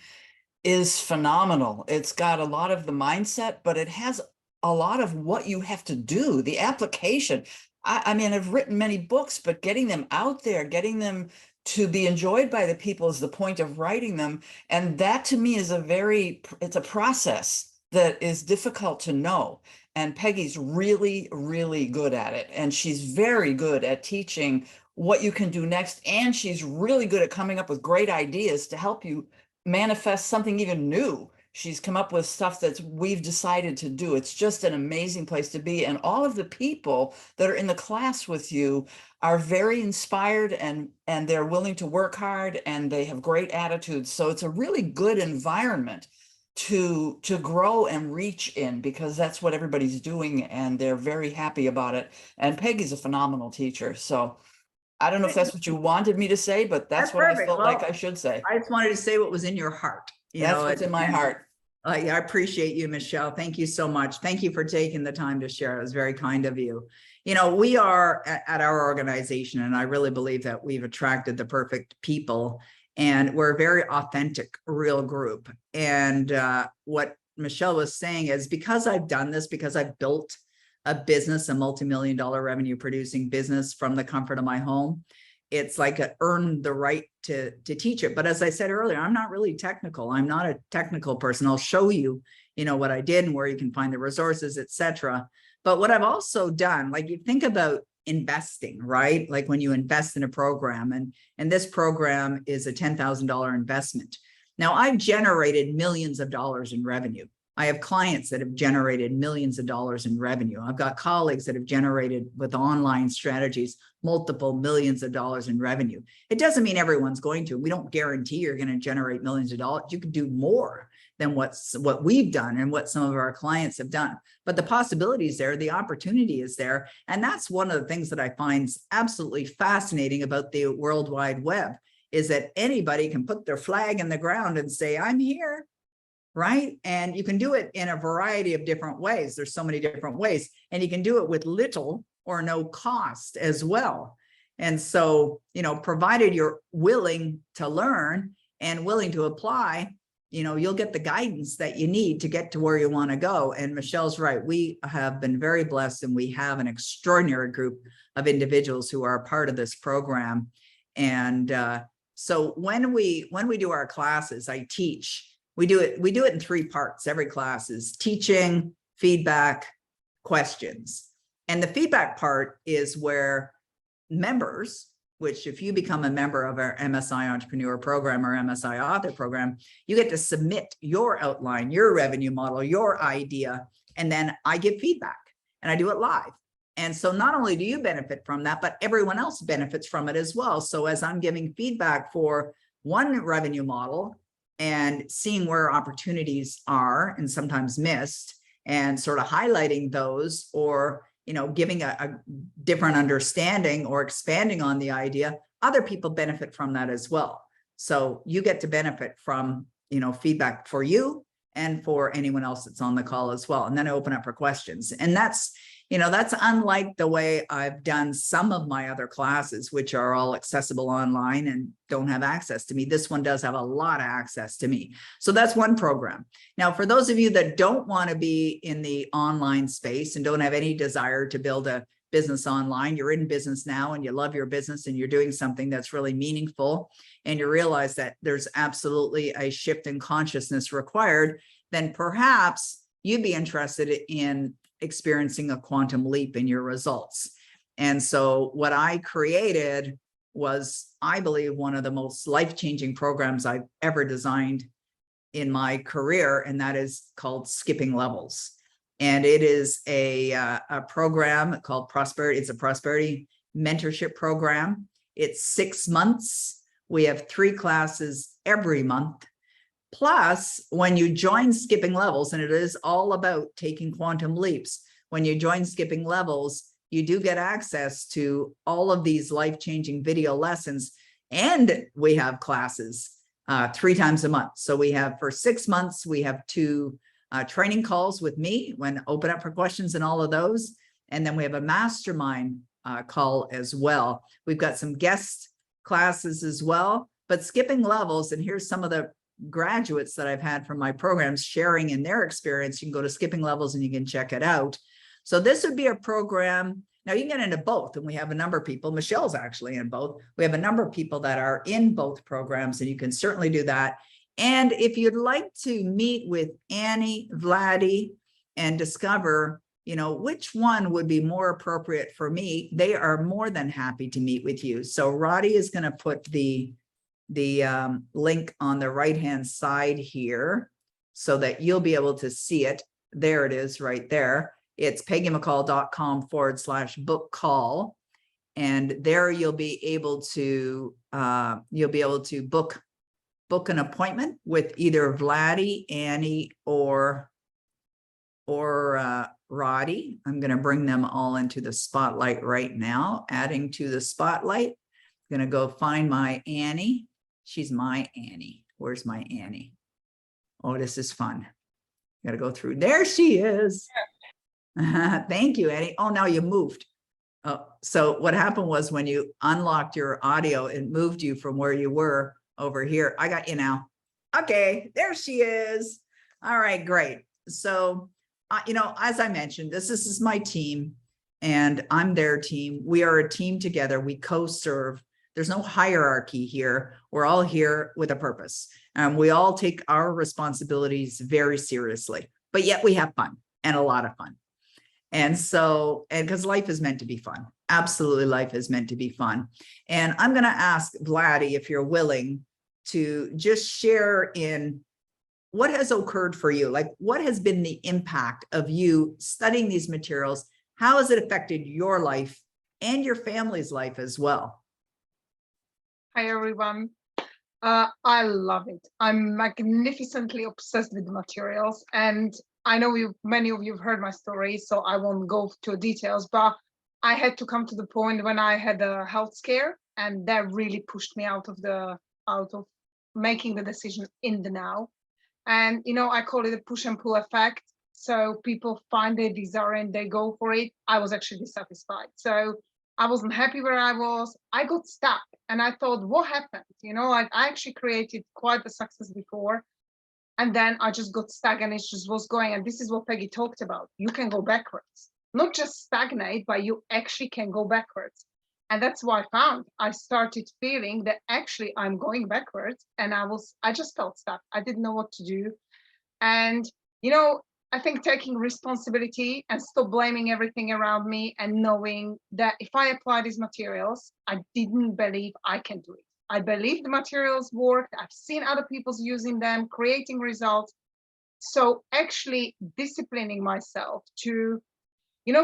is phenomenal. It's got a lot of the mindset, but it has a lot of what you have to do, the application. I mean, I've written many books, but getting them out there, getting them to be enjoyed by the people is the point of writing them. And that to me is it's a process that is difficult to know. And Peggy's really, really good at it. And she's very good at teaching what you can do next. And she's really good at coming up with great ideas to help you manifest something even new. She's come up with stuff that we've decided to do. It's just an amazing place to be. And all of the people that are in the class with you are very inspired and they're willing to work hard and they have great attitudes. So it's a really good environment to grow and reach in, because that's what everybody's doing and they're very happy about it. And Peggy's a phenomenal teacher. So I don't know if that's what you wanted me to say, but that's what perfect. I felt like I should say. I just wanted to say what was in your heart. That's what's in my heart. I appreciate you, Michelle. Thank you so much. Thank you for taking the time to share. It was very kind of you. You know, we are at our organization, and I really believe that we've attracted the perfect people, and we're a very authentic, real group. And what Michelle was saying is, because I've done this, because I've built a business, a multi-million-dollar revenue producing business from the comfort of my home, it's like earned the right to teach it. But as I said earlier, I'm not really technical. I'm not a technical person. I'll show you, you know, what I did and where you can find the resources, etc. But what I've also done, like, you think about investing, right? Like when you invest in a program, and this program is a $10,000 investment. Now, I've generated millions of dollars in revenue. I have clients that have generated millions of dollars in revenue. I've got colleagues that have generated, with online strategies, multiple millions of dollars in revenue. It doesn't mean everyone's going to. We don't guarantee you're going to generate millions of dollars. You could do more than what we've done and what some of our clients have done. But the possibilities there, the opportunity is there. And that's one of the things that I find absolutely fascinating about the World Wide Web, is that anybody can put their flag in the ground and say, I'm here, right? And you can do it in a variety of different ways. There's so many different ways, and you can do it with little or no cost as well. And so, you know, provided you're willing to learn and willing to apply, you know, you'll get the guidance that you need to get to where you want to go. And Michelle's right. We have been very blessed, and we have an extraordinary group of individuals who are a part of this program. And so when we do our classes, I teach, we do it in 3 parts. Every class is teaching, feedback, questions. And the feedback part is where members, which if you become a member of our MSI Entrepreneur Program or MSI Author Program, you get to submit your outline, your revenue model, your idea, and then I give feedback and I do it live. And so not only do you benefit from that, but everyone else benefits from it as well. So as I'm giving feedback for one revenue model and seeing where opportunities are and sometimes missed, and sort of highlighting those, or you know, giving a different understanding or expanding on the idea, other people benefit from that as well. So you get to benefit from, you know, feedback for you and for anyone else that's on the call as well. And then I open up for questions. And that's, you know, that's unlike the way I've done some of my other classes, which are all accessible online and don't have access to me. This one does have a lot of access to me. So that's one program. Now, for those of you that don't want to be in the online space and don't have any desire to build a business online, you're in business now and you love your business and you're doing something that's really meaningful, and you realize that there's absolutely a shift in consciousness required, then perhaps you'd be interested in experiencing a quantum leap in your results. And so what I created was, I believe, one of the most life-changing programs I've ever designed in my career, and that is called Skipping Levels. And it is a program called Prosperity. It's a prosperity mentorship program. It's 6 months. We have 3 classes every month. Plus, when you join Skipping Levels, and it is all about taking quantum leaps, when you join Skipping Levels, you do get access to all of these life-changing video lessons. And we have classes 3 times a month. So we have, for 6 months, we have 2 training calls with me when open up for questions and all of those. And then we have a mastermind call as well. We've got some guest classes as well, but Skipping Levels, and here's some of the graduates that I've had from my programs sharing in their experience. You can go to Skipping Levels and you can check it out. So this would be a program. Now you can get into both, and we have a number of people. Michelle's actually in both. We have a number of people that are in both programs, and you can certainly do that. And if you'd like to meet with Annie, Vladdy, and discover, you know, which one would be more appropriate for me, they are more than happy to meet with you. So Roddy is going to put the link on the right-hand side here so that you'll be able to see it. There it is right there. It's peggymccall.com/book call. And there you'll be able to book an appointment with either Vladdy, Annie, or Roddy. I'm going to bring them all into the spotlight right now. Adding to the spotlight. I'm going to go find my Annie. She's my Annie. Where's my Annie? Oh, this is fun. Got to go through. There she is. Thank you, Annie. Oh, now you moved. Oh, so what happened was when you unlocked your audio, it moved you from where you were over here. I got you now. Okay, there she is. All right, great. So, you know, as I mentioned, this is my team and I'm their team. We are a team together. We co-serve. There's no hierarchy here. We're all here with a purpose. We all take our responsibilities very seriously, but yet we have fun, and a lot of fun. And so, and because life is meant to be fun. Absolutely, life is meant to be fun. And I'm going to ask Vladdy, if you're willing, to just share in what has occurred for you. Like, what has been the impact of you studying these materials? How has it affected your life and your family's life as well? Hi, everyone. I love it. I'm magnificently obsessed with the materials, and I know many of you have heard my story, so I won't go to details, but I had to come to the point when I had a health scare, and that really pushed me out of making the decision in the now. And I call it a push and pull effect. So people find their desire and they go for it. I was actually dissatisfied. So I wasn't happy where I was. I got stuck and I thought, what happened? I actually created quite a success before. And then I just got stuck and it just was going. And this is what Peggy talked about. You can go backwards, not just stagnate, but you actually can go backwards. And that's what I found. I started feeling that actually I'm going backwards, and I just felt stuck. I didn't know what to do. And, I think taking responsibility and stop blaming everything around me, and knowing that if I apply these materials, I didn't believe I can do it. I believe the materials worked. I've seen other people using them, creating results. So actually disciplining myself to,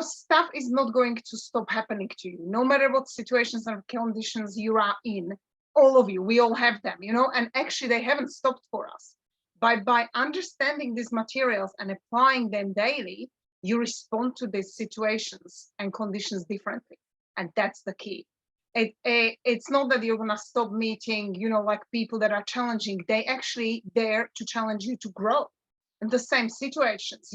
stuff is not going to stop happening to you, no matter what situations and conditions you are in. All of you, we all have them, and actually they haven't stopped for us. By understanding these materials and applying them daily, you respond to these situations and conditions differently. And that's the key. It's not that you're going to stop meeting, like people that are challenging. They actually there to challenge you to grow in the same situations,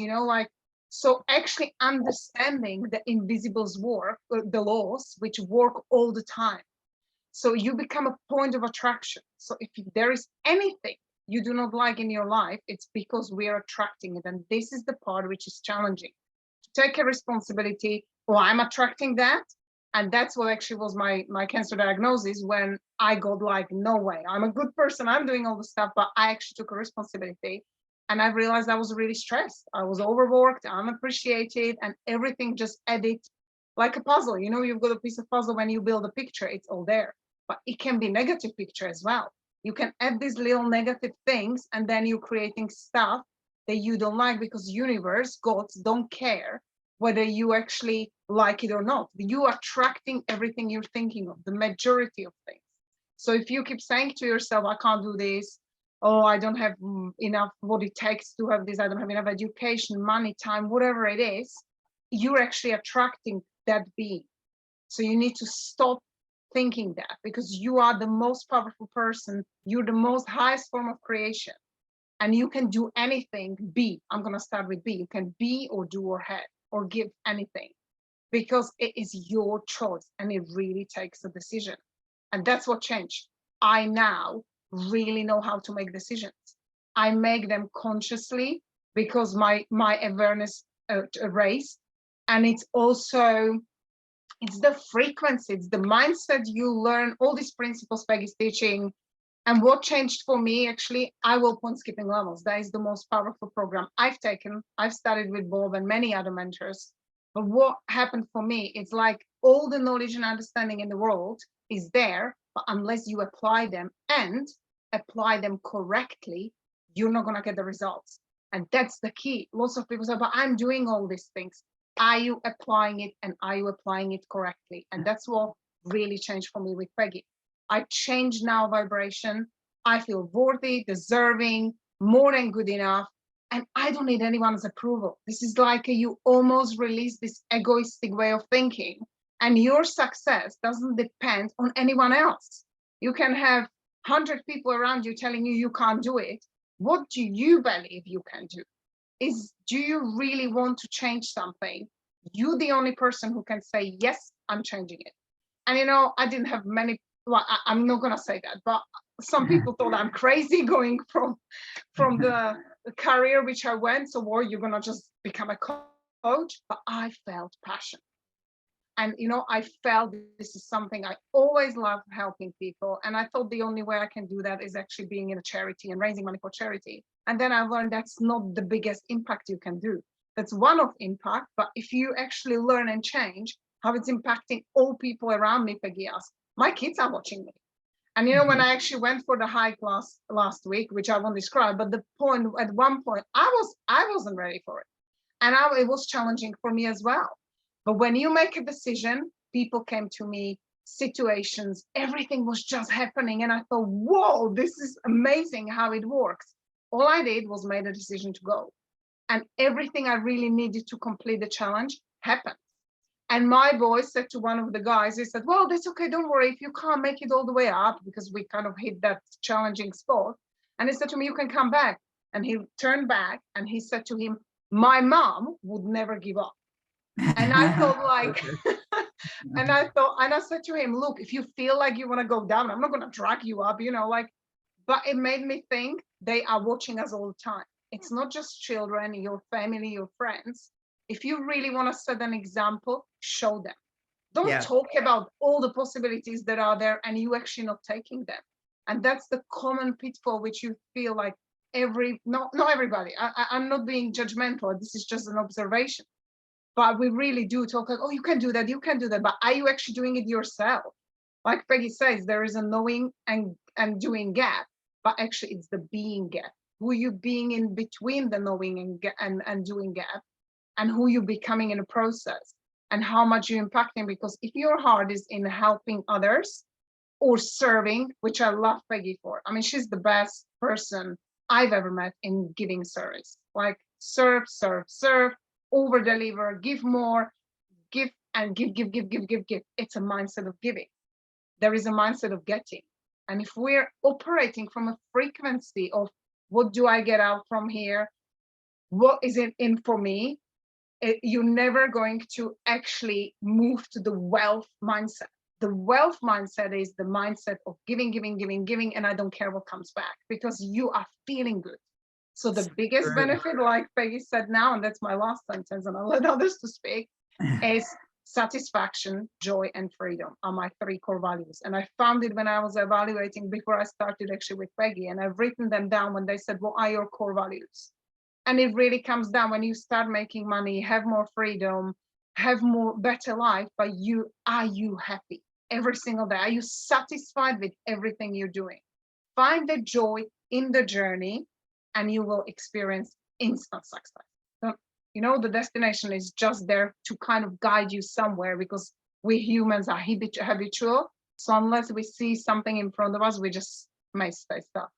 so actually understanding the invisibles work, the laws, which work all the time. So you become a point of attraction. So if there is anything you do not like in your life, it's because we are attracting it. And this is the part which is challenging. To take a responsibility, I'm attracting that. And that's what actually was my cancer diagnosis, when I got like, no way, I'm a good person, I'm doing all the stuff, but I actually took a responsibility. And I realized I was really stressed. I was overworked, unappreciated, and everything just added like a puzzle. You've got a piece of puzzle. When you build a picture, it's all there, but it can be negative picture as well. You can add these little negative things, and then you're creating stuff that you don't like, because universe, gods don't care whether you actually like it or not. You are attracting everything you're thinking of, the majority of things. So if you keep saying to yourself, I can't do this, oh, I don't have enough what it takes to have this, I don't have enough education, money, time, whatever it is, you're actually attracting that being. So you need to stop thinking that, because you are the most powerful person. You're the most highest form of creation, and you can do anything. I'm going to start with be. You can be or do or have or give anything, because it is your choice, and it really takes a decision. And that's what changed. I now really know how to make decisions. I make them consciously because my awareness raised, and it's the frequency, it's the mindset. You learn all these principles Peggy's teaching. And what changed for me, actually, I will point skipping levels. That is the most powerful program I've taken. I've studied with Bob and many other mentors. But what happened for me, it's like all the knowledge and understanding in the world is there, but unless you apply them and apply them correctly, you're not going to get the results. And that's the key. Lots of people say, but I'm doing all these things. Are you applying it, and are you applying it correctly? And that's what really changed for me with Peggy. I changed now vibration. I feel worthy, deserving, more than good enough. And I don't need anyone's approval. This is like you almost release this egoistic way of thinking, and your success doesn't depend on anyone else. You can have 100 people around you telling you can't do it. What do you believe you can do? Do you really want to change something? You're the only person who can say, yes, I'm changing it. And I didn't have many, well, I'm not going to say that, but some people thought I'm crazy going from the career which I went. So, well, you're going to just become a coach. But I felt passion. And, I felt this is something I always loved, helping people. And I thought the only way I can do that is actually being in a charity and raising money for charity. And then I learned that's not the biggest impact you can do. That's one of impact. But if you actually learn and change how it's impacting all people around me, Peggy asked, my kids are watching me. And, when I actually went for the high class last week, which I won't describe, but at one point, I wasn't ready for it. And it was challenging for me as well. But when you make a decision, people came to me situations, everything was just happening. And I thought, whoa, this is amazing how it works. All I did was made a decision to go. And everything I really needed to complete the challenge happened. And my boy said to one of the guys, he said, well, that's okay, don't worry, if you can't make it all the way up, because we kind of hit that challenging spot. And he said to me, you can come back. And he turned back and he said to him, my mom would never give up. And I thought like, and I said to him, look, if you feel like you want to go down, I'm not going to drag you up, you know, like, but it made me think they are watching us all the time. It's not just children, your family, your friends. If you really want to set an example, show them. Don't talk about all the possibilities that are there and you actually not taking them. And that's the common pitfall, which you feel like not everybody. I'm not being judgmental. This is just an observation. But we really do talk like, oh, you can do that, you can do that. But are you actually doing it yourself? Like Peggy says, there is a knowing and doing gap, but actually it's the being gap. Who you being in between the knowing and doing gap, and who you becoming in a process, and how much you're impacting. Because if your heart is in helping others or serving, which I love Peggy for. I mean, she's the best person I've ever met in giving service. Like serve, serve, serve, over deliver, give more, give and give. It's a mindset of giving. There is a mindset of getting. And if we're operating from a frequency of what do I get out from here? What is it in for me? You're never going to actually move to the wealth mindset. The wealth mindset is the mindset of giving, and I don't care what comes back, because you are feeling good. So the biggest benefit, like Peggy said now, and that's my last sentence, and I'll let others to speak, is satisfaction, joy, and freedom are my 3 core values. And I found it when I was evaluating before I started actually with Peggy, and I've written them down when they said, what are your core values? And it really comes down when you start making money, have more freedom, have more better life, but are you happy every single day? Are you satisfied with everything you're doing? Find the joy in the journey and you will experience instant success. So, you know, the destination is just there to kind of guide you somewhere, because we humans are habitual. So unless we see something in front of us, we just may stay stuck.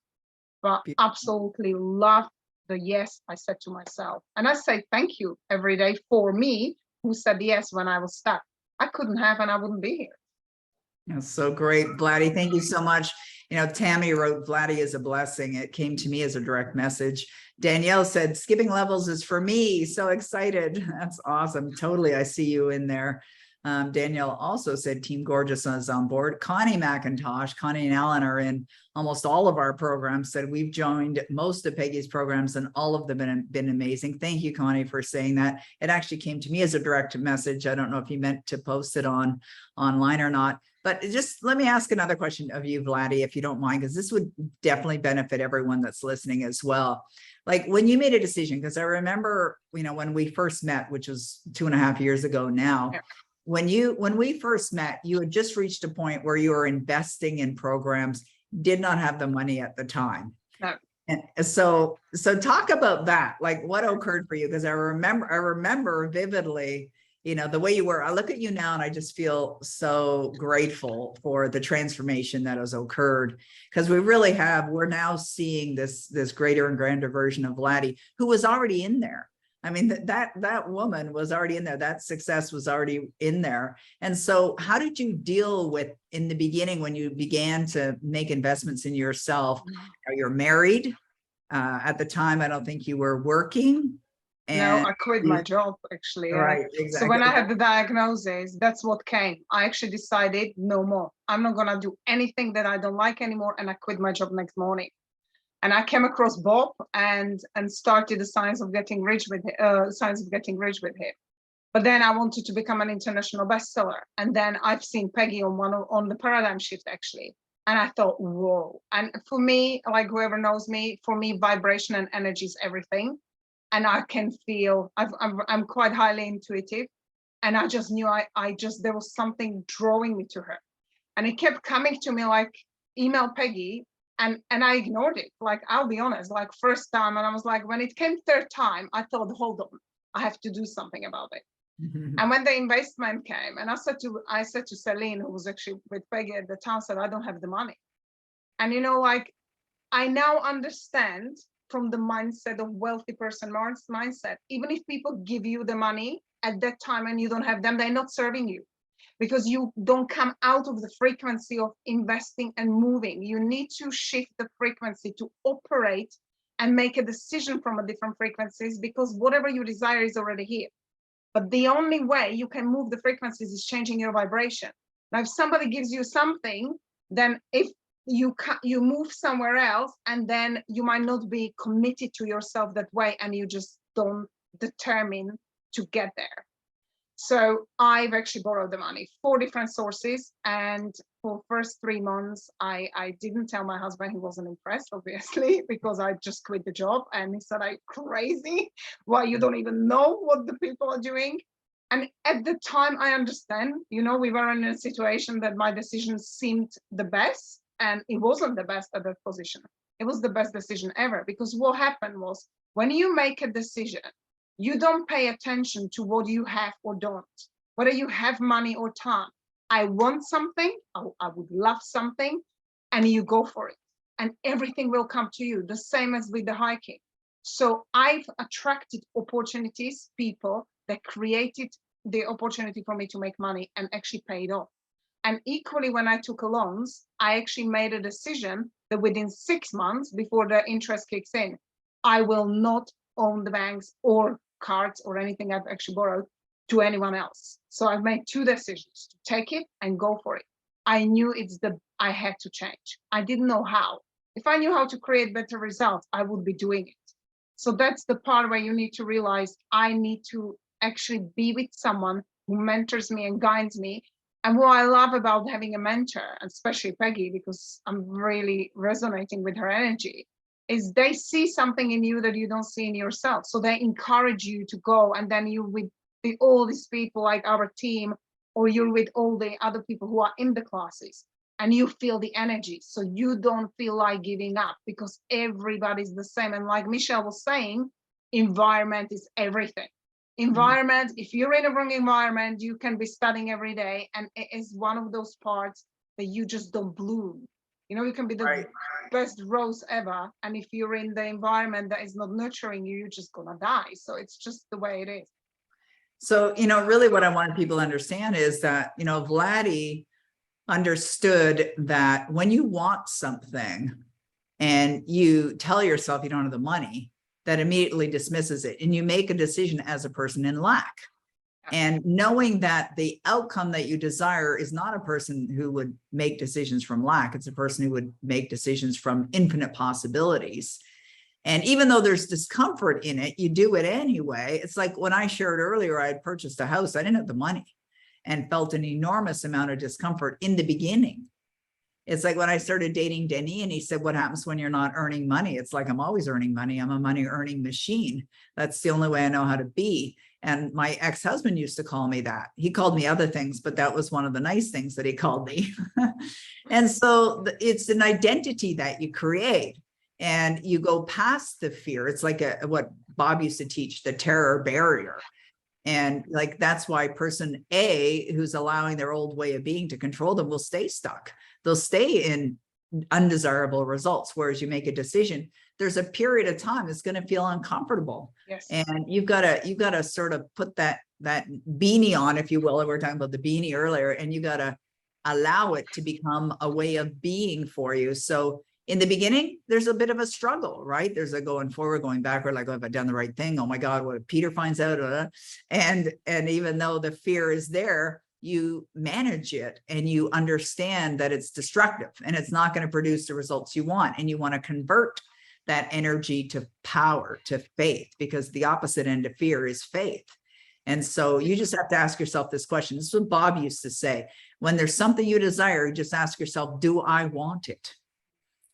But absolutely love the yes I said to myself. And I say thank you every day for me, who said yes when I was stuck. I couldn't have, and I wouldn't be here. That's so great, Vladdy. Thank you so much. You know, Tammy wrote, Vladdy is a blessing. It came to me as a direct message. Danielle said, skipping levels is for me. So excited. That's awesome. Totally. I see you in there. Danielle also said Team Gorgeous is on board. Connie McIntosh, Connie and Alan are in almost all of our programs. Said we've joined most of Peggy's programs and all of them have been amazing. Thank you, Connie, for saying that. It actually came to me as a direct message. I don't know if you meant to post it online or not. But just let me ask another question of you, Vladdy, if you don't mind, because this would definitely benefit everyone that's listening as well. Like when you made a decision, because I remember, you know, when we first met, which was 2.5 years ago now, when we first met, you had just reached a point where you were investing in programs, did not have the money at the time. No. And so talk about that, like what occurred for you, because I remember vividly, you know, the way you were. I look at you now and I just feel so grateful for the transformation that has occurred, because we're now seeing this greater and grander version of Vladdy, who was already in there. I mean, that woman was already in there. That success was already in there. And so how did you deal with, in the beginning, when you began to make investments in yourself? You're married at the time. I don't think you were working. And no, I quit my job actually. Right, exactly. So when I had the diagnosis, that's what came. I actually decided no more. I'm not gonna do anything that I don't like anymore, and I quit my job next morning. And I came across Bob and started the Science of Getting Rich with him. But then I wanted to become an international bestseller, and then I've seen Peggy on the Paradigm Shift actually, and I thought, whoa. And for me, like whoever knows me, for me, vibration and energy is everything. And I can feel, I'm quite highly intuitive. And I just knew there was something drawing me to her. And it kept coming to me like, email Peggy. And I ignored it. Like, I'll be honest, like first time. And I was like, when it came third time, I thought, hold on, I have to do something about it. And when the investment came, and I said to Celine, who was actually with Peggy at the time, said, I don't have the money. And like, I now understand from the mindset of wealthy person mindset, even if people give you the money at that time and you don't have them, they're not serving you, because you don't come out of the frequency of investing and moving. You need to shift the frequency to operate and make a decision from a different frequencies, because whatever you desire is already here. But the only way you can move the frequencies is changing your vibration. Now, if somebody gives you something, then if you move somewhere else, and then you might not be committed to yourself that way, and you just don't determine to get there. So I've actually borrowed the money, 4 different sources. And for first 3 months, I didn't tell my husband. He wasn't impressed, obviously, because I just quit the job. And he said, "Are you crazy? Why, you don't even know what the people are doing?" And at the time, I understand, we were in a situation that my decision seemed the best, and it wasn't the best at that position. It was the best decision ever, because what happened was, when you make a decision, you don't pay attention to what you have or don't, whether you have money or time. I want something, I would love something, and you go for it, and everything will come to you, the same as with the hiking. So I've attracted opportunities, people that created the opportunity for me to make money and actually paid off. And equally, when I took loans, I actually made a decision that within 6 months, before the interest kicks in, I will not own the banks or cards or anything I've actually borrowed to anyone else. So I've made 2 decisions: to take it and go for it. I knew I had to change. I didn't know how. If I knew how to create better results, I would be doing it. So that's the part where you need to realize, I need to actually be with someone who mentors me and guides me. And what I love about having a mentor, especially Peggy, because I'm really resonating with her energy, is they see something in you that you don't see in yourself. So they encourage you to go, and then you with all these people like our team, or you're with all the other people who are in the classes, and you feel the energy. So you don't feel like giving up, because everybody's the same. And like Michelle was saying, environment is everything. Environment, if you're in a wrong environment, you can be studying every day, and it is one of those parts that you just don't bloom. You can be the best rose ever, and if you're in the environment that is not nurturing you, you're just gonna die. So it's just the way it is. So, really what I wanted people to understand is that, Vladdy understood that when you want something and you tell yourself you don't have the money, that immediately dismisses it, and you make a decision as a person in lack. And knowing that the outcome that you desire is not a person who would make decisions from lack, it's a person who would make decisions from infinite possibilities. And even though there's discomfort in it, you do it anyway. It's like when I shared earlier, I had purchased a house, I didn't have the money, and felt an enormous amount of discomfort in the beginning. It's like when I started dating Denny, and he said, "What happens when you're not earning money?" It's like, I'm always earning money. I'm a money earning machine. That's the only way I know how to be. And my ex-husband used to call me that. He called me other things, but that was one of the nice things that he called me. And so it's an identity that you create, and you go past the fear. It's like what Bob used to teach, the terror barrier. And like, that's why person A, who's allowing their old way of being to control them, will stay stuck. They'll stay in undesirable results. Whereas you make a decision, there's a period of time it's going to feel uncomfortable. Yes. And you've got to sort of put that beanie on, if you will. We were talking about the beanie earlier, and you got to allow it to become a way of being for you. So in the beginning, there's a bit of a struggle, right? There's a going forward, going backward, like, oh, have I done the right thing? Oh my God, what if Peter finds out? And even though the fear is there, you manage it, and you understand that it's destructive and it's not going to produce the results you want. And you want to convert that energy to power, to faith, because the opposite end of fear is faith. And so you just have to ask yourself this question. This is what Bob used to say. When there's something you desire, you just ask yourself, do I want it?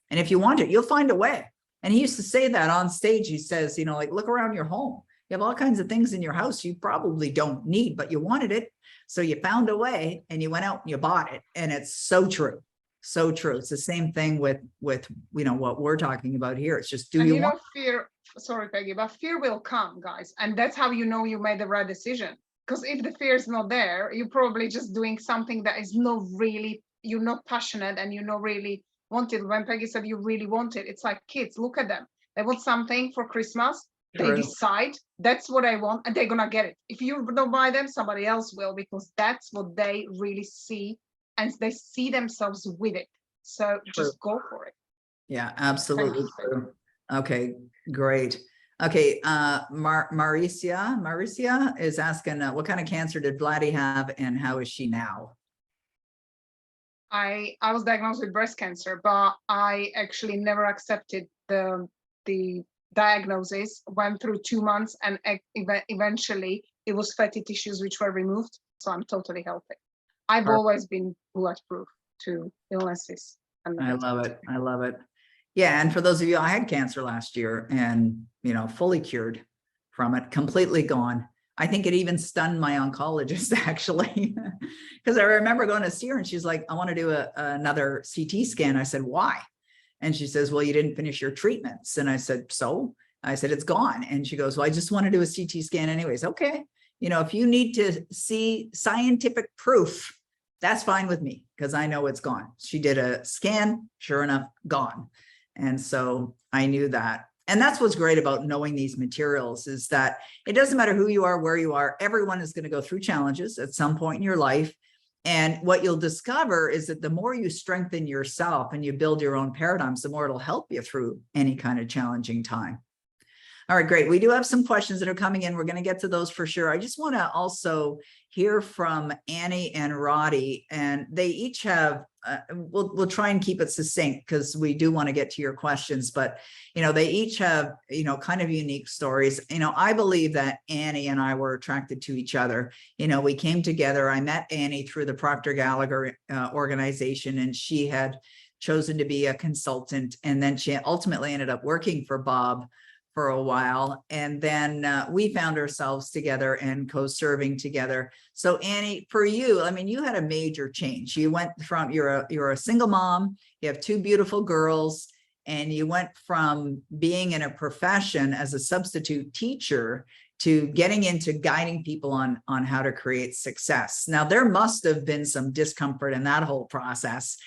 And if you want it, you'll find a way. And he used to say that on stage. He says, like, look around your home. You have all kinds of things in your house you probably don't need, but you wanted it. So you found a way, and you went out and you bought it. And it's so true. So true. It's the same thing with what we're talking about here. It's just, do you want fear? Sorry, Peggy, but fear will come, guys. And that's how you know you made the right decision. Because if the fear is not there, you're probably just doing something that is not really, you're not passionate and you not really want it. When Peggy said you really want it, it's like kids, look at them. They want something for Christmas. They True. decide that's what I want and they're gonna get it. If you don't buy them, somebody else will, because that's what they really see and they see themselves with it. So just go for it. Yeah, absolutely you. true. Okay, great. Okay, Maricia is asking, what kind of cancer did Vladdy have and how is she now? I was diagnosed with breast cancer, but I actually never accepted the diagnosis. Went through 2 months and eventually it was fatty tissues which were removed. So I'm totally healthy. I've always been bulletproof to illnesses. I love it. I love it. Yeah, and for those of you, I had cancer last year and, you know, fully cured from it, completely gone. I think it even stunned my oncologist actually, because I remember going to see her and she's like, I want to do another CT scan. I said, why? And she says, well, you didn't finish your treatments. And I said, so? I said, it's gone. And she goes, well, I just want to do a CT scan anyways. Okay. You know, if you need to see scientific proof, that's fine with me because I know it's gone. She did a scan, sure enough, gone. And so I knew that. And that's what's great about knowing these materials is that it doesn't matter who you are, where you are, everyone is going to go through challenges at some point in your life. And what you'll discover is that the more you strengthen yourself and you build your own paradigms, the more it'll help you through any kind of challenging time. All right, great. We do have some questions that are coming in. We're going to get to those for sure. I just want to also hear from Annie and Roddy, and they each have, we'll try and keep it succinct because we do want to get to your questions, but, you know, they each have, you know, kind of unique stories. You know, I believe that Annie and I were attracted to each other. You know, we came together. I met Annie through the Procter Gallagher organization, and she had chosen to be a consultant. And then she ultimately ended up working for Bob for a while. And then we found ourselves together and co-serving together. So Annie, for you, I mean, you had a major change. You went from, you're a single mom, you have 2 beautiful girls, and you went from being in a profession as a substitute teacher to getting into guiding people on how to create success. Now, there must have been some discomfort in that whole process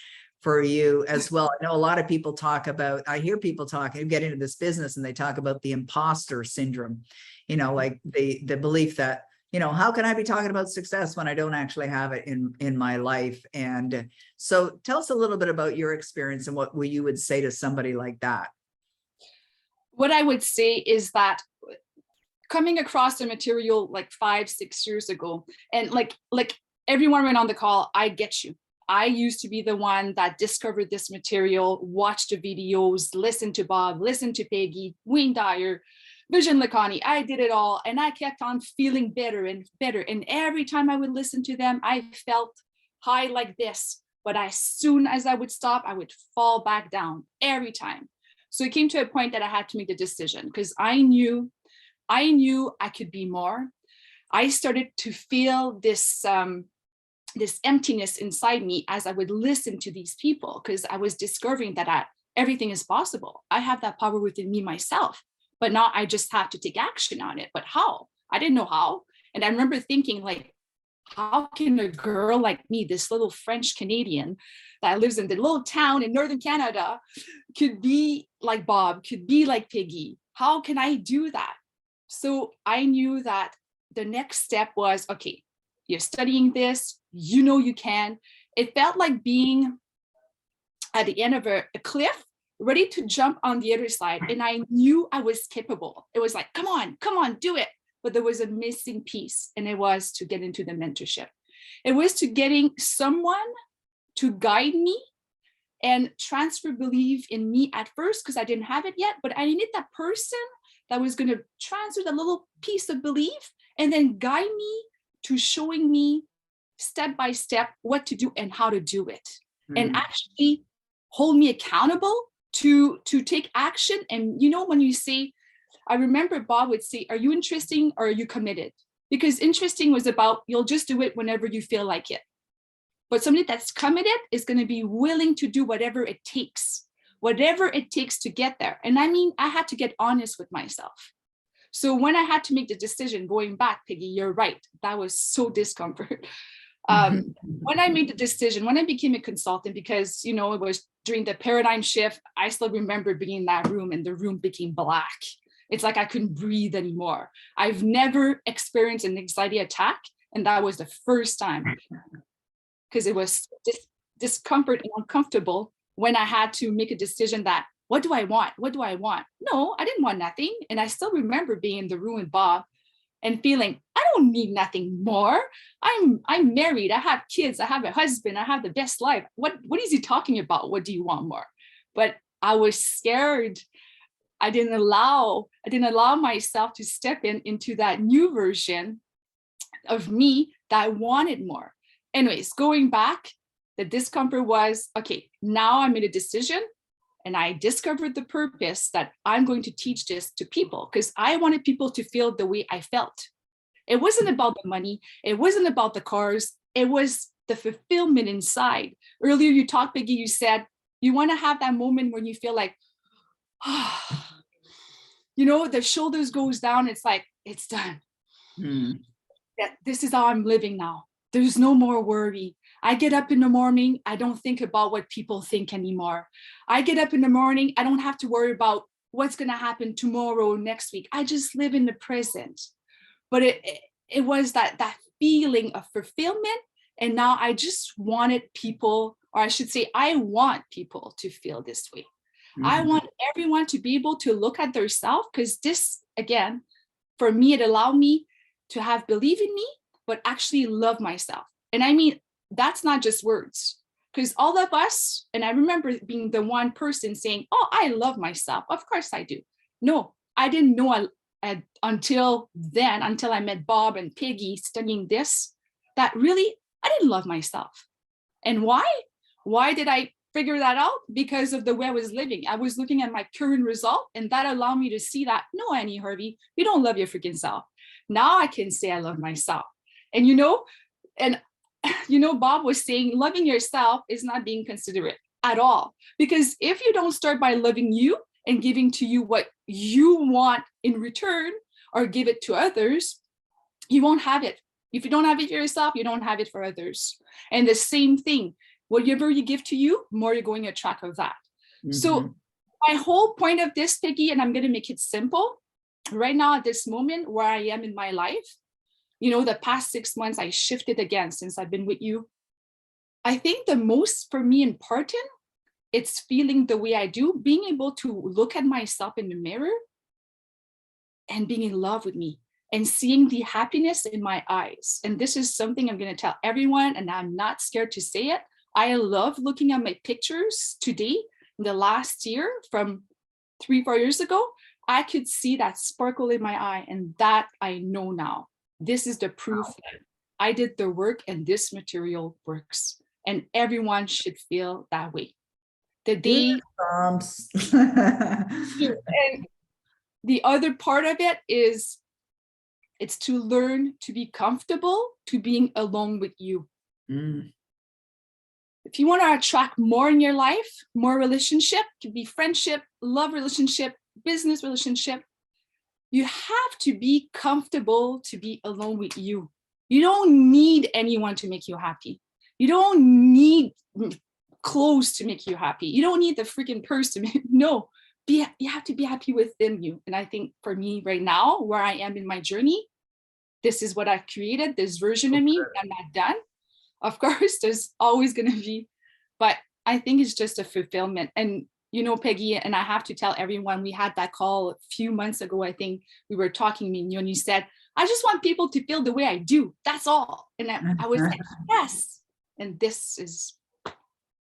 for you as well. I know a lot of people talk about, I hear people talking, get into this business and they talk about the imposter syndrome, you know, like the belief that, you know, how can I be talking about success when I don't actually have it in my life? And so tell us a little bit about your experience and what you would say to somebody like that. What I would say is that coming across the material like 5-6 years ago, and like everyone went on the call, I get you. I used to be the one that discovered this material, watched the videos, listened to Bob, listened to Peggy, Wayne Dyer, Vision Lakhani. I did it all. And I kept on feeling better and better. And every time I would listen to them, I felt high like this. But as soon as I would stop, I would fall back down every time. So it came to a point that I had to make the decision because I knew I could be more. I started to feel this emptiness inside me as I would listen to these people, because I was discovering that everything is possible. I have that power within me myself, but now I just have to take action on it. But how? I didn't know how. And I remember thinking, like, how can a girl like me, this little French Canadian that lives in the little town in Northern Canada, could be like Bob, could be like Peggy? How can I do that? So I knew that the next step was, okay, you're studying this, you know you can. It felt like being at the end of a cliff, ready to jump on the other side. And I knew I was capable. It was like, come on, do it. But there was a missing piece, and it was to get into the mentorship. It was to getting someone to guide me and transfer belief in me at first, because I didn't have it yet, but I needed that person that was going to transfer the little piece of belief and then guide me to showing me step by step what to do and how to do it, and actually hold me accountable to take action. And you know, when you say, I remember Bob would say, are you interesting or are you committed? Because interesting was about, you'll just do it whenever you feel like it. But somebody that's committed is going to be willing to do whatever it takes to get there. And I mean, I had to get honest with myself. So when I had to make the decision, going back, Peggy, you're right. That was so discomfort. When I made the decision, when I became a consultant, because, you know, it was during the paradigm shift, I still remember being in that room and the room became black. It's like I couldn't breathe anymore. I've never experienced an anxiety attack. And that was the first time, because it was discomfort and uncomfortable when I had to make a decision that, what do I want? What do I want? No, I didn't want nothing. And I still remember being in the room with Bob and feeling, I don't need nothing more. I'm married, I have kids, I have a husband, I have the best life. What is he talking about? What do you want more? But I was scared. I didn't allow myself to step into that new version of me that wanted more. Anyways, going back, the discomfort was, okay, now I made a decision and I discovered the purpose that I'm going to teach this to people, because I wanted people to feel the way I felt. It wasn't about the money. It wasn't about the cars. It was the fulfillment inside. Earlier you talked, Peggy, you said you want to have that moment when you feel like, you know, the shoulders goes down. It's like, it's done. That this is how I'm living now. There's no more worry. I get up in the morning, I don't think about what people think anymore. I get up in the morning, I don't have to worry about what's going to happen tomorrow, next week. I just live in the present. But it was that feeling of fulfillment. And now I just wanted people, or I should say, I want people to feel this way. I want everyone to be able to look at themselves, because this, again, for me, it allowed me to have belief in me, but actually love myself. And I mean, that's not just words, because all of us, and I remember being the one person saying, oh, I love myself. Of course I do. No, I didn't know until I met Bob and Peggy studying this, that really, I didn't love myself. And why? Why did I figure that out? Because of the way I was living. I was looking at my current result, and that allowed me to see that, no, Annie Harvey, you don't love your freaking self. Now I can say I love myself. And Bob was saying loving yourself is not being considerate at all. Because if you don't start by loving you and giving to you what you want in return, or give it to others, you won't have it. If you don't have it for yourself, you don't have it for others. And the same thing, whatever you give to you, more you're going to attract of that. So my whole point of this, Peggy, and I'm going to make it simple, right now at this moment where I am in my life, you know, the past 6 months, I shifted again since I've been with you. I think the most for me important, it's feeling the way I do, being able to look at myself in the mirror and being in love with me and seeing the happiness in my eyes. And this is something I'm going to tell everyone, and I'm not scared to say it. I love looking at my pictures today, in the last year, from 3-4 years ago. I could see that sparkle in my eye, and that I know now. This is the proof that I did the work and this material works, and everyone should feel that way. The day, and the other part of it is, it's to learn to be comfortable to being alone with you. If you want to attract more in your life, more relationship, it could be friendship, love relationship, business relationship, you have to be comfortable to be alone with you. You don't need anyone to make you happy. You don't need clothes to make you happy. You don't need the freaking purse to make, no. You have to be happy within you. And I think for me right now, where I am in my journey, this is what I've created, this version of me. I'm not done. Of course, there's always going to be, but I think it's just a fulfillment. And, you know, Peggy, and I have to tell everyone, we had that call a few months ago. I think we were talking, and you said, I just want people to feel the way I do. That's all. And I was like, yes. And this is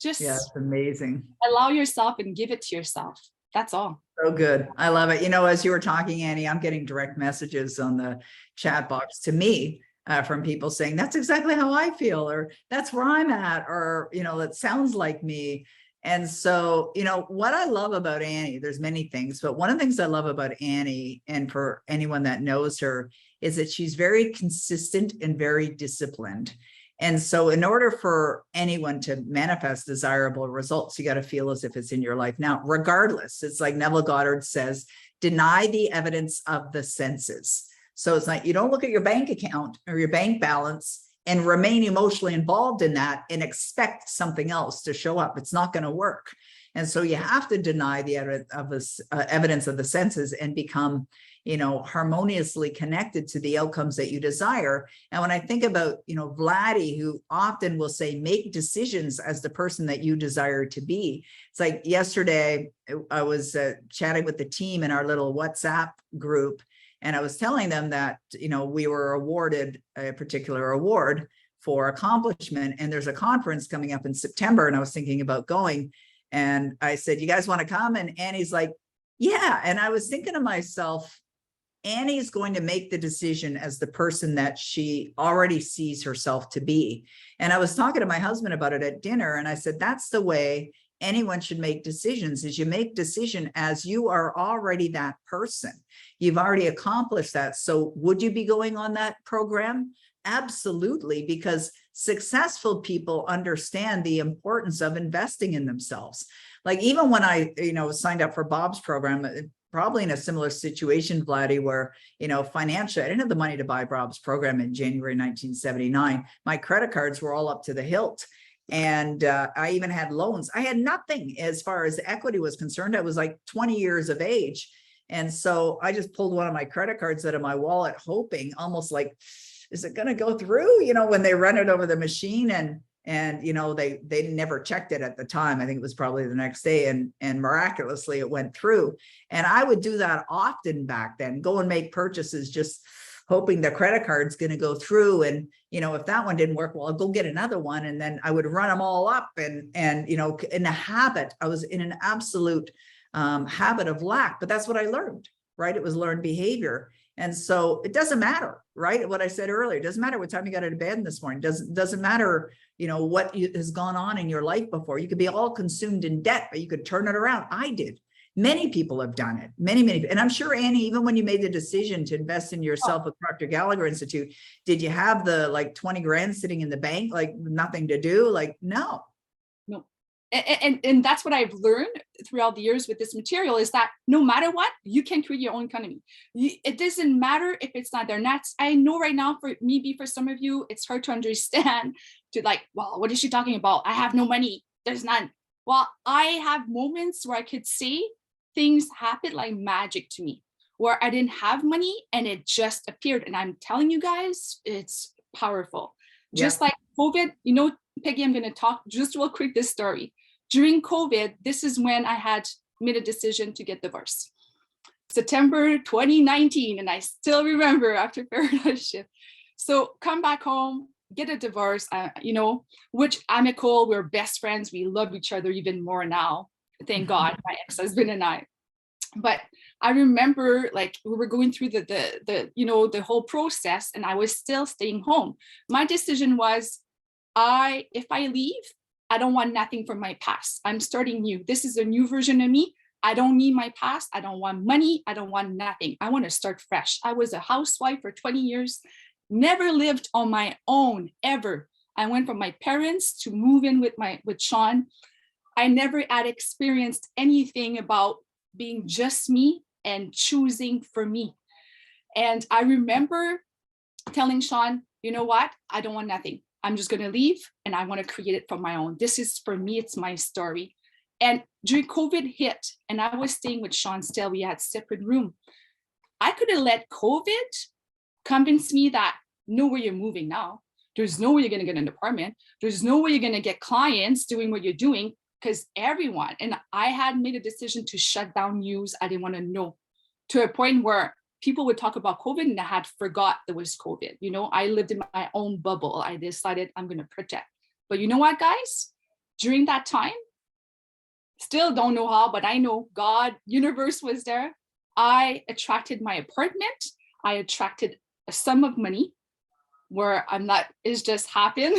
just, yeah, it's amazing. Allow yourself and give it to yourself. That's all. So good. I love it. You know, as you were talking, Annie, I'm getting direct messages on the chat box to me from people saying, that's exactly how I feel, or that's where I'm at, or, you know, that sounds like me. And so, you know, what I love about Annie, there's many things, but one of the things I love about Annie, and for anyone that knows her, is that she's very consistent and very disciplined. And so in order for anyone to manifest desirable results, you got to feel as if it's in your life now, regardless. It's like Neville Goddard says, deny the evidence of the senses. So it's like, you don't look at your bank account or your bank balance and remain emotionally involved in that and expect something else to show up. It's not going to work. And so you have to deny the evidence of the senses and become, harmoniously connected to the outcomes that you desire. And when I think about, Vladdy, who often will say, make decisions as the person that you desire to be. It's like yesterday, I was chatting with the team in our little WhatsApp group, and I was telling them that, we were awarded a particular award for accomplishment, and there's a conference coming up in September, and I was thinking about going. And I said, you guys want to come? And Annie's like, yeah. And I was thinking to myself, Annie's going to make the decision as the person that she already sees herself to be. And I was talking to my husband about it at dinner, and I said, that's the way anyone should make decisions, is you make decision as you are already that person. You've already accomplished that. So would you be going on that program? Absolutely, because successful people understand the importance of investing in themselves. Like even when I, signed up for Bob's program, probably in a similar situation, Vladdy, where, financially, I didn't have the money to buy Bob's program in January 1979. My credit cards were all up to the hilt. And I even had loans. I had nothing as far as equity was concerned. I was like 20 years of age. And so I just pulled one of my credit cards out of my wallet, hoping almost like, is it going to go through, when they run it over the machine, and they never checked it at the time. I think it was probably the next day, and miraculously it went through. And I would do that often back then, go and make purchases, just hoping the credit card's going to go through. And, if that one didn't work, well, I'll go get another one. And then I would run them all up and in a habit, I was in an absolute habit of lack, but that's what I learned, right? It was learned behavior. And so it doesn't matter, right? What I said earlier, it doesn't matter what time you got out of bed this morning. Doesn't matter, what has gone on in your life before. You could be all consumed in debt, but you could turn it around. I did. Many people have done it. Many. And I'm sure, Annie, even when you made the decision to invest in yourself at Proctor Gallagher Institute, did you have the 20 grand sitting in the bank, like nothing to do? Like, no. And that's what I've learned throughout the years with this material, is that no matter what, you can create your own economy. It doesn't matter if it's not there. That's, I know right now, for maybe for some of you, it's hard to understand, to like, well, what is she talking about? I have no money. There's none. Well, I have moments where I could say things happen like magic to me, where I didn't have money and it just appeared. And I'm telling you guys, it's powerful. Yeah. Just like COVID, Peggy, I'm going to talk just real quick this story. During COVID, this is when I had made a decision to get divorced. September 2019, and I still remember after Paradise Shift. So come back home, get a divorce, which amicable, we're best friends. We love each other even more now. Thank God, my ex-husband and I. But I remember we were going through the whole process, and I was still staying home. My decision was, if I leave, I don't want nothing from my past. I'm starting new. This is a new version of me. I don't need my past. I don't want money. I don't want nothing. I want to start fresh. I was a housewife for 20 years, never lived on my own ever. I went from my parents to move in with Sean. I never had experienced anything about being just me and choosing for me. And I remember telling Sean, you know what? I don't want nothing. I'm just going to leave, and I want to create it from my own. This is for me. It's my story. And during COVID hit, and I was staying with Sean still, we had separate room. I could have let COVID convince me that nowhere you're moving now. There's no way you're going to get an apartment. There's no way you're going to get clients doing what you're doing, because everyone, and I had made a decision to shut down news. I didn't want to know, to a point where people would talk about COVID and I had forgot there was COVID. I lived in my own bubble. I decided I'm going to protect. But you know what, guys? During that time, still don't know how, but I know God, universe was there. I attracted my apartment. I attracted a sum of money where it's just happened.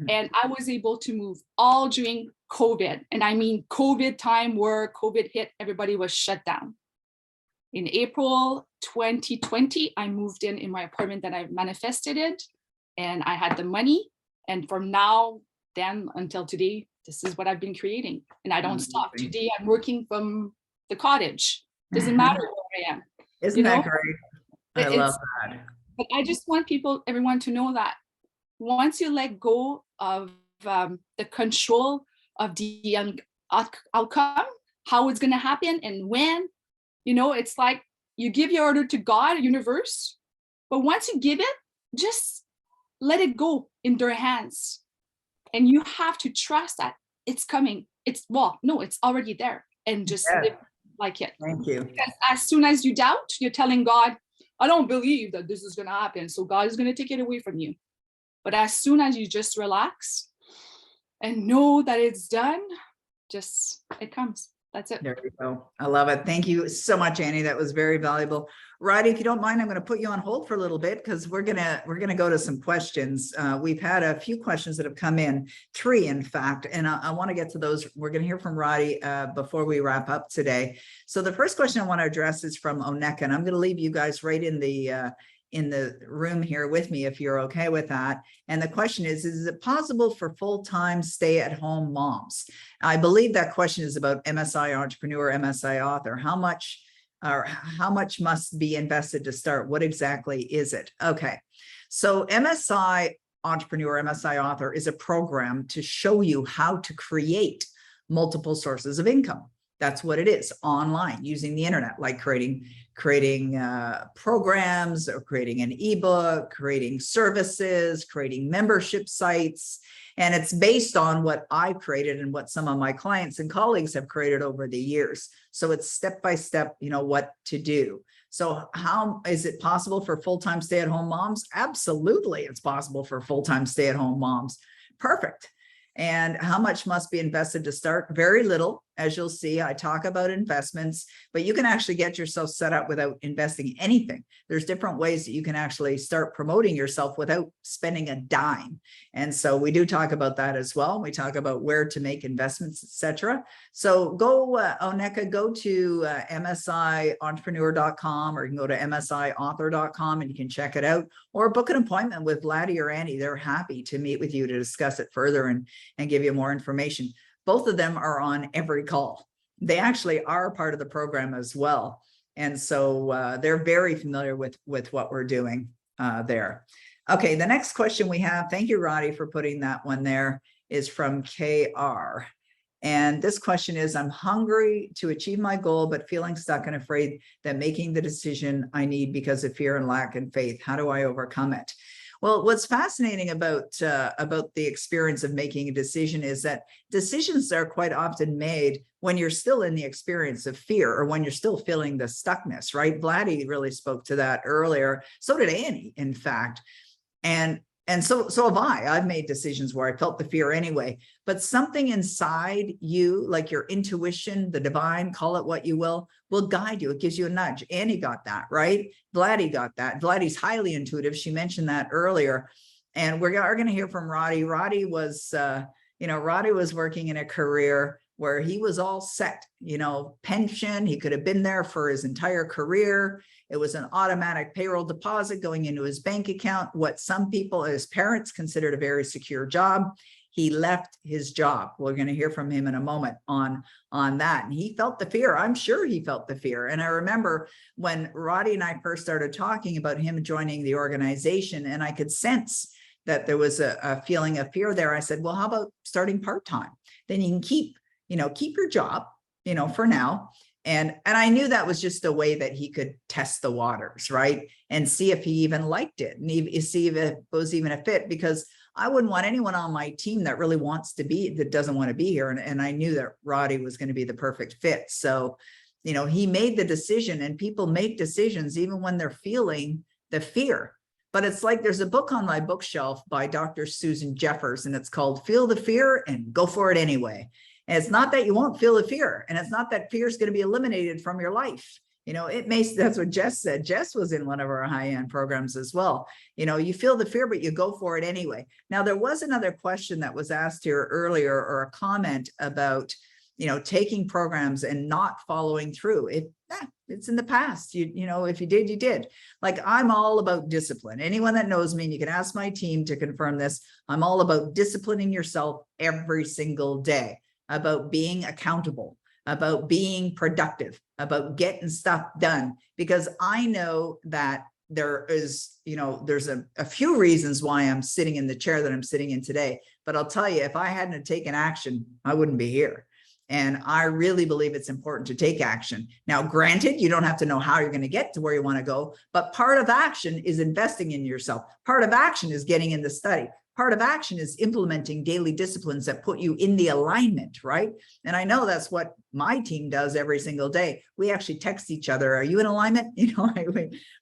And I was able to move all during COVID. And I mean, COVID time where COVID hit, everybody was shut down. In April 2020, I moved in my apartment that I manifested it, and I had the money. And from now then until today, this is what I've been creating. And I don't stop. Amazing. Today I'm working from the cottage. Doesn't matter where I am. Isn't You that know, great? I It's- love that. But I just want everyone to know that once you let go of the control of the outcome, how it's going to happen and when, it's like you give your order to God, universe, but once you give it, just let it go in their hands. And you have to trust that it's coming. It's already there, and just live like it. Thank you. Because as soon as you doubt, you're telling God, I don't believe that this is going to happen. So God is going to take it away from you. But as soon as you just relax and know that it's done, it comes. That's it. There you go. I love it. Thank you so much, Annie. That was very valuable. Roddy, if you don't mind, I'm going to put you on hold for a little bit because we're gonna go to some questions. We've had a few questions that have come in, 3 in fact, and I want to get to those. We're going to hear from Roddy before we wrap up today. So the first question I want to address is from Oneka, and I'm going to leave you guys right in the room here with me if you're okay with that. And the question is it possible for full-time stay-at-home moms? I believe that question is about MSI entrepreneur, MSI author. How much must be invested to start? What exactly is it? Okay, so MSI entrepreneur, MSI author is a program to show you how to create multiple sources of income. That's what it is, online, using the internet, like creating programs, or creating an ebook, creating services, creating membership sites. And it's based on what I've created and what some of my clients and colleagues have created over the years. So it's step-by-step, what to do. So how is it possible for full-time stay-at-home moms? Absolutely, it's possible for full-time stay-at-home moms. Perfect. And how much must be invested to start? Very little. As you'll see, I talk about investments, but you can actually get yourself set up without investing anything. There's different ways that you can actually start promoting yourself without spending a dime. And so we do talk about that as well. We talk about where to make investments, etc. So go, Oneka, go to msientrepreneur.com, or you can go to msiauthor.com and you can check it out, or book an appointment with Vladdy or Annie. They're happy to meet with you to discuss it further and give you more information. Both of them are on every call. They actually are part of the program as well. And so they're very familiar with what we're doing there. Okay, the next question we have, thank you, Roddy, for putting that one there, is from KR. And this question is, I'm hungry to achieve my goal, but feeling stuck and afraid that making the decision I need because of fear and lack of faith. How do I overcome it? Well, what's fascinating about the experience of making a decision is that decisions are quite often made when you're still in the experience of fear, or when you're still feeling the stuckness, right? Vladdy really spoke to that earlier. So did Annie, in fact. And so have I. I've made decisions where I felt the fear anyway, but something inside you, like your intuition, the divine, call it what you will guide you. It gives you a nudge. Annie got that, right? Vladdy got that. Vladdy's highly intuitive. She mentioned that earlier. And we're going to hear from Roddy. Roddy was, Roddy was working in a career where he was all set, pension. He could have been there for his entire career. It was an automatic payroll deposit going into his bank account, what some people, his parents, considered a very secure job. He left his job. We're going to hear from him in a moment on that. And he felt the fear. I'm sure he felt the fear. And I remember when Roddy and I first started talking about him joining the organization, and I could sense that there was a feeling of fear there. I said, well, how about starting part-time? Then you can keep your job, for now. And I knew that was just a way that he could test the waters, right? And see if he even liked it, and see if it was even a fit, because I wouldn't want anyone on my team that really that doesn't want to be here. And I knew that Roddy was going to be the perfect fit. So, he made the decision, and people make decisions even when they're feeling the fear. But it's like, there's a book on my bookshelf by Dr. Susan Jeffers, and it's called Feel the Fear and Go for It Anyway. And it's not that you won't feel the fear, and it's not that fear is going to be eliminated from your life. That's what Jess said. Jess was in one of our high-end programs as well. You feel the fear, but you go for it anyway. Now, there was another question that was asked here earlier, or a comment about, taking programs and not following through. it's in the past. You know, if you did, you did. Like, I'm all about discipline. Anyone that knows me, and you can ask my team to confirm this, I'm all about disciplining yourself every single day, about being accountable, about being productive, about getting stuff done, because I know that there is, you know, there's a few reasons why I'm sitting in the chair that I'm sitting in today. But I'll tell you, if I hadn't taken action, I wouldn't be here. And I really believe it's important to take action. Now, granted, you don't have to know how you're going to get to where you want to go, but part of action is investing in yourself. Part of action is getting in the study. Part of action is implementing daily disciplines that put you in the alignment, right? And I know that's what my team does every single day. We actually text each other. Are you in alignment? You know,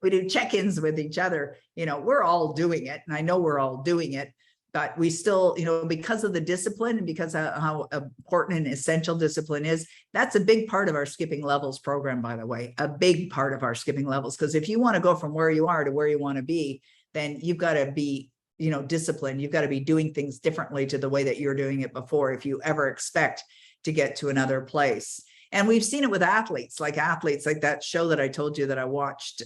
we do check-ins with each other. You know, we're all doing it. And I know we're all doing it, but we still, you know, because of the discipline and because of how important and essential discipline is, that's a big part of our Skipping Levels program, by the way, a big part of our Skipping Levels. Because if you want to go from where you are to where you want to be, then you've got to be, you know, disciplined. You've got to be doing things differently to the way that you're doing it before, if you ever expect to get to another place. And we've seen it with athletes like that show that I told you that I watched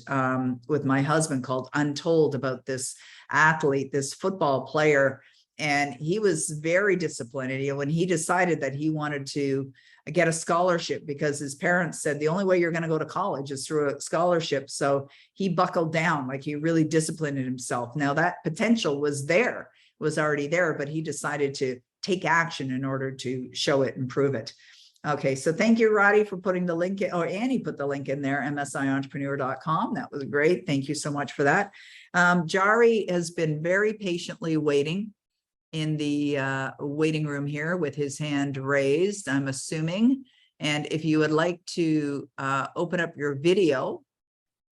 with my husband called Untold, about this athlete, this football player. And he was very disciplined. And when he decided that he wanted to get a scholarship, because his parents said the only way you're going to go to college is through a scholarship. So he buckled down, like he really disciplined himself. Now that potential was there, was already there, but he decided to take action in order to show it and prove it. Okay, so thank you, Roddy, for putting the link in, or Annie put the link in there, msiontrepreneur.com. That was great. Thank you so much for that. Jari has been very patiently waiting in the waiting room here with his hand raised, I'm assuming. And if you would like to open up your video,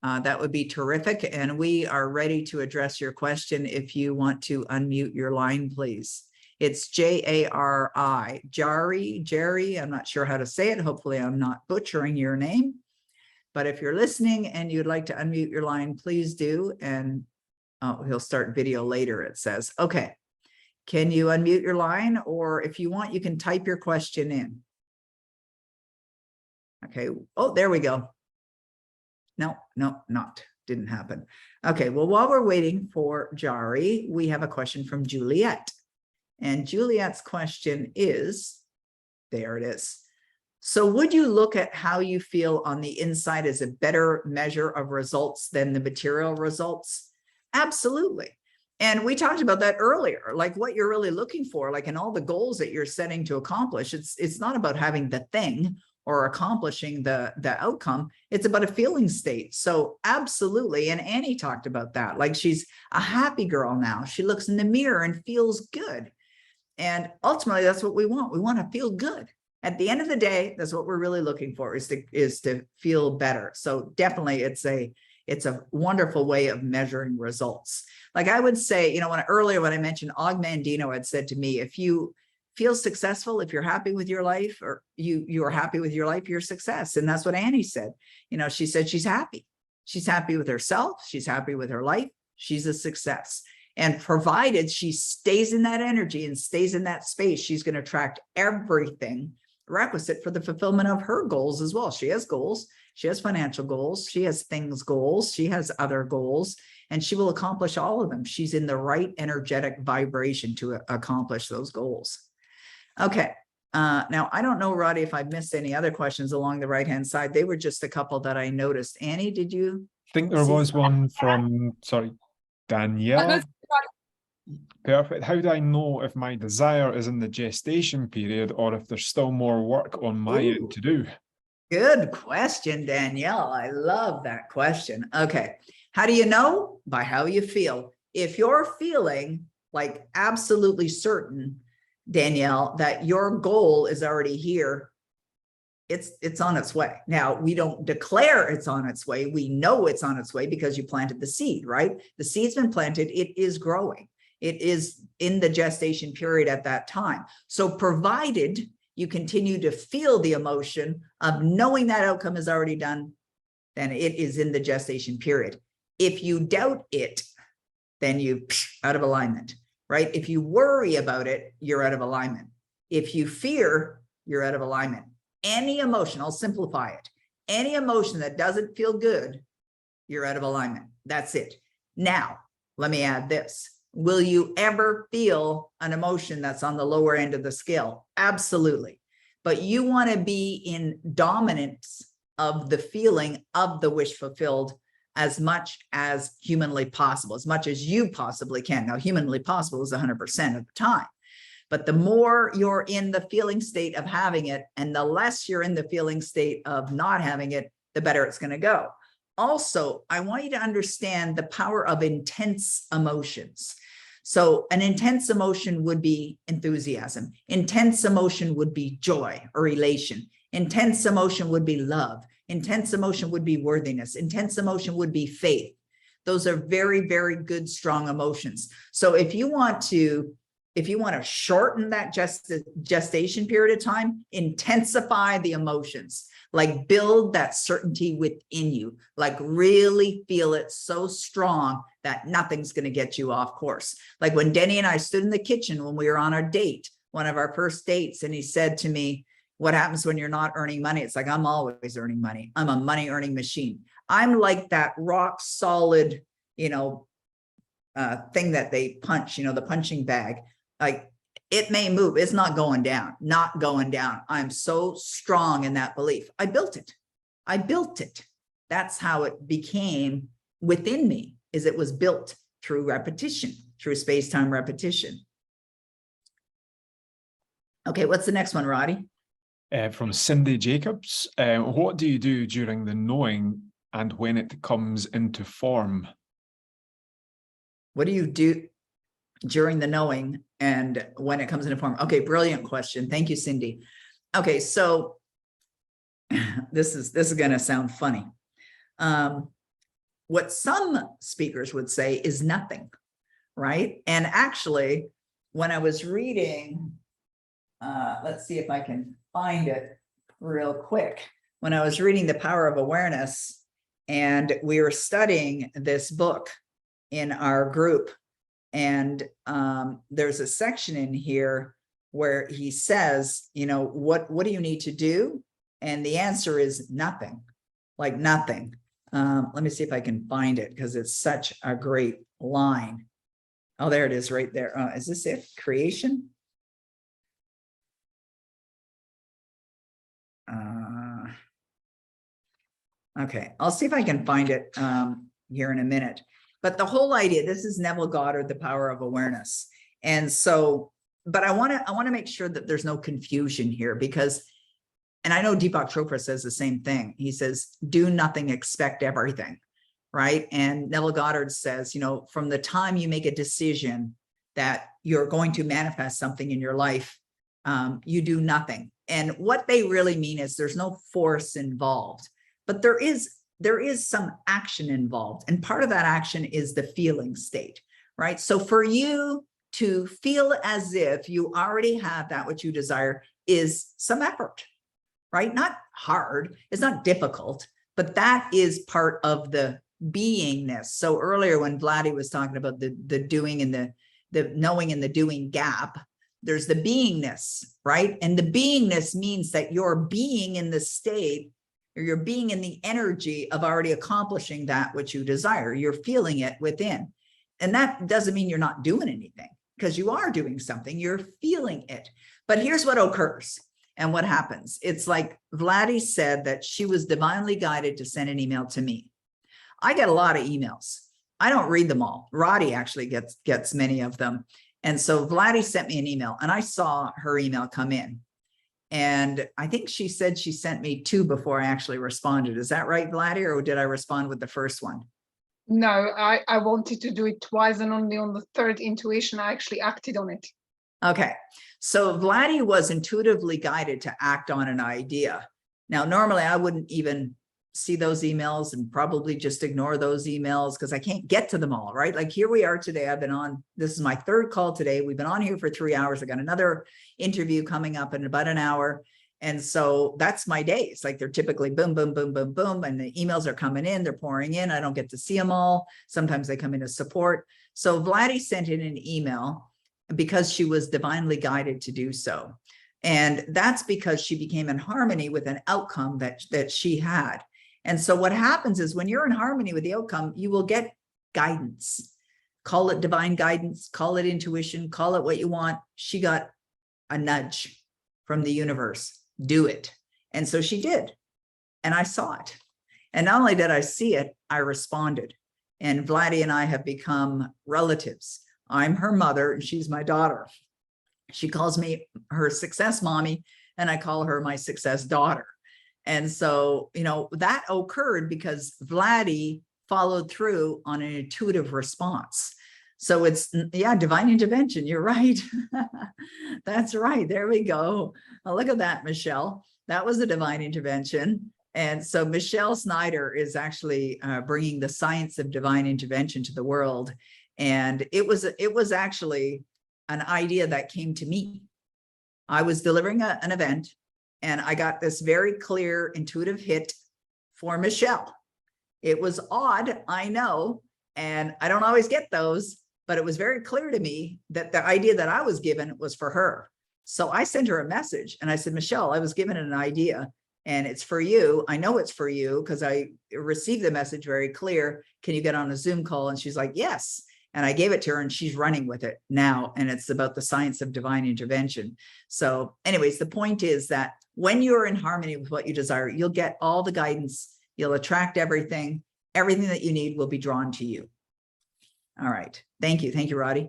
that would be terrific. And we are ready to address your question. If you want to unmute your line, please. It's Jari, Jerry. I'm not sure how to say it. Hopefully I'm not butchering your name. But if you're listening and you'd like to unmute your line, please do. And he'll start video later, it says. Okay. Can you unmute your line? Or if you want, you can type your question in. Okay. Oh, there we go. No, didn't happen. Okay. Well, while we're waiting for Jari, we have a question from Juliet. And Juliet's question is, there it is. So would you look at how you feel on the inside as a better measure of results than the material results? Absolutely. And we talked about that earlier, like what you're really looking for, like in all the goals that you're setting to accomplish. It's not about having the thing or accomplishing the outcome. It's about a feeling state. So absolutely. And Annie talked about that. Like, she's a happy girl now. She looks in the mirror and feels good. And ultimately, that's what we want. We want to feel good. At the end of the day, that's what we're really looking for, is to feel better. So definitely it's a wonderful way of measuring results. Like I would say, you know, earlier when I mentioned Og Mandino had said to me, if you feel successful, if you're happy with your life, or you are happy with your life, you're success. And that's what Annie said. You know, she said she's happy. She's happy with herself. She's happy with her life. She's a success. And provided she stays in that energy and stays in that space, she's going to attract everything requisite for the fulfillment of her goals as well. She has goals. She has financial goals. She has things goals. She has other goals, and she will accomplish all of them. She's in the right energetic vibration to accomplish those goals. Okay. Now, I don't know, Roddy, if I missed any other questions along the right-hand side. They were just a couple that I noticed. Annie, did you? I think there was one from, sorry, Danielle. Perfect. How do I know if my desire is in the gestation period or if there's still more work on my end to do? Good question, Danielle. I love that question. Okay. How do you know? By how you feel. If you're feeling like absolutely certain, Danielle, that your goal is already here, it's on its way. Now, we don't declare it's on its way. We know it's on its way because you planted the seed, right? The seed's been planted. It is growing. It is in the gestation period at that time. So provided you continue to feel the emotion of knowing that outcome is already done, then it is in the gestation period. If you doubt it, then you're out of alignment, right? If you worry about it, you're out of alignment. If you fear, you're out of alignment. Any emotion, I'll simplify it. Any emotion that doesn't feel good, you're out of alignment. That's it. Now, let me add this. Will you ever feel an emotion that's on the lower end of the scale? Absolutely. But you want to be in dominance of the feeling of the wish fulfilled as much as humanly possible, as much as you possibly can. Now, humanly possible is 100% of the time. But the more you're in the feeling state of having it, and the less you're in the feeling state of not having it, the better it's going to go. Also, I want you to understand the power of intense emotions. So an intense emotion would be enthusiasm. Intense emotion would be joy or elation. Intense emotion would be love. Intense emotion would be worthiness. Intense emotion would be faith. Those are very, very good, strong emotions. So if you want to shorten that gestation period of time, intensify the emotions, like build that certainty within you, like really feel it so strong that nothing's going to get you off course. Like when Denny and I stood in the kitchen when we were on our date, one of our first dates, and he said to me, what happens when you're not earning money? It's like, I'm always earning money. I'm a money earning machine. I'm like that rock solid, thing that they punch, the punching bag. Like it may move. It's not going down, not going down. I'm so strong in that belief. I built it. I built it. That's how it became within me, is it was built through repetition, through space-time repetition. Okay, what's the next one, Roddy? From Cindy Jacobs. What do you do during the knowing and when it comes into form? What do you do during the knowing and when it comes into form? Okay, brilliant question. Thank you, Cindy. Okay, so this is going to sound funny. What some speakers would say is nothing, right? And actually, when I was reading, let's see if I can find it real quick. When I was reading The Power of Awareness, and we were studying this book in our group, and there's a section in here where he says, what do you need to do? And the answer is nothing, like nothing. Let me see if I can find it because it's such a great line. Oh, there it is right there. Is this it? Creation? Okay, I'll see if I can find it here in a minute. But the whole idea, this is Neville Goddard, The Power of Awareness. And so, but I want to make sure that there's no confusion here, because, and I know Deepak Chopra says the same thing. He says, do nothing, expect everything, right? And Neville Goddard says, from the time you make a decision that you're going to manifest something in your life, you do nothing. And what they really mean is there's no force involved, but there is some action involved. And part of that action is the feeling state, right? So for you to feel as if you already have that which you desire is some effort, right? Not hard, it's not difficult, but that is part of the beingness. So earlier when Vladdy was talking about the doing and the knowing and the doing gap, there's the beingness, right? And the beingness means that you're being in the state, or you're being in the energy of already accomplishing that which you desire. You're feeling it within. And that doesn't mean you're not doing anything, because you are doing something, you're feeling it. But here's what occurs and what happens. It's like Vladdy said that she was divinely guided to send an email to me. I get a lot of emails. I don't read them all. Roddy actually gets many of them. And so Vladdy sent me an email, and I saw her email come in. And I think she said she sent me 2 before I actually responded. Is that right, Vladdy, or did I respond with the first one? No, I wanted to do it twice, and only on the third intuition, I actually acted on it. Okay, so Vladdy was intuitively guided to act on an idea. Now, normally I wouldn't even see those emails and probably just ignore those emails because I can't get to them all, right? Like here we are today. I've been on, this is my 3rd call today. We've been on here for 3 hours. I got another interview coming up in about an hour. And so that's my days. Like they're typically boom, boom, boom, boom, boom. And the emails are coming in, they're pouring in. I don't get to see them all. Sometimes they come in as support. So Vladdy sent in an email because she was divinely guided to do so. And that's because she became in harmony with an outcome that she had. And so what happens is when you're in harmony with the outcome, you will get guidance. Call it divine guidance, call it intuition, call it what you want. She got a nudge from the universe. Do it. And so she did. And I saw it. And not only did I see it, I responded. And Vladdy and I have become relatives. I'm her mother and she's my daughter. She calls me her success mommy, and I call her my success daughter. And so, you know, that occurred because Vladdy followed through on an intuitive response. So it's, yeah, divine intervention. You're right. That's right. There we go. Oh, look at that, Michelle. That was a divine intervention. And so Michelle Snyder is actually bringing the science of divine intervention to the world. And it was actually an idea that came to me. I was delivering an event and I got this very clear intuitive hit for Michelle. It was odd, I know, and I don't always get those, but it was very clear to me that the idea that I was given was for her. So I sent her a message and I said, Michelle, I was given an idea and it's for you. I know it's for you because I received the message very clear. Can you get on a Zoom call? And she's like, yes. And I gave it to her and she's running with it now. And it's about the science of divine intervention. So anyways, the point is that when you're in harmony with what you desire, you'll get all the guidance, you'll attract everything that you need will be drawn to you. All right. Thank you. Thank you, Roddy.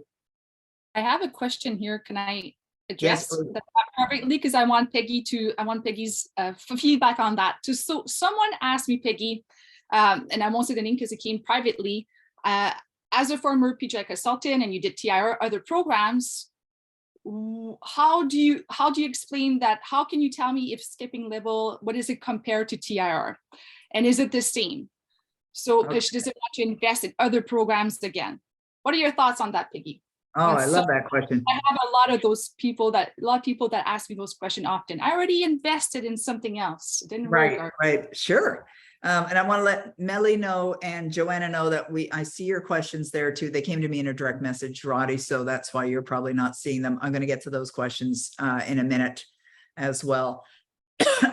I have a question here. Can I address Yes, that perfectly? Because I want Peggy's feedback on that. So someone asked me, Peggy, and I won't say the name because it came privately, as a former PGI consultant and you did TIR other programs, how do you explain that? How can you tell me if skipping level, what is it compared to TIR? And is it the same? So Okay. she doesn't want to invest in other programs again. What are your thoughts on that, Peggy? Oh, I love that question. I have a lot of people that ask me those questions often. I already invested in something else. It didn't work. Right. Sure. And I want to let Melly know and Joanna know that I see your questions there too. They came to me in a direct message, Roddy. So that's why you're probably not seeing them. I'm going to get to those questions in a minute as well.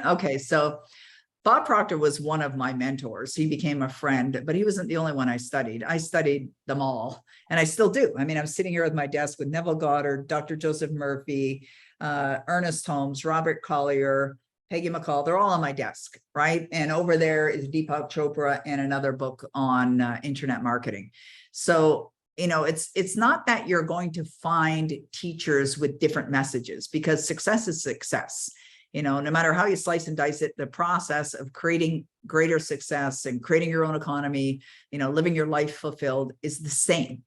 Okay. So Bob Proctor was one of my mentors. He became a friend, but he wasn't the only one I studied. I studied them all, and I still do. I mean, I'm sitting here at my desk with Neville Goddard, Dr. Joseph Murphy, Ernest Holmes, Robert Collier, Peggy McColl. They're all on my desk, right? And over there is Deepak Chopra and another book on internet marketing. So, you know, it's not that you're going to find teachers with different messages, because success is success. You know, no matter how you slice and dice it, the process of creating greater success and creating your own economy, you know, living your life fulfilled is the same.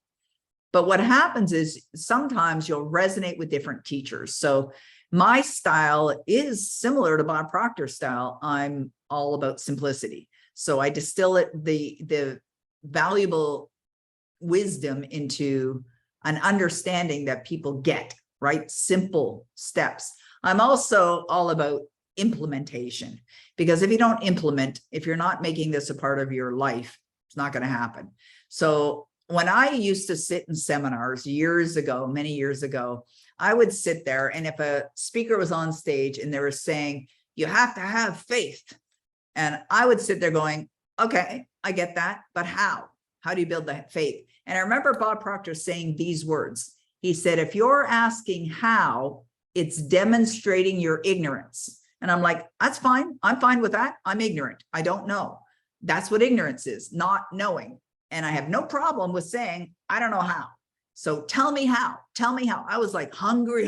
But what happens is sometimes you'll resonate with different teachers. So my style is similar to Bob Proctor's style. I'm all about simplicity. So I distill the valuable wisdom into an understanding that people get, right? Simple steps. I'm also all about implementation, because if you don't implement, if you're not making this a part of your life, it's not going to happen. So when I used to sit in seminars years ago, many years ago, I would sit there, and if a speaker was on stage and they were saying, you have to have faith, and I would sit there going, okay, I get that, but how? How do you build that faith? And I remember Bob Proctor saying these words. He said, if you're asking how, it's demonstrating your ignorance. And I'm like, that's fine. I'm fine with that. I'm ignorant. I don't know. That's what ignorance is, not knowing. And I have no problem with saying, I don't know how. So tell me how. Tell me how. I was like hungry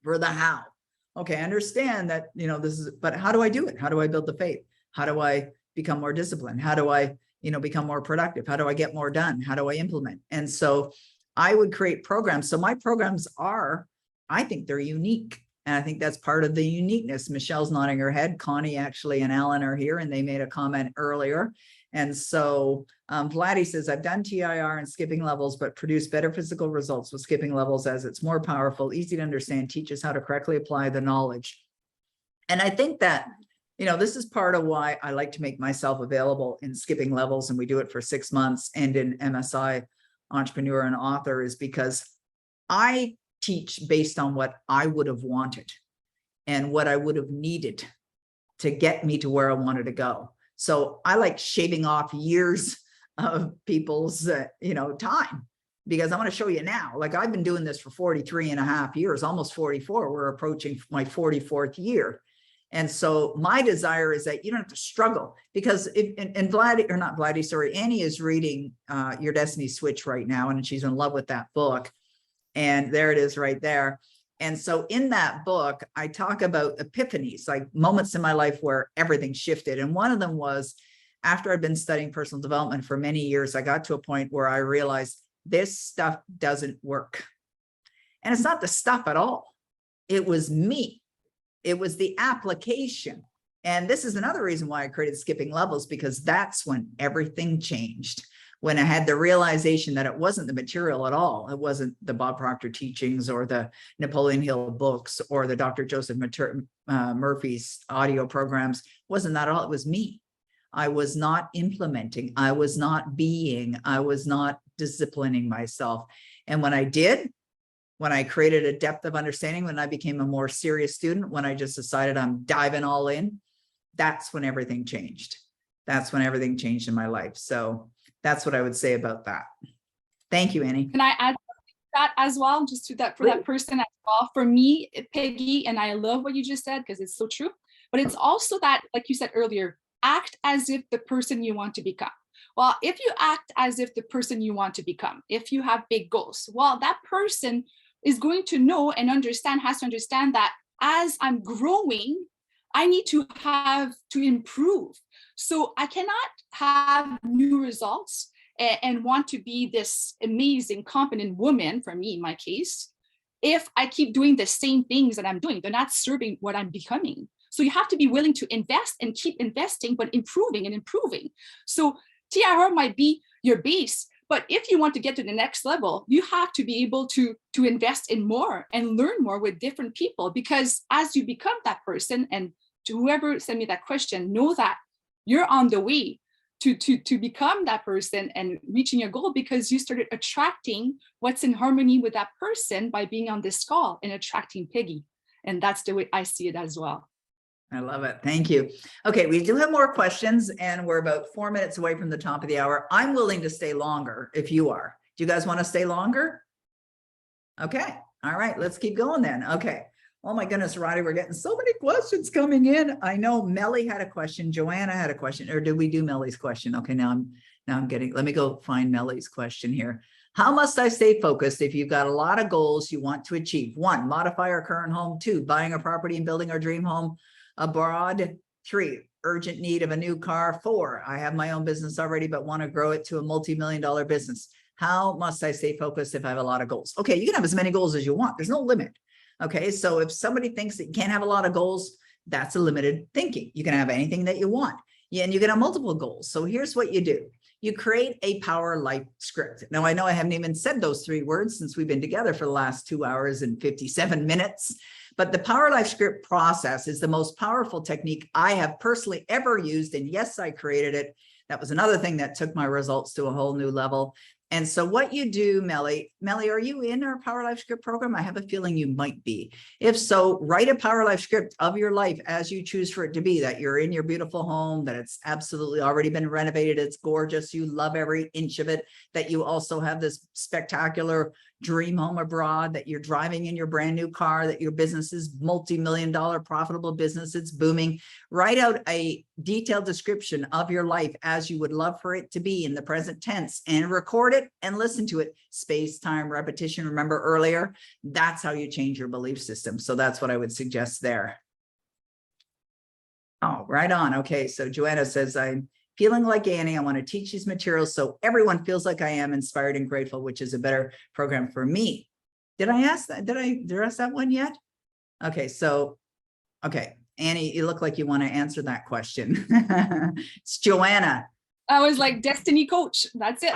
for the how. Okay, I understand that, you know, this is, but how do I do it? How do I build the faith? How do I become more disciplined? How do I, you know, become more productive? How do I get more done? How do I implement? And so I would create programs. So my programs are, I think they're unique. And I think that's part of the uniqueness. Michelle's nodding her head. Connie actually and Alan are here, and they made a comment earlier. And so Vladdy says, I've done TIR and skipping levels, but produce better physical results with skipping levels, as it's more powerful, easy to understand, teaches how to correctly apply the knowledge. And I think that, you know, this is part of why I like to make myself available in skipping levels. And we do it for 6 months, and in MSI Entrepreneur and Author, is because I teach based on what I would have wanted and what I would have needed to get me to where I wanted to go. So I like shaving off years of people's, time, because I want to show you now, like I've been doing this for 43 and a half years, almost 44. We're approaching my 44th year. And so my desire is that you don't have to struggle, because Annie is reading Your Destiny Switch right now, and she's in love with that book. And there it is right there. And so in that book, I talk about epiphanies, like moments in my life where everything shifted. And one of them was after I'd been studying personal development for many years, I got to a point where I realized this stuff doesn't work. And it's not the stuff at all. It was me. It was the application. And this is another reason why I created Skipping Levels, because that's when everything changed. When I had the realization that it wasn't the material at all. It wasn't the Bob Proctor teachings or the Napoleon Hill books or the Dr. Joseph Murphy's audio programs. It wasn't that at all. It was me. I was not implementing. I was not being. I was not disciplining myself. And when I did, when I created a depth of understanding, when I became a more serious student, when I just decided I'm diving all in, that's when everything changed. That's when everything changed in my life. So that's what I would say about that. Thank you, Annie. Can I add that as well, just to that, for that person as well? For me, Peggy, and I love what you just said because it's so true, but it's also that, like you said earlier, act as if the person you want to become. Well, if you act as if the person you want to become, if you have big goals, well, that person is going to know and understand, has to understand that as I'm growing, I need to improve. So I cannot have new results and want to be this amazing, competent woman, for me, in my case, if I keep doing the same things that I'm doing. They're not serving what I'm becoming. So you have to be willing to invest and keep investing, but improving and improving. So TIR might be your base, but if you want to get to the next level, you have to be able to invest in more and learn more with different people, because as you become that person, and to whoever sent me that question, know that you're on the way to become that person and reaching your goal, because you started attracting what's in harmony with that person by being on this call and attracting Peggy. And that's the way I see it as well. I love it. Thank you. Okay, we do have more questions, and we're about 4 minutes away from the top of the hour. I'm willing to stay longer if you are. Do you guys want to stay longer? Okay. All right, let's keep going then. Okay. Oh my goodness, Roddy, we're getting so many questions coming in. I know Melly had a question. Joanna had a question, or did we do Melly's question? Okay, now I'm getting, let me go find Melly's question here. How must I stay focused if you've got a lot of goals you want to achieve? 1, modify our current home. 2, buying a property and building our dream home abroad. 3, urgent need of a new car. 4, I have my own business already, but want to grow it to a multi-million-dollar business. How must I stay focused if I have a lot of goals? Okay, you can have as many goals as you want. There's no limit. Okay, so if somebody thinks that you can't have a lot of goals, that's a limited thinking. You can have anything that you want. Yeah, and you can have multiple goals. So here's what you do. You create a power life script. Now, I know I haven't even said those 3 words since we've been together for the last 2 hours and 57 minutes. But the power life script process is the most powerful technique I have personally ever used. And yes, I created it. That was another thing that took my results to a whole new level. And so what you do, Melly, are you in our Power Life Script program? I have a feeling you might be. If so, write a Power Life Script of your life as you choose for it to be, that you're in your beautiful home, that it's absolutely already been renovated. It's gorgeous. You love every inch of it, that you also have this spectacular dream home abroad, that you're driving in your brand new car, that your business is multi-million-dollar profitable business. It's booming. Write out a detailed description of your life as you would love for it to be in the present tense, and record it and listen to it. Space, time, repetition. Remember earlier, that's how you change your belief system. So that's what I would suggest there. Oh, right on. Okay. So Joanna says, I'm feeling like Annie. I want to teach these materials so everyone feels like I am inspired and grateful, which is a better program for me. Did I ask that? Did I address that one yet? Okay. So, okay. Annie, you look like you want to answer that question. It's Joanna. I was like, destiny coach. That's it.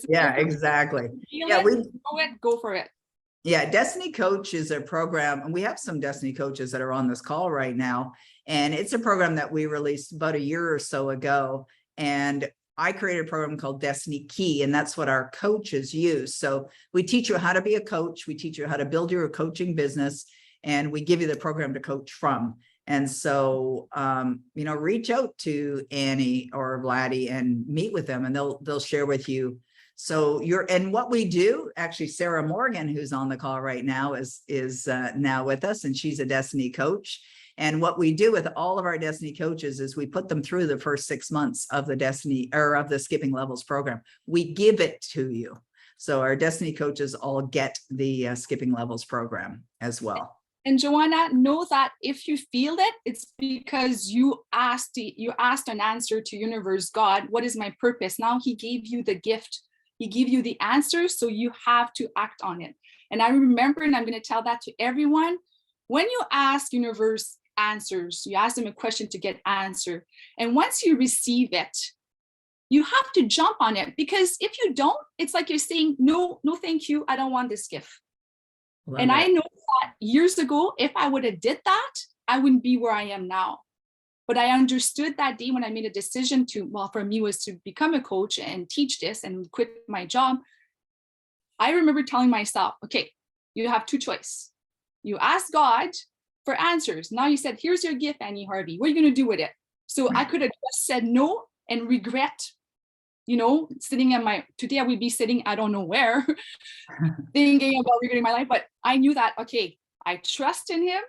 Yeah, exactly. Yeah, go for it. Yeah, Destiny Coach is a program, and we have some Destiny coaches that are on this call right now. And it's a program that we released about a year or so ago. And I created a program called Destiny Key, and that's what our coaches use. So we teach you how to be a coach. We teach you how to build your coaching business, and we give you the program to coach from. And so, you know, reach out to Annie or Vladdy and meet with them, and they'll share with you. So and what we do, actually, Sarah Morgan, who's on the call right now, is now with us, and she's a Destiny coach. And what we do with all of our Destiny coaches is we put them through the first 6 months of the Destiny or of the Skipping Levels program. We give it to you. So our Destiny coaches all get the Skipping Levels program as well. And Joanna, know that if you feel it, it's because you asked an answer to universe, God, what is my purpose? Now he gave you the gift. He gave you the answer, so you have to act on it. And I remember, and I'm going to tell that to everyone, when you ask universe answers, you ask them a question to get answer. And once you receive it, you have to jump on it, because if you don't, it's like you're saying, no, thank you. I don't want this gift. And I know that years ago, if I would have did that, I wouldn't be where I am now. But I understood that day when I made a decision to, well, for me was to become a coach and teach this and quit my job. I remember telling myself, okay, you have two choices. You ask God for answers. Now you said, here's your gift, Annie Harvey. What are you going to do with it? So I could have just said no and regret, you know, today I would be sitting, I don't know where, thinking about regretting my life. But I knew that, okay, I trust in him.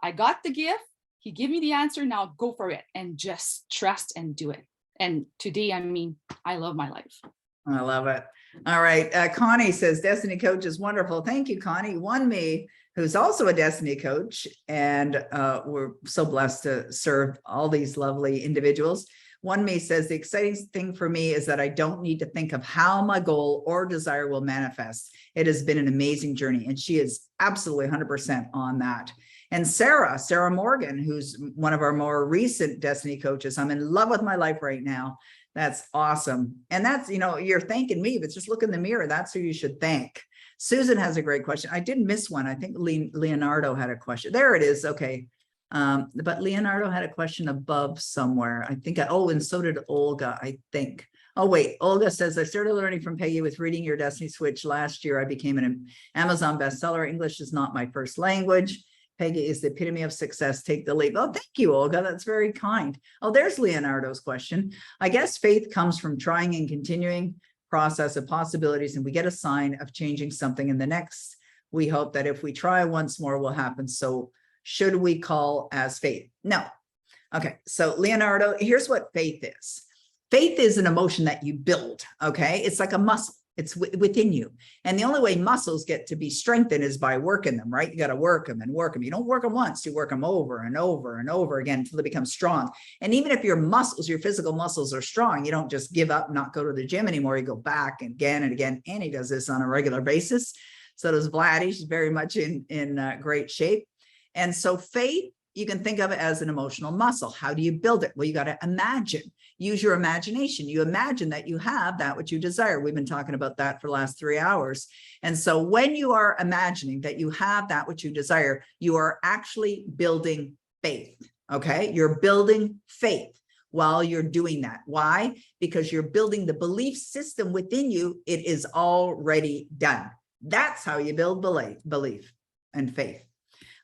I got the gift. He gave me the answer. Now go for it and just trust and do it. And today, I mean, I love my life. I love it. All right. Connie says, Destiny Coach is wonderful. Thank you, Connie. One me, who's also a Destiny Coach. And we're so blessed to serve all these lovely individuals. One me says, the exciting thing for me is that I don't need to think of how my goal or desire will manifest. It has been an amazing journey. And she is absolutely 100% on that. And Sarah Morgan, who's one of our more recent Destiny coaches, I'm in love with my life right now. That's awesome. And that's, you know, you're thanking me, but just look in the mirror. That's who you should thank. Susan has a great question. I did miss one. I think Leonardo had a question. There it is. Okay. But Leonardo had a question above somewhere. I think, and so did Olga, I think. Oh, wait, Olga says, I started learning from Peggy with reading your Destiny Switch last year. I became an Amazon bestseller. English is not my first language. Peggy is the epitome of success. Take the leap. Oh, thank you, Olga. That's very kind. Oh, there's Leonardo's question. I guess faith comes from trying and continuing process of possibilities, and we get a sign of changing something in the next. We hope that if we try once more will happen. So should we call as faith? No. Okay. So Leonardo, here's what faith is. Faith is an emotion that you build. Okay. It's like a muscle. It's within you. And the only way muscles get to be strengthened is by working them, right? You got to work them and work them. You don't work them once, you work them over and over and over again until they become strong. And even if your muscles, your physical muscles are strong, you don't just give up and not go to the gym anymore. You go back again and again. Annie does this on a regular basis. So does Vladdy. She's very much in great shape. And so faith, you can think of it as an emotional muscle. How do you build it? Well, you got to imagine. Use your imagination. You imagine that you have that which you desire. We've been talking about that for the last 3 hours. And so when you are imagining that you have that which you desire, you are actually building faith. Okay. You're building faith while you're doing that. Why? Because you're building the belief system within you. It is already done. That's how you build belief and faith.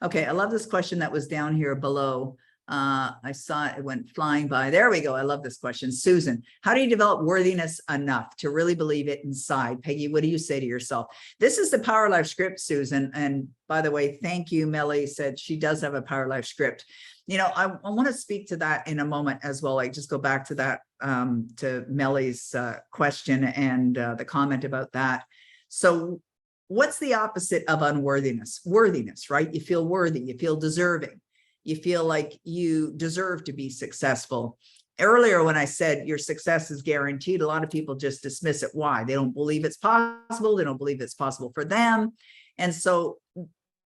Okay. I love this question that was down here below. I saw it went flying by. There we go. I love this question. Susan, how do you develop worthiness enough to really believe it inside? Peggy, what do you say to yourself? This is the Power Life script, Susan. And by the way, thank you. Melly said she does have a Power Life script. You know, I want to speak to that in a moment as well. Like just go back to that, to Melly's question and the comment about that. So what's the opposite of unworthiness? Worthiness, right? You feel worthy, you feel deserving. You feel like you deserve to be successful. Earlier, when I said your success is guaranteed, a lot of people just dismiss it. Why? They don't believe it's possible. They don't believe it's possible for them. And so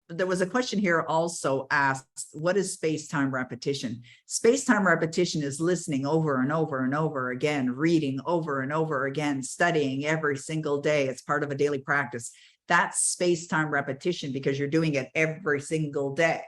there was a question here also asked, what is space-time repetition? Space-time repetition is listening over and over and over again, reading over and over again, studying every single day. It's part of a daily practice. That's space-time repetition because you're doing it every single day.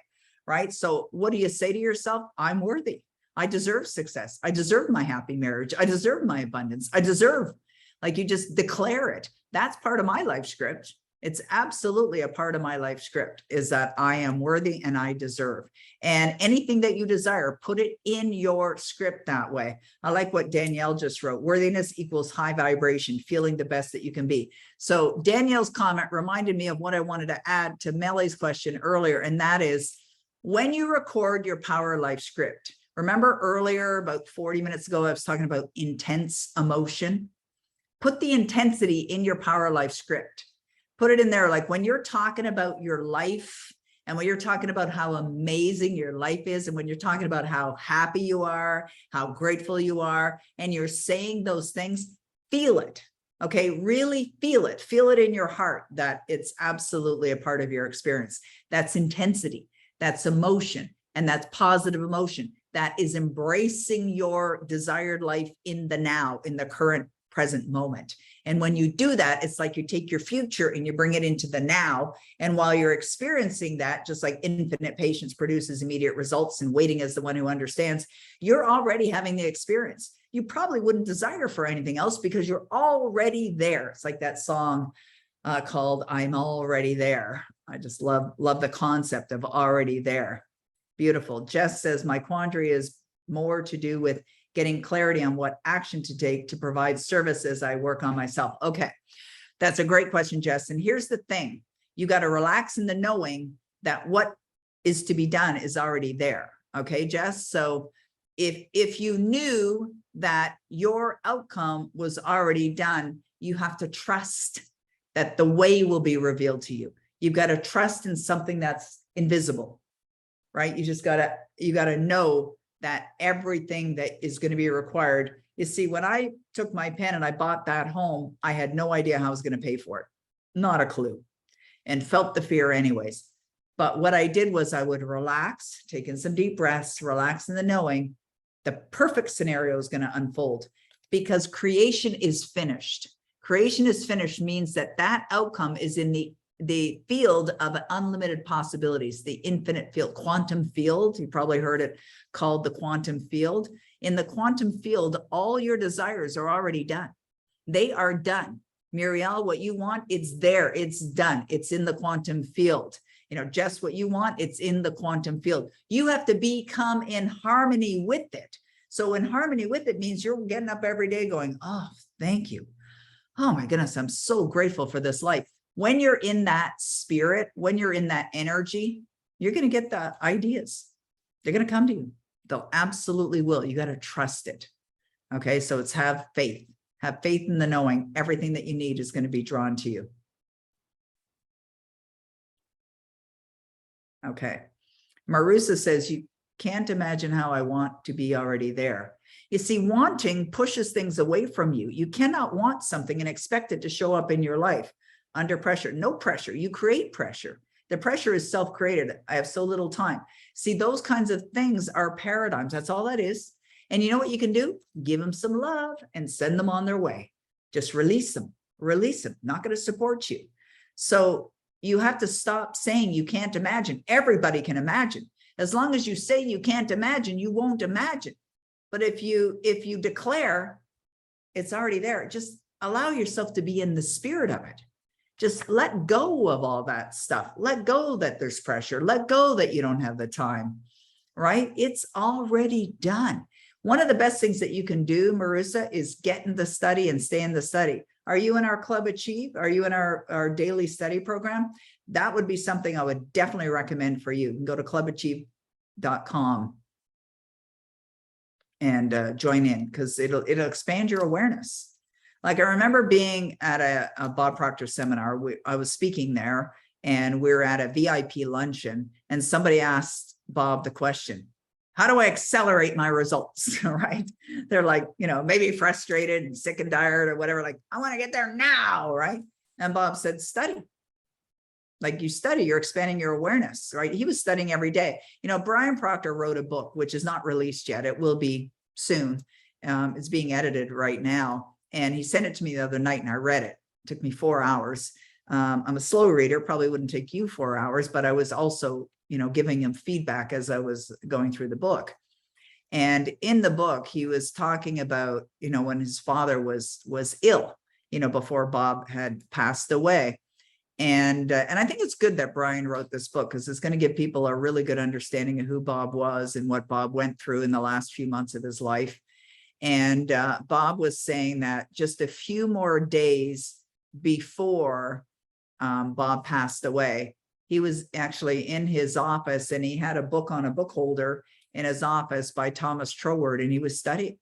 Right? So what do you say to yourself? I'm worthy. I deserve success. I deserve my happy marriage. I deserve my abundance. I deserve, like you just declare it. That's part of my life script. It's absolutely a part of my life script, is that I am worthy and I deserve. And anything that you desire, put it in your script that way. I like what Danielle just wrote. Worthiness equals high vibration, feeling the best that you can be. So Danielle's comment reminded me of what I wanted to add to Melly's question earlier. And that is, when you record your power life script, remember earlier, about 40 minutes ago, I was talking about intense emotion. Put the intensity in your power life script. Put it in there, like when you're talking about your life and when you're talking about how amazing your life is, and when you're talking about how happy you are, how grateful you are, and you're saying those things, feel it. Okay, really feel it. Feel it in your heart that it's absolutely a part of your experience. That's intensity, that's emotion, and that's positive emotion. That is embracing your desired life in the now, in the current present moment. And when you do that, it's like you take your future and you bring it into the now. And while you're experiencing that, just like infinite patience produces immediate results and waiting is the one who understands, you're already having the experience. You probably wouldn't desire for anything else because you're already there. It's like that song called I'm Already There. I just love the concept of already there. Beautiful. Jess says, my quandary is more to do with getting clarity on what action to take to provide service as I work on myself. Okay, that's a great question, Jess. And here's the thing. You got to relax in the knowing that what is to be done is already there. Okay, Jess? So if you knew that your outcome was already done, you have to trust that the way will be revealed to you. You've got to trust in something that's invisible, right? You got to know that everything that is going to be required. You see, when I took my pen and I bought that home, I had no idea how I was going to pay for it. Not a clue, and felt the fear anyways. But what I did was I would relax, take in some deep breaths, relax in the knowing the perfect scenario is going to unfold, because creation is finished. Creation is finished means that that outcome is in the field of unlimited possibilities, the infinite field, quantum field. You probably heard it called the quantum field. In the quantum field, all your desires are already done. They are done. Muriel, what you want, it's there, it's done. It's in the quantum field. You know, Jess, what you want, it's in the quantum field. You have to become in harmony with it. So in harmony with it means you're getting up every day going, oh, thank you. Oh my goodness, I'm so grateful for this life. When you're in that spirit, when you're in that energy, you're going to get the ideas. They're going to come to you. They'll absolutely will. You got to trust it. Okay. So it's have faith in the knowing everything that you need is going to be drawn to you. Okay. Marusa says, you can't imagine how I want to be already there. You see, wanting pushes things away from you. You cannot want something and expect it to show up in your life under pressure. No pressure. You create pressure. The pressure is self-created. I have so little time. See, those kinds of things are paradigms. That's all that is. And you know what you can do? Give them some love and send them on their way. Just release them. Release them. Not going to support you. So you have to stop saying you can't imagine. Everybody can imagine. As long as you say you can't imagine, you won't imagine. But if you declare it's already there, just allow yourself to be in the spirit of it. Just let go of all that stuff. Let go that there's pressure. Let go that you don't have the time, right? It's already done. One of the best things that you can do, Marissa, is get in the study and stay in the study. Are you in our Club Achieve? Are you in our daily study program? That would be something I would definitely recommend for you. You can go to clubachieve.com and join in, because it'll expand your awareness. Like I remember being at a Bob Proctor seminar. I was speaking there, and we were at a VIP luncheon, and somebody asked Bob the question, how do I accelerate my results? Right? They're like, maybe frustrated and sick and tired or whatever. Like, I want to get there now. Right? And Bob said, study. Like you study, you're expanding your awareness, right? He was studying every day. Brian Proctor wrote a book, which is not released yet. It will be soon. It's being edited right now. And he sent it to me the other night and I read it. It took me 4 hours. I'm a slow reader, probably wouldn't take you 4 hours, but I was also, giving him feedback as I was going through the book. And in the book, he was talking about, when his father was ill, before Bob had passed away. And I think it's good that Brian wrote this book, because it's going to give people a really good understanding of who Bob was and what Bob went through in the last few months of his life. And Bob was saying that just a few more days before Bob passed away, he was actually in his office, and he had a book on a book holder in his office by Thomas Troward, and he was studying.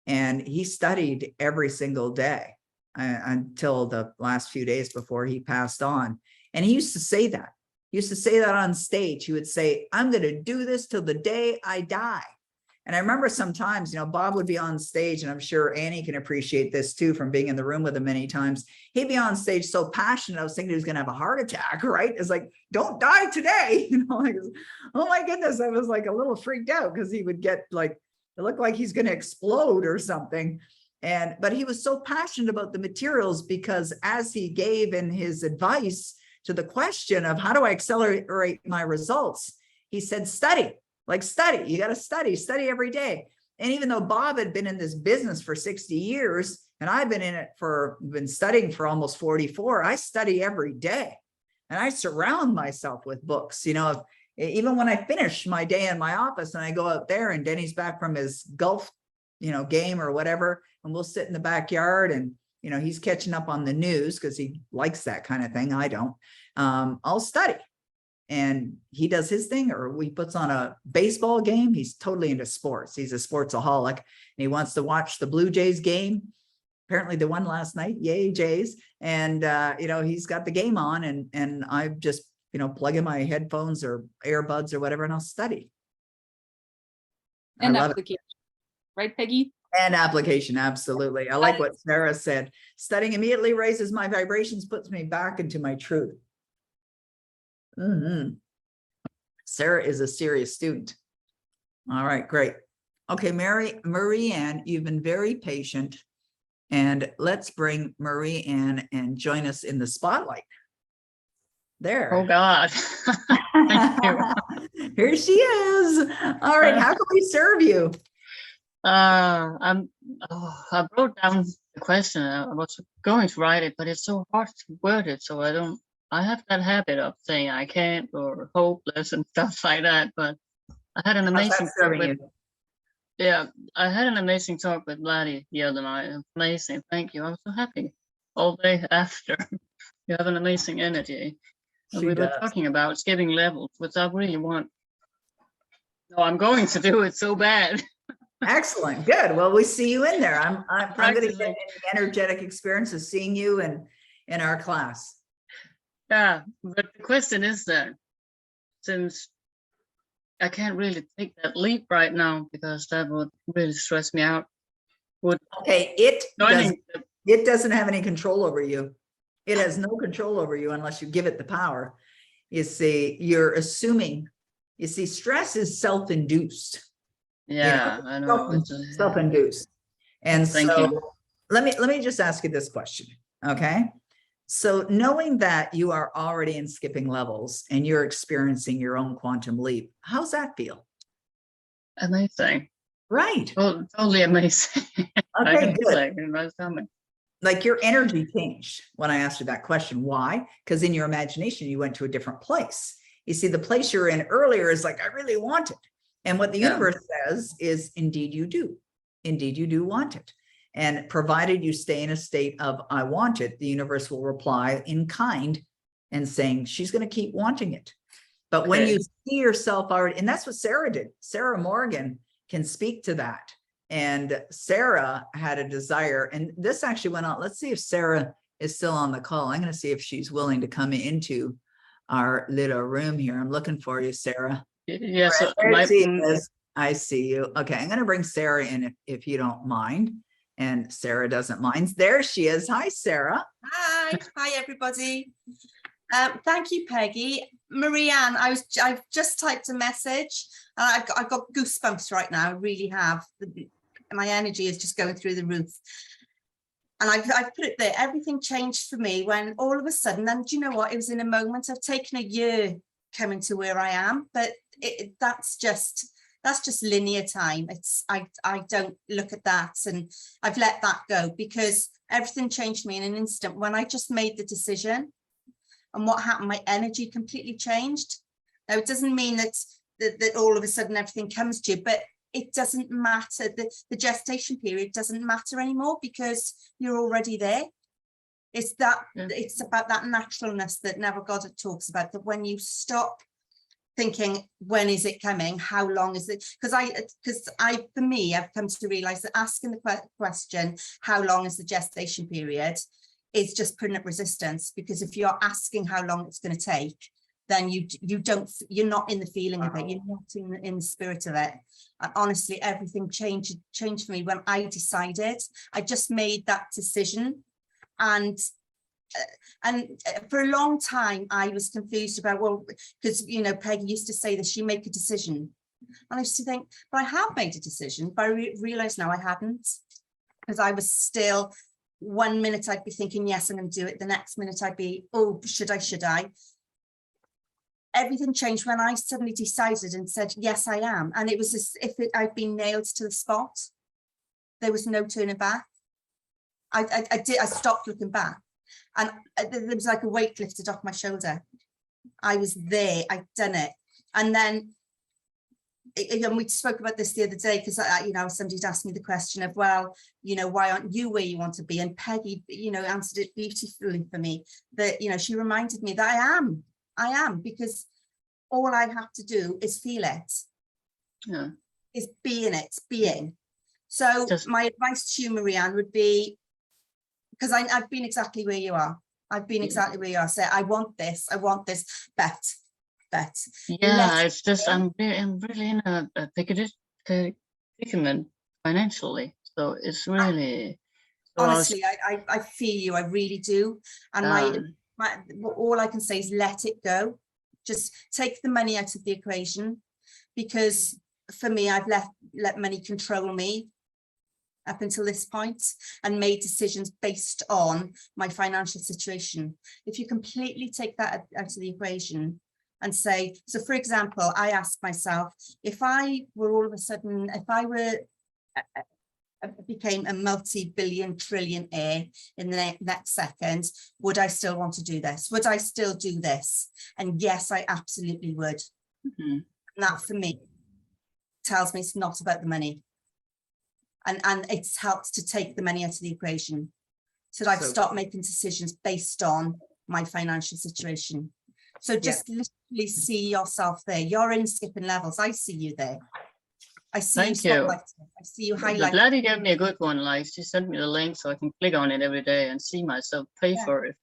And he studied every single day until the last few days before he passed on. And he used to say that. He used to say that on stage. He would say, I'm going to do this till the day I die. And I remember sometimes, Bob would be on stage, and I'm sure Annie can appreciate this too from being in the room with him many times. He'd be on stage so passionate, I was thinking he was going to have a heart attack, right? It's like, don't die today. Like, oh my goodness. I was like a little freaked out, because he would get like, it looked like he's going to explode or something. But he was so passionate about the materials, because as he gave in his advice to the question of how do I accelerate my results, he said, study. Like, study, you got to study every day. And even though Bob had been in this business for 60 years, and I've been studying for almost 44, I study every day, and I surround myself with books. Even when I finish my day in my office and I go out there, and Denny's back from his golf, game or whatever, and we'll sit in the backyard, and, he's catching up on the news because he likes that kind of thing. I don't. I'll study. And he does his thing, or he puts on a baseball game. He's totally into sports. He's a sportsaholic, and he wants to watch the Blue Jays game. Apparently they won last night. Yay, Jays. And, he's got the game on, and I just, plug in my headphones or earbuds or whatever, and I'll study. And application, right, Peggy? And application. Absolutely. I like what Sarah said. Studying immediately raises my vibrations, puts me back into my truth. Sarah is a serious student. All right, great. Okay, Marie Ann, you've been very patient, and let's bring Marie Ann and join us in the spotlight. There. Oh God. Thank you. Here she is. All right, how can we serve you? I wrote down the question. I was going to write it, but it's so hard to word it, so I have that habit of saying I can't or hopeless and stuff like that. But I had an amazing talk with, I had an amazing talk with Laddie the other night. Amazing. Thank you. I was so happy all day after. You have an amazing energy. And we were talking about skipping levels, which I really want. No, I'm going to do it so bad. Excellent. Good. Well, we see you in there. I'm going to get an energetic experience of seeing you in our class. Yeah, but the question is that, since I can't really take that leap right now, because that would really stress me out. Okay, it doesn't have any control over you. It has no control over you unless you give it the power. You see, you're assuming, stress is self-induced. Yeah, I know. Self-induced. And so let me just ask you this question. Okay. So knowing that you are already in skipping levels and you're experiencing your own quantum leap, how's that feel? Amazing. Right. Oh, totally amazing. Okay, good. Like your energy changed when I asked you that question. Why? Because in your imagination, you went to a different place. You see, the place you're in earlier is like, I really want it. And what the universe says is, indeed you do. Indeed you do want it. And provided you stay in a state of, I want it, the universe will reply in kind and saying, she's going to keep wanting it. But when you see yourself already, and that's what Sarah did. Sarah Morgan can speak to that. And Sarah had a desire, and this actually went on. Let's see if Sarah is still on the call. I'm going to see if she's willing to come into our little room here. I'm looking for you, Sarah. Yes, I see you. Okay, I'm going to bring Sarah in if you don't mind. And Sarah doesn't mind. There she is. Hi, Sarah. Hi everybody. Thank you, Peggy. Marie Ann, I've just typed a message. I've got goosebumps right now. I really have. My energy is just going through the roof. And I've put it there. Everything changed for me when all of a sudden, and do you know what? It was in a moment. I've taken a year coming to where I am, but that's just That's just linear time. I don't look at that, and I've let that go because everything changed me in an instant when I just made the decision. And what happened, my energy completely changed. Now, it doesn't mean that all of a sudden everything comes to you, but it doesn't matter. The gestation period doesn't matter anymore because you're already there. It's it's about that naturalness that Neville Goddard talks about, that when you stop thinking, when is it coming? How long is it? Because for me, I've come to realize that asking the question, how long is the gestation period, is just putting up resistance. Because if you're asking how long it's going to take, then you're not in the feeling of it. You're not in the spirit of it. And honestly, everything changed for me when I decided. I just made that decision. And for a long time, I was confused about, well, because, you know, Peggy used to say that she make a decision. And I used to think, but I have made a decision, but I realized now I hadn't, because I was still, one minute I'd be thinking, yes, I'm going to do it. The next minute I'd be, oh, should I? Everything changed when I suddenly decided and said, yes, I am. And it was as if I'd been nailed to the spot. There was no turning back. I stopped looking back. And there was like a weight lifted off my shoulder. I was there, I'd done it. And then, and we spoke about this the other day, because you know, somebody'd asked me the question of, well, you know, why aren't you where you want to be? And Peggy, you know, answered it beautifully for me, that, you know, she reminded me that I am, because all I have to do is feel it. Yeah. Is be in it, being. So my advice to you, Marianne, would be, because I've been exactly where you are. I've been exactly where you are. Say, I want this, bet. Yeah, it's just, I'm really in a predicament financially. So it's really. Honestly, I feel you, I really do. And all I can say is let it go. Just take the money out of the equation, because for me, I've let money control me up until this point and made decisions based on my financial situation. If you completely take that out of the equation and say, so for example, I ask myself, if I were all of a sudden, if I were became a multi-billion trillionaire in the next second, would I still want to do this? Would I still do this? And yes, I absolutely would. Mm-hmm. And that for me tells me it's not about the money. And it's helped to take the money out of the equation. So I've stopped making decisions based on my financial situation. So just literally see yourself there. You're in skipping levels. I see you there. I see you spotlighted. I see you highlighted. Gladys gave me a good one. Like, she sent me the link so I can click on it every day and see myself pay for it.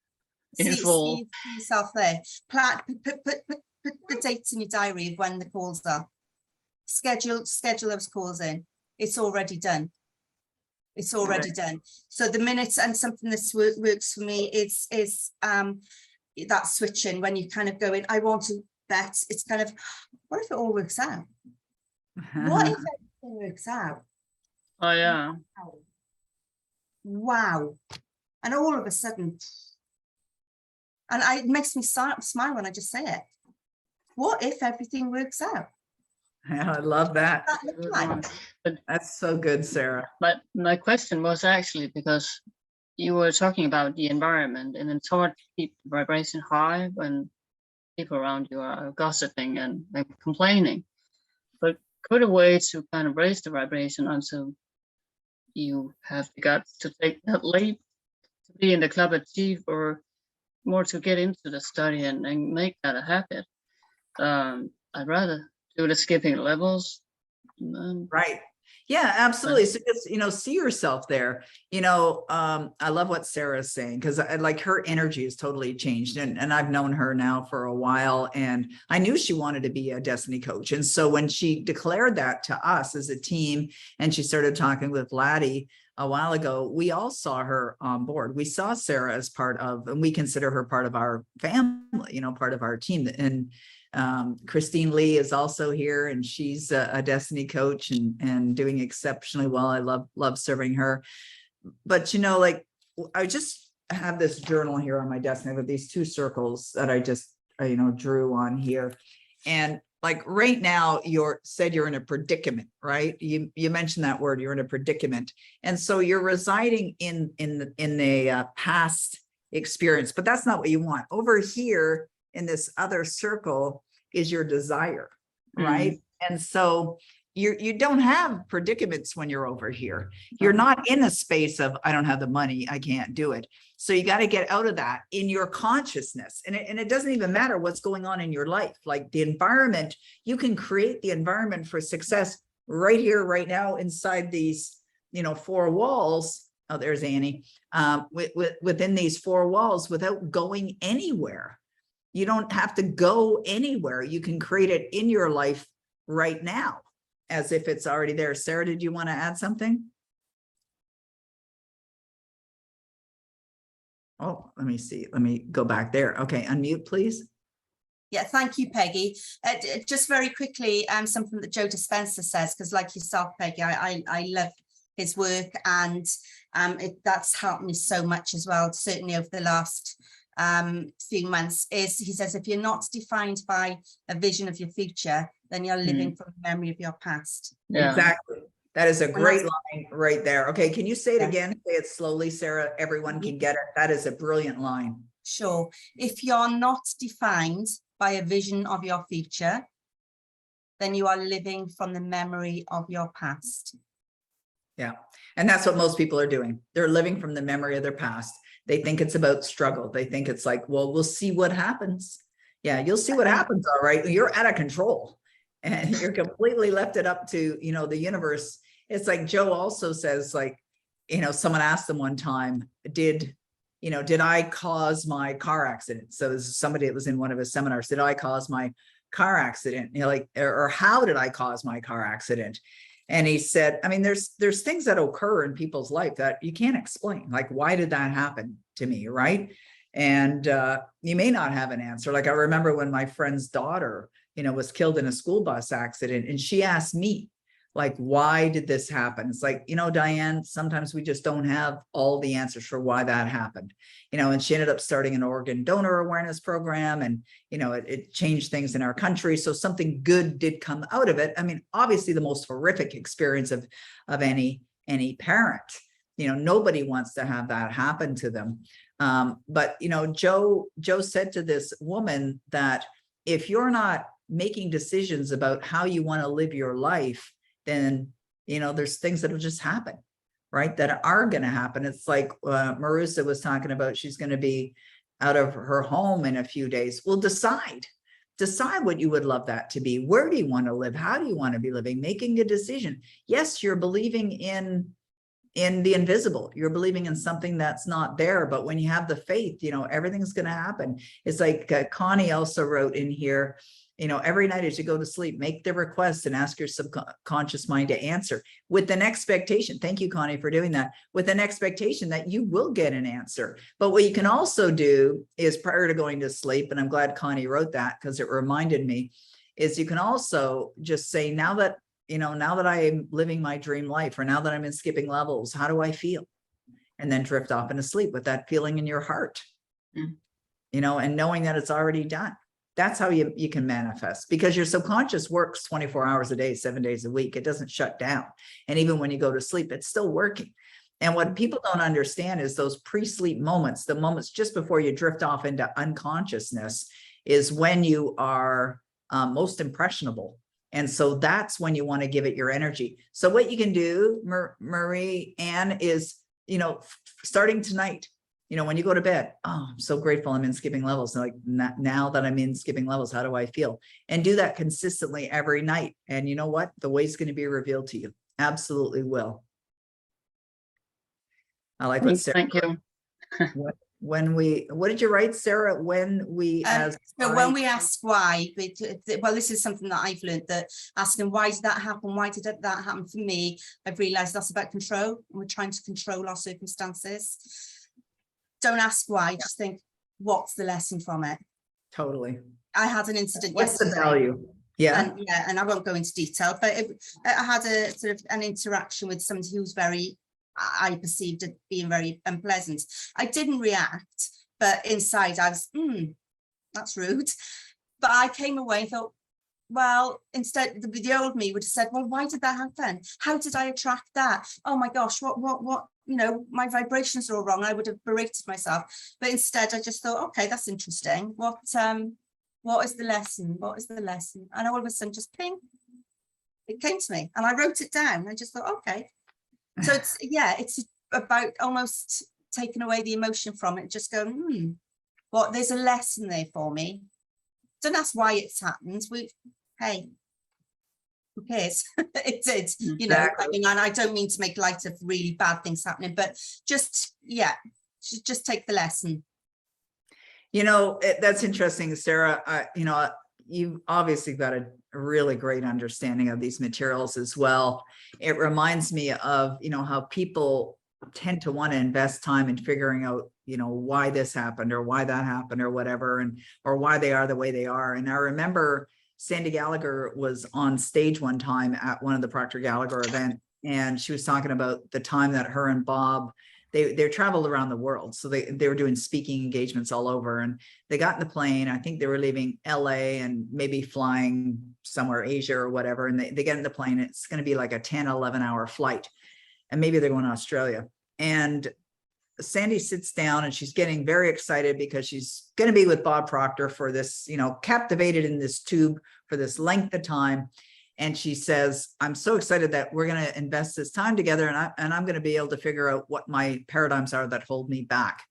See yourself there. Put the dates in your diary of when the calls are. Schedule those calls in. It's already done. It's already done. So the minutes, and something that works for me is that switching, when you kind of go in, I want to bet. It's kind of, what if it all works out? What if everything works out? Oh yeah. Wow. And all of a sudden, and it makes me smile when I just say it. What if everything works out? Yeah, I love that. But that's so good, Sarah. But my question was actually because you were talking about the environment, and it's hard to keep the vibration high when people around you are gossiping and complaining. But could a way to kind of raise the vibration until you have the guts to take that leap, to be in the club at chief, or more to get into the study and make that a habit? I'd rather do the skipping levels. Right. Yeah, absolutely. So just, you know, see yourself there. You know, I love what Sarah's saying, because like her energy has totally changed. And I've known her now for a while, and I knew she wanted to be a destiny coach. And so when she declared that to us as a team, and she started talking with Laddie a while ago, we all saw her on board. We saw Sarah as part of, and we consider her part of our family, you know, part of our team. And Christine Lee is also here, and she's a destiny coach and doing exceptionally well. I love serving her. But, you know, like, I just have this journal here on my desk. I have these two circles that I just, you know, drew on here. And like right now, you're in a predicament, right? You mentioned that word, you're in a predicament. And so you're residing in a past experience, but that's not what you want. Over here in this other circle is your desire, right? And so you don't have predicaments when you're over here. You're not in a space of, I don't have the money, I can't do it. So you got to get out of that in your consciousness. And it doesn't even matter what's going on in your life. Like the environment, you can create the environment for success right here, right now, inside these, four walls. Oh, there's Annie. Within these four walls without going anywhere. You don't have to go anywhere. You can create it in your life right now, as if it's already there. Sarah, did you want to add something? Oh, let me see. Let me go back there. Okay, unmute, please. Yeah, thank you, Peggy. Just very quickly, something that Joe Dispenza says, because like yourself, Peggy, I love his work, and that's helped me so much as well, certainly over the last few months. Is he says, if you're not defined by a vision of your future, then you're living from the memory of your past. Yeah. Exactly. That is a great line right there. Okay, can you say it again? Say it slowly, Sarah. Everyone can get it. That is a brilliant line. Sure. If you're not defined by a vision of your future, then you are living from the memory of your past. Yeah. And that's what most people are doing. They're living from the memory of their past. They think it's about struggle. They think it's like, well, we'll see what happens. Yeah, you'll see what happens. All right. You're out of control and you're completely left it up to, the universe. It's like Joe also says, like, someone asked them one time, did I cause my car accident? So this is somebody that was in one of his seminars. Did I cause my car accident? Or how did I cause my car accident? And he said, I mean, there's things that occur in people's life that you can't explain. Like, why did that happen to me? Right. And you may not have an answer. Like I remember when my friend's daughter, was killed in a school bus accident, and she asked me, like, why did this happen? It's like, Diane, sometimes we just don't have all the answers for why that happened, and she ended up starting an organ donor awareness program, and, it changed things in our country. So something good did come out of it. I mean, obviously the most horrific experience of any parent, nobody wants to have that happen to them. But, Joe said to this woman that if you're not making decisions about how you want to live your life, then, there's things that will just happen, right? That are going to happen. It's like Marissa was talking about, she's going to be out of her home in a few days. Well, decide what you would love that to be. Where do you want to live? How do you want to be living? Making a decision. Yes, you're believing in the invisible. You're believing in something that's not there. But when you have the faith, everything's going to happen. It's like Connie also wrote in here, every night as you go to sleep, make the request and ask your subconscious mind to answer with an expectation. Thank you, Connie, for doing that. With an expectation that you will get an answer. But what you can also do is, prior to going to sleep, and I'm glad Connie wrote that because it reminded me, is you can also just say, now that I'm living my dream life, or now that I'm in skipping levels, how do I feel? And then drift off into sleep with that feeling in your heart, and knowing that it's already done. That's how you can manifest, because your subconscious works 24 hours a day, 7 days a week. It doesn't shut down. And even when you go to sleep, it's still working. And what people don't understand is those pre-sleep moments, the moments just before you drift off into unconsciousness, is when you are most impressionable. And so that's when you want to give it your energy. So what you can do, Marie Ann, is, starting tonight, when you go to bed, oh, I'm so grateful I'm in skipping levels. Like, now that I'm in skipping levels, how do I feel? And do that consistently every night. And you know what? The way is going to be revealed to you. Absolutely will. I like what Sarah. Thank you. What did you write, Sarah? When we ask why, well, this is something that I've learned, that asking why did that happen? Why did that happen for me? I've realized that's about control. We're trying to control our circumstances. Don't ask why, just think, what's the lesson from it? Totally. I had an incident What's yesterday. the value? Yeah. And I won't go into detail, but I had a sort of an interaction with somebody who's I perceived it being very unpleasant. I didn't react, but inside I was, that's rude. But I came away and thought, well, instead the old me would have said, well, why did that happen? How did I attract that? Oh my gosh, what, you know, my vibrations are all wrong. I would have berated myself. But instead I just thought, okay, that's interesting. What is the lesson? What is the lesson? And all of a sudden just ping, it came to me and I wrote it down. I just thought, okay. So it's, yeah, it's about almost taking away the emotion from it, just going, well, there's a lesson there for me. Don't ask why it's happened. Hey, who cares? It did, you know. I mean, and I don't mean to make light of really bad things happening, but just, yeah, just take the lesson. You know, that's interesting, Sarah. You know, you've obviously got a really great understanding of these materials as well. It reminds me of, you know, how people tend to want to invest time in figuring out, you know, why this happened or why that happened or whatever, and or why they are the way they are. And I remember Sandy Gallagher was on stage one time at one of the Proctor Gallagher events, and she was talking about the time that her and Bob, they traveled around the world. So they were doing speaking engagements all over, and they got in the plane. I think they were leaving LA and maybe flying somewhere, Asia or whatever. And they get in the plane. It's going to be like a 10, 11 hour flight. And maybe they're going to Australia. And Sandy sits down and she's getting very excited because she's going to be with Bob Proctor for this, you know, captivated in this tube for this length of time. And she says, I'm so excited that we're going to invest this time together, and I'm going to be able to figure out what my paradigms are that hold me back.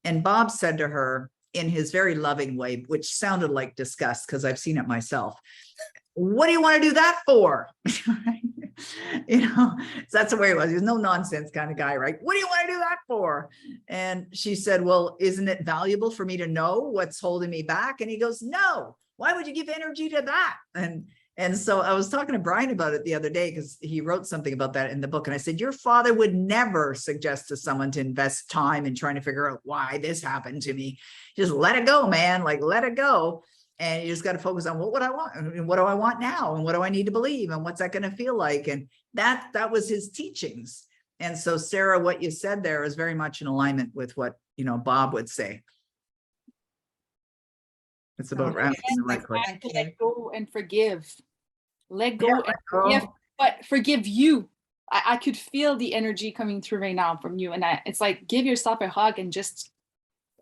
And Bob said to her in his very loving way, which sounded like disgust because I've seen it myself, what do you want to do that for? You know, so that's the way it was. He was no nonsense kind of guy, right? What do you want to do that for? And she said, well, isn't it valuable for me to know what's holding me back? And he goes, no, why would you give energy to that? And so I was talking to Brian about it the other day because he wrote something about that in the book. And I said, your father would never suggest to someone to invest time in trying to figure out why this happened to me. Just let it go, man. Like, let it go. And you just got to focus on what would I want, and what do I want now, and what do I need to believe, and what's that going to feel like? And that was his teachings. And so, Sarah, what you said there is very much in alignment with what, you know, Bob would say. It's about wrapping the right place. Let go and forgive. Let go and forgive, but forgive you. I could feel the energy coming through right now from you, and it's like, give yourself a hug and just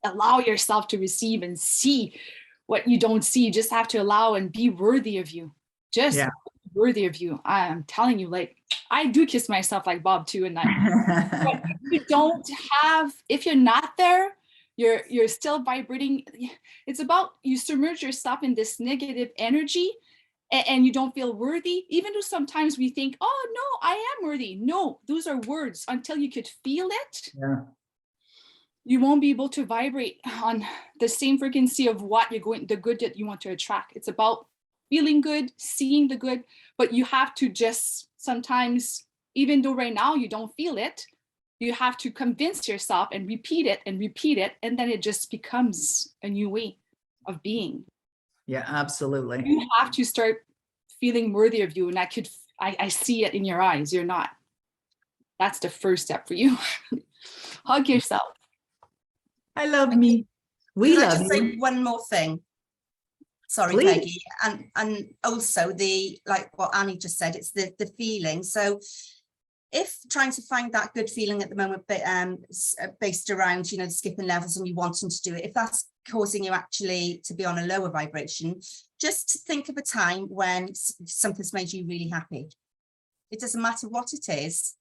allow yourself to receive and see what you don't see. You just have to allow and be worthy of you. Just be worthy of you. I'm telling you, like, I do kiss myself like Bob too. And but if you don't have, if you're not there, you're still vibrating. It's about, you submerge yourself in this negative energy and you don't feel worthy, even though sometimes we think, oh no, I am worthy. No, those are words. Until you could feel it. Yeah. You won't be able to vibrate on the same frequency of what you're going, the good that you want to attract. It's about feeling good, seeing the good, but you have to just sometimes, even though right now you don't feel it, you have to convince yourself and repeat it, and then it just becomes a new way of being. Yeah, absolutely. You have to start feeling worthy of you, and I see it in your eyes. You're not. That's the first step for you. Hug yourself. I love me. We love you. Say one more thing. Sorry, please. Peggy. And also like what Annie just said, it's the feeling. So if trying to find that good feeling at the moment, based around, you know, the skipping levels and you wanting to do it, if that's causing you actually to be on a lower vibration, just think of a time when something's made you really happy. It doesn't matter what it is.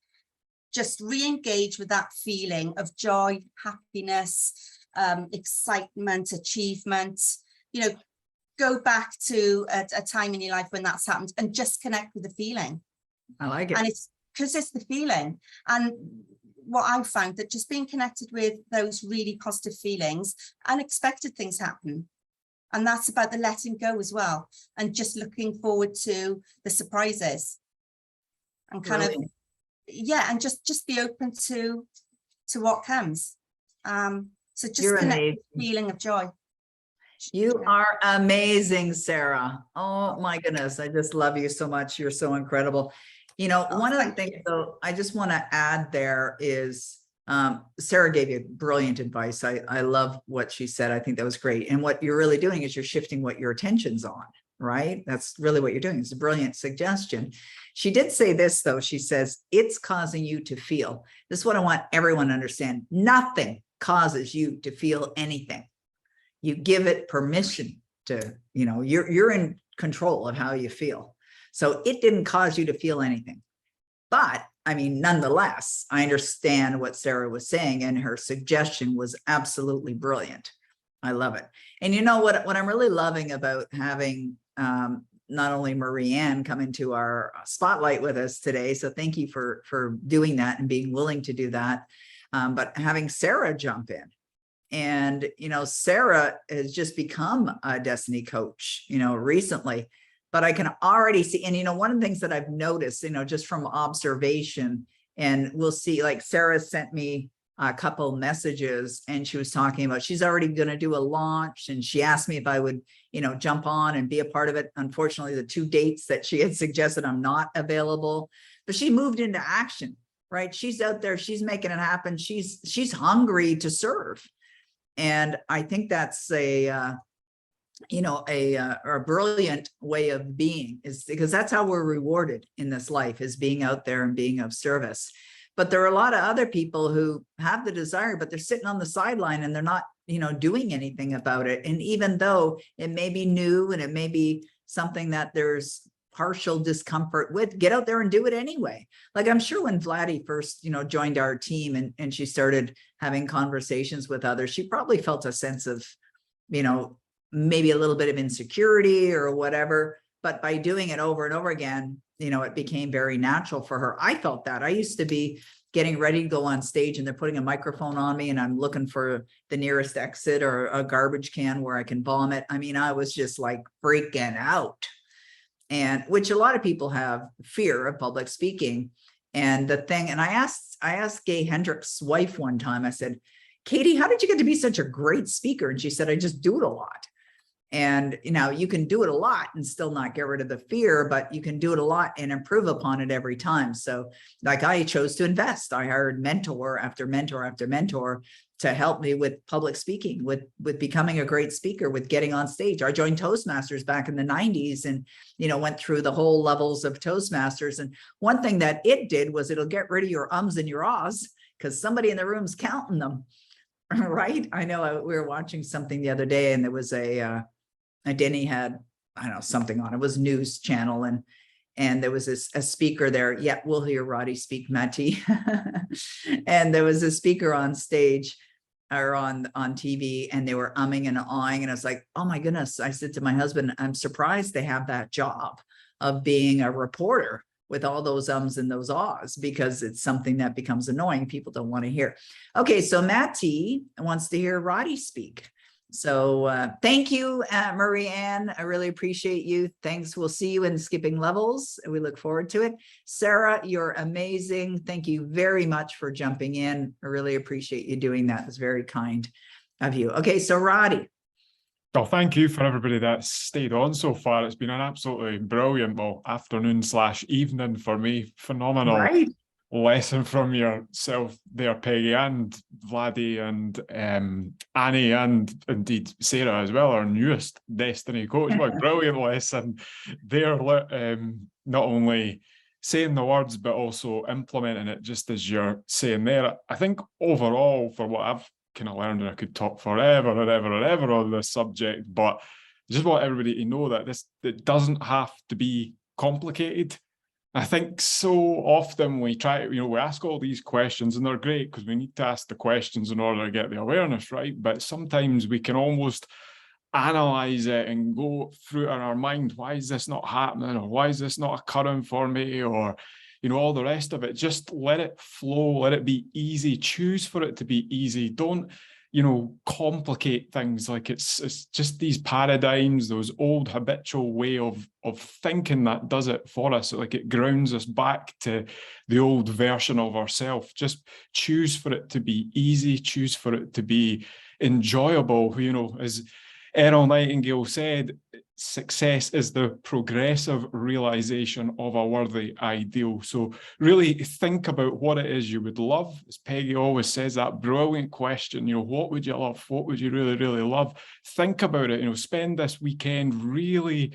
Just re-engage with that feeling of joy, happiness, excitement, achievement. You know, go back to a time in your life when that's happened and just connect with the feeling. I like it. And it's because it's the feeling. And what I've found, that just being connected with those really positive feelings, unexpected things happen. And that's about the letting go as well. And just looking forward to the surprises and kind of, yeah, and just be open to what comes. So just connect with the feeling of joy. You are amazing, Sarah. Oh my goodness, I just love you so much. You're so incredible. You know, one of the things though I just want to add there is Sarah gave you brilliant advice. I love what she said. I think that was great. And what you're really doing is you're shifting what your attention's on, right? That's really what you're doing. It's a brilliant suggestion. She did say this, though. She says, it's causing you to feel. This is what I want everyone to understand. Nothing causes you to feel anything. You give it permission to, you're in control of how you feel. So it didn't cause you to feel anything. But I mean, nonetheless, I understand what Sarah was saying, and her suggestion was absolutely brilliant. I love it. And you know what I'm really loving about having not only Marie-Anne come into our spotlight with us today, so thank you for doing that and being willing to do that, but having Sarah jump in. And, Sarah has just become a destiny coach, recently, but I can already see, and, one of the things that I've noticed, just from observation, and we'll see, like Sarah sent me a couple messages, and she was talking about, she's already going to do a launch, and she asked me if I would, jump on and be a part of it. Unfortunately, the 2 dates that she had suggested, I'm not available, but she moved into action, right? She's out there, she's making it happen. She's hungry to serve. And I think that's a brilliant way of being, is because that's how we're rewarded in this life, is being out there and being of service. But there are a lot of other people who have the desire, but they're sitting on the sideline and they're not, doing anything about it. And even though it may be new and it may be something that there's partial discomfort with, get out there and do it anyway. Like, I'm sure when Vladdy first, joined our team and she started having conversations with others, she probably felt a sense of, maybe a little bit of insecurity or whatever, but by doing it over and over again, it became very natural for her. I felt that. I used to be getting ready to go on stage and they're putting a microphone on me and I'm looking for the nearest exit or a garbage can where I can vomit. I mean, I was just like freaking out. And which a lot of people have fear of public speaking. And the thing, and I asked Gay Hendricks' wife one time, I said, Katie, how did you get to be such a great speaker? And she said, I just do it a lot. And, you can do it a lot and still not get rid of the fear, but you can do it a lot and improve upon it every time. So like, I chose to invest. I hired mentor after mentor after mentor to help me with public speaking, with becoming a great speaker, with getting on stage. I joined Toastmasters back in the 90s and, went through the whole levels of Toastmasters. And one thing that it did was it'll get rid of your ums and your ahs, because somebody in the room's counting them, right? I know we were watching something the other day and there was a Denny had, I don't know, something on, it was news channel. And there was a speaker there. Yeah, we'll hear Roddy speak, Matty. And there was a speaker on stage or on TV and they were umming and ahhing. And I was like, oh my goodness. I said to my husband, I'm surprised they have that job of being a reporter with all those ums and those ahs, because it's something that becomes annoying. People don't want to hear. Okay, so Matty wants to hear Roddy speak. So thank you, Marie-Anne. I really appreciate you. Thanks. We'll see you in Skipping Levels. We look forward to it. Sarah, you're amazing. Thank you very much for jumping in. I really appreciate you doing that. It's very kind of you. Okay, so Roddy. Well, thank you for everybody that's stayed on so far. It's been an absolutely brilliant, afternoon/evening for me. Phenomenal. Right. Lesson from yourself there, Peggy, and Vladdy, and Annie, and indeed Sarah as well, our newest Destiny coach. What a brilliant lesson there. Not only saying the words, but also implementing it, just as you're saying there. I think overall, for what I've kind of learned, and I could talk forever and ever and ever on this subject, but I just want everybody to know that it doesn't have to be complicated. I think so often we try, we ask all these questions and they're great because we need to ask the questions in order to get the awareness, right? But sometimes we can almost analyze it and go through it in our mind. Why is this not happening? Or why is this not occurring for me? Or, all the rest of it. Just let it flow, let it be easy. Choose for it to be easy. Don't, complicate things. Like it's just these paradigms, those old habitual way of thinking that does it for us. Like it grounds us back to the old version of ourselves. Just choose for it to be easy, choose for it to be enjoyable. As Earl Nightingale said, success is the progressive realization of a worthy ideal. So really think about what it is you would love. As Peggy always says, that brilliant question, what would you love? What would you really, really love? Think about it, spend this weekend really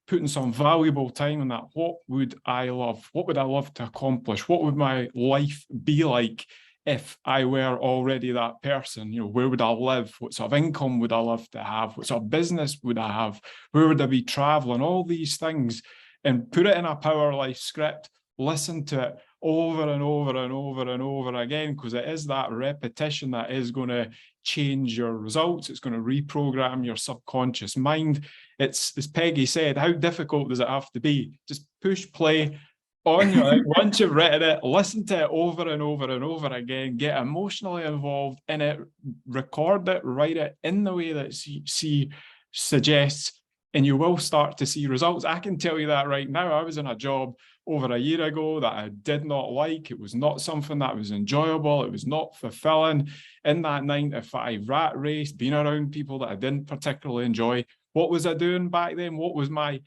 putting some valuable time in that. What would I love? What would I love to accomplish? What would my life be like if I were already that person? You know, where would I live? What sort of income would I love to have? What sort of business would I have? Where would I be traveling? All these things, and put it in a Power Life script. Listen to it over and over and over and over again, because it is that repetition that is going to change your results. It's going to reprogram your subconscious mind. It's, as Peggy said, how difficult does it have to be? Just push play on your, once you've written it, listen to it over and over and over again, get emotionally involved in it, record it, write it in the way that she suggests, and you will start to see results. I can tell you that right now. I was in a job over a year ago that I did not like. It was not something that was enjoyable. It was not fulfilling. In that 9-to-5 rat race, being around people that I didn't particularly enjoy. What was I doing back then? What was my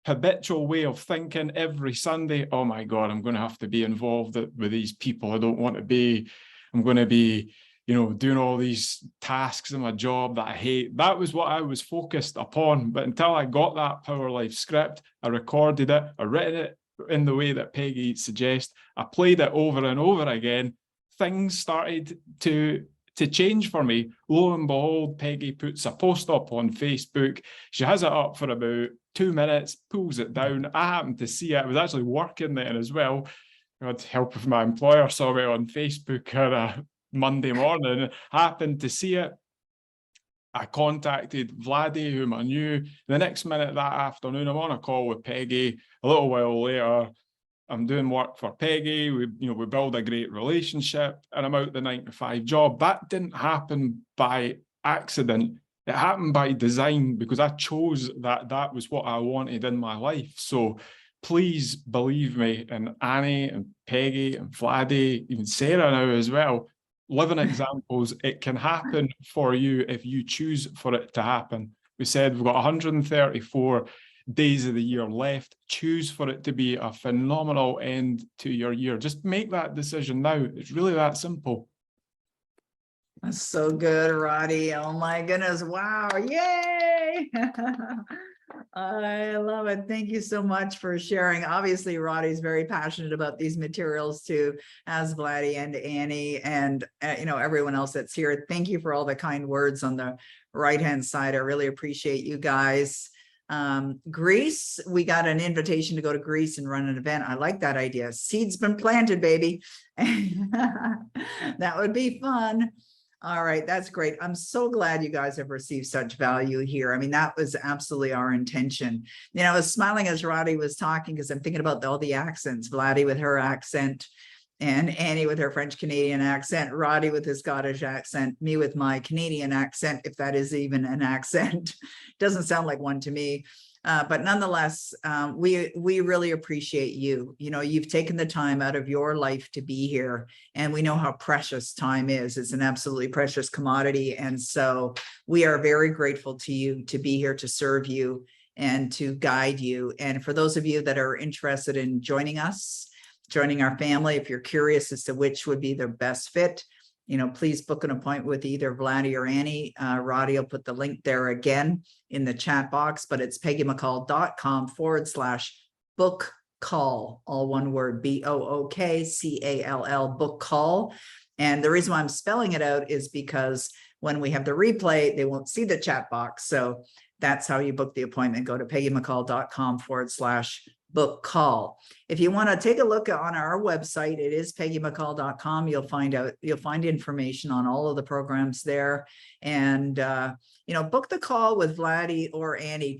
habitual way of thinking every Sunday? Oh my God, I'm going to have to be involved with these people I don't want to be. I'm going to be, you know, doing all these tasks in my job that I hate. That was what I was focused upon. But until I got that Power Life script, I recorded it, I written it in the way that Peggy suggests, I played it over and over again, things started to change for me. Lo and behold, Peggy puts a post up on Facebook. She has it up for about 2 minutes, pulls it down. I happened to see it. I was actually working there as well. I had help with my employer, saw it on Facebook on a Monday morning, happened to see it. I contacted Vladdy, whom I knew. The next minute that afternoon, I'm on a call with Peggy. A little while later, I'm doing work for Peggy. We build a great relationship, and I'm out the 9-to-5 job. That didn't happen by accident. It happened by design, because I chose that was what I wanted in my life. So please believe me, and Annie and Peggy and Vladdy, even Sarah now as well, living examples. It can happen for you if you choose for it to happen. We said we've got 134 days of the year left. Choose for it to be a phenomenal end to your year. Just make that decision now. It's really that simple. That's so good, Roddy. Oh my goodness. Wow. Yay. I love it. Thank you so much for sharing. Obviously, Roddy's very passionate about these materials too, as Vladdy and Annie and everyone else that's here. Thank you for all the kind words on the right-hand side. I really appreciate you guys. Greece, we got an invitation to go to Greece and run an event. I like that idea. Seeds been planted, baby. That would be fun. All right, that's great. I'm so glad you guys have received such value here. I mean, that was absolutely our intention. I was smiling as Roddy was talking because I'm thinking about all the accents. Vladdy with her accent, and Annie with her French Canadian accent, Roddy with his Scottish accent, me with my Canadian accent, if that is even an accent. Doesn't sound like one to me. But nonetheless, we really appreciate you. You've taken the time out of your life to be here, and we know how precious time is. It's an absolutely precious commodity. And so we are very grateful to you to be here to serve you and to guide you. And for those of you that are interested in joining us, joining our family, if you're curious as to which would be the best fit, please book an appointment with either Vladdy or Annie. Roddy will put the link there again in the chat box, but it's peggymccall.com/book call, all one word, BOOKCALL, book call. And the reason why I'm spelling it out is because when we have the replay, they won't see the chat box. So that's how you book the appointment. Go to peggymccall.com/book call. If you want to take a look on our website, it is peggymccall.com. You'll find information on all of the programs there, and book the call with Vladdy or Annie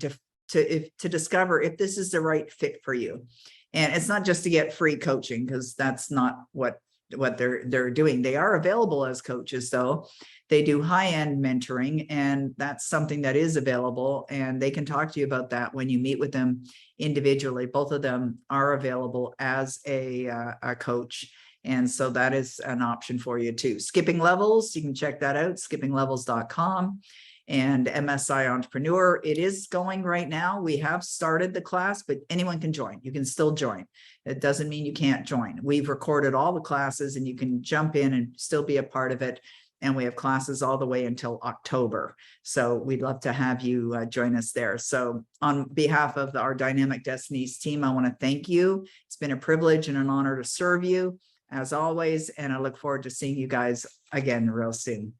to discover if this is the right fit for you. And it's not just to get free coaching, because that's not what they're doing. They are available as coaches, though. They do high-end mentoring, and that's something that is available, and they can talk to you about that when you meet with them individually. Both of them are available as a coach, and so that is an option for you too. Skipping Levels, you can check that out, skippinglevels.com. And MSI Entrepreneur, it is going right now. We have started the class, but anyone can join. You can still join. It doesn't mean you can't join. We've recorded all the classes, and you can jump in and still be a part of it. and we have classes all the way until October. So we'd love to have you join us there. So on behalf of our Dynamic Destinies team, I want to thank you. It's been a privilege and an honor to serve you as always, and I look forward to seeing you guys again real soon.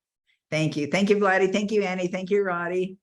Thank you. Thank you, Vladdy. Thank you, Annie. Thank you, Roddy.